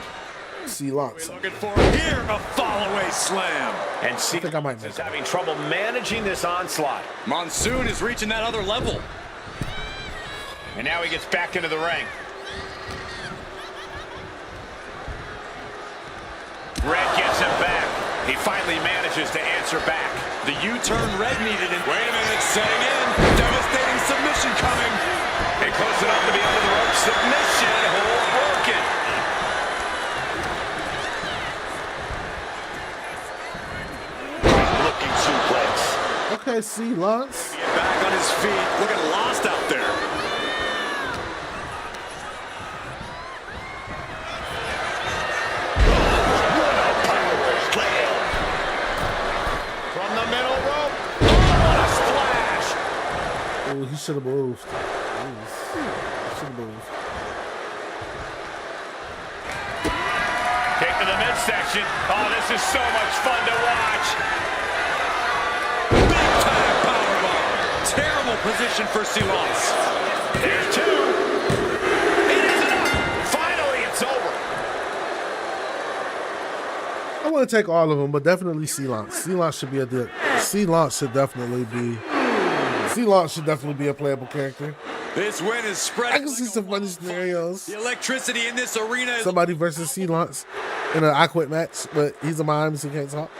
Lance. Looking for here a fall-away slam. And I think I might make is it. having trouble managing this onslaught. Monsoon is reaching that other level. And now he gets back into the ring. Red gets him back. He finally manages to answer back. The U-turn Red needed it. Wait a minute, setting in. Devastating submission coming. And close enough to be under the rope. Submission. Hold broken. Looking suplex. Okay, Lance. Get back on his feet. Looking lost out there. he should have moved. He should have moved. Kick to the midsection. Oh, this is so much fun to watch. Big time powerbomb. Terrible position for Silence. There's two. It is enough. Finally, it's over. I want to take all of them, but definitely Silence. Silence should be a deal. Silence should definitely be a playable character. This win is spread. I can see some funny scenarios. The electricity in this arena is... Somebody versus Silence in an I Quit match, but he's a mime, so he can't talk.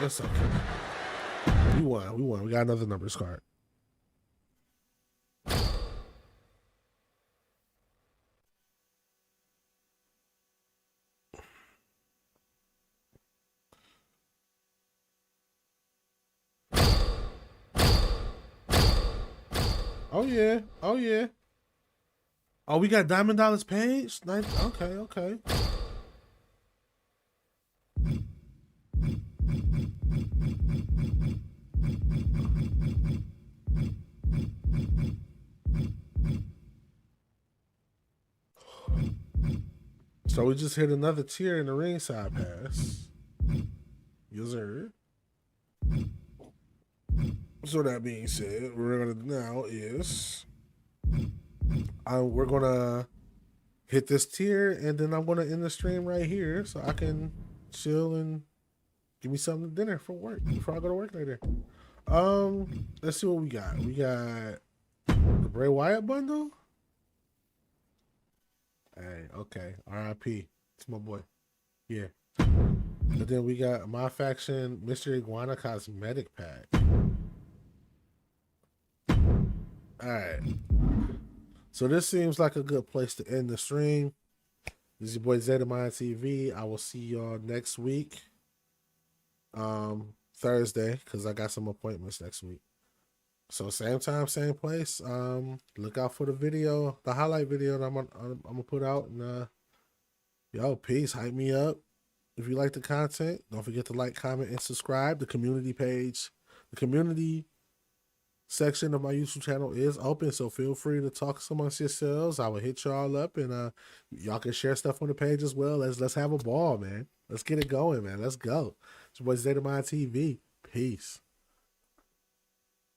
It's okay. We won. We got another numbers card. Oh yeah. Oh yeah. Oh, we got Diamond Dallas Page? Nice. Okay. So we just hit another tier in the ringside pass. Yes, sir. So that being said, what we're gonna do now is we're gonna hit this tier, and then I'm gonna end the stream right here so I can chill and give me something to dinner for work before I go to work later. Let's see what we got. We got the Bray Wyatt bundle. Hey, okay. R.I.P. It's my boy. Yeah. And then we got My Faction Mystery Iguana Cosmetic Pack. Alright. So this seems like a good place to end the stream. This is your boy Zetamind TV. I will see y'all next week. Thursday, because I got some appointments next week. So same time, same place. Look out for the video, the highlight video that I'm gonna put out. And yo, peace. Hype me up. If you like the content, don't forget to like, comment, and subscribe. The community page, the community section of my YouTube channel is open, so feel free to talk amongst yourselves. I will hit y'all up, and y'all can share stuff on the page as well. Let's have a ball, man. Let's get it going, man. Let's go. It's your boy Zetamind TV. Peace.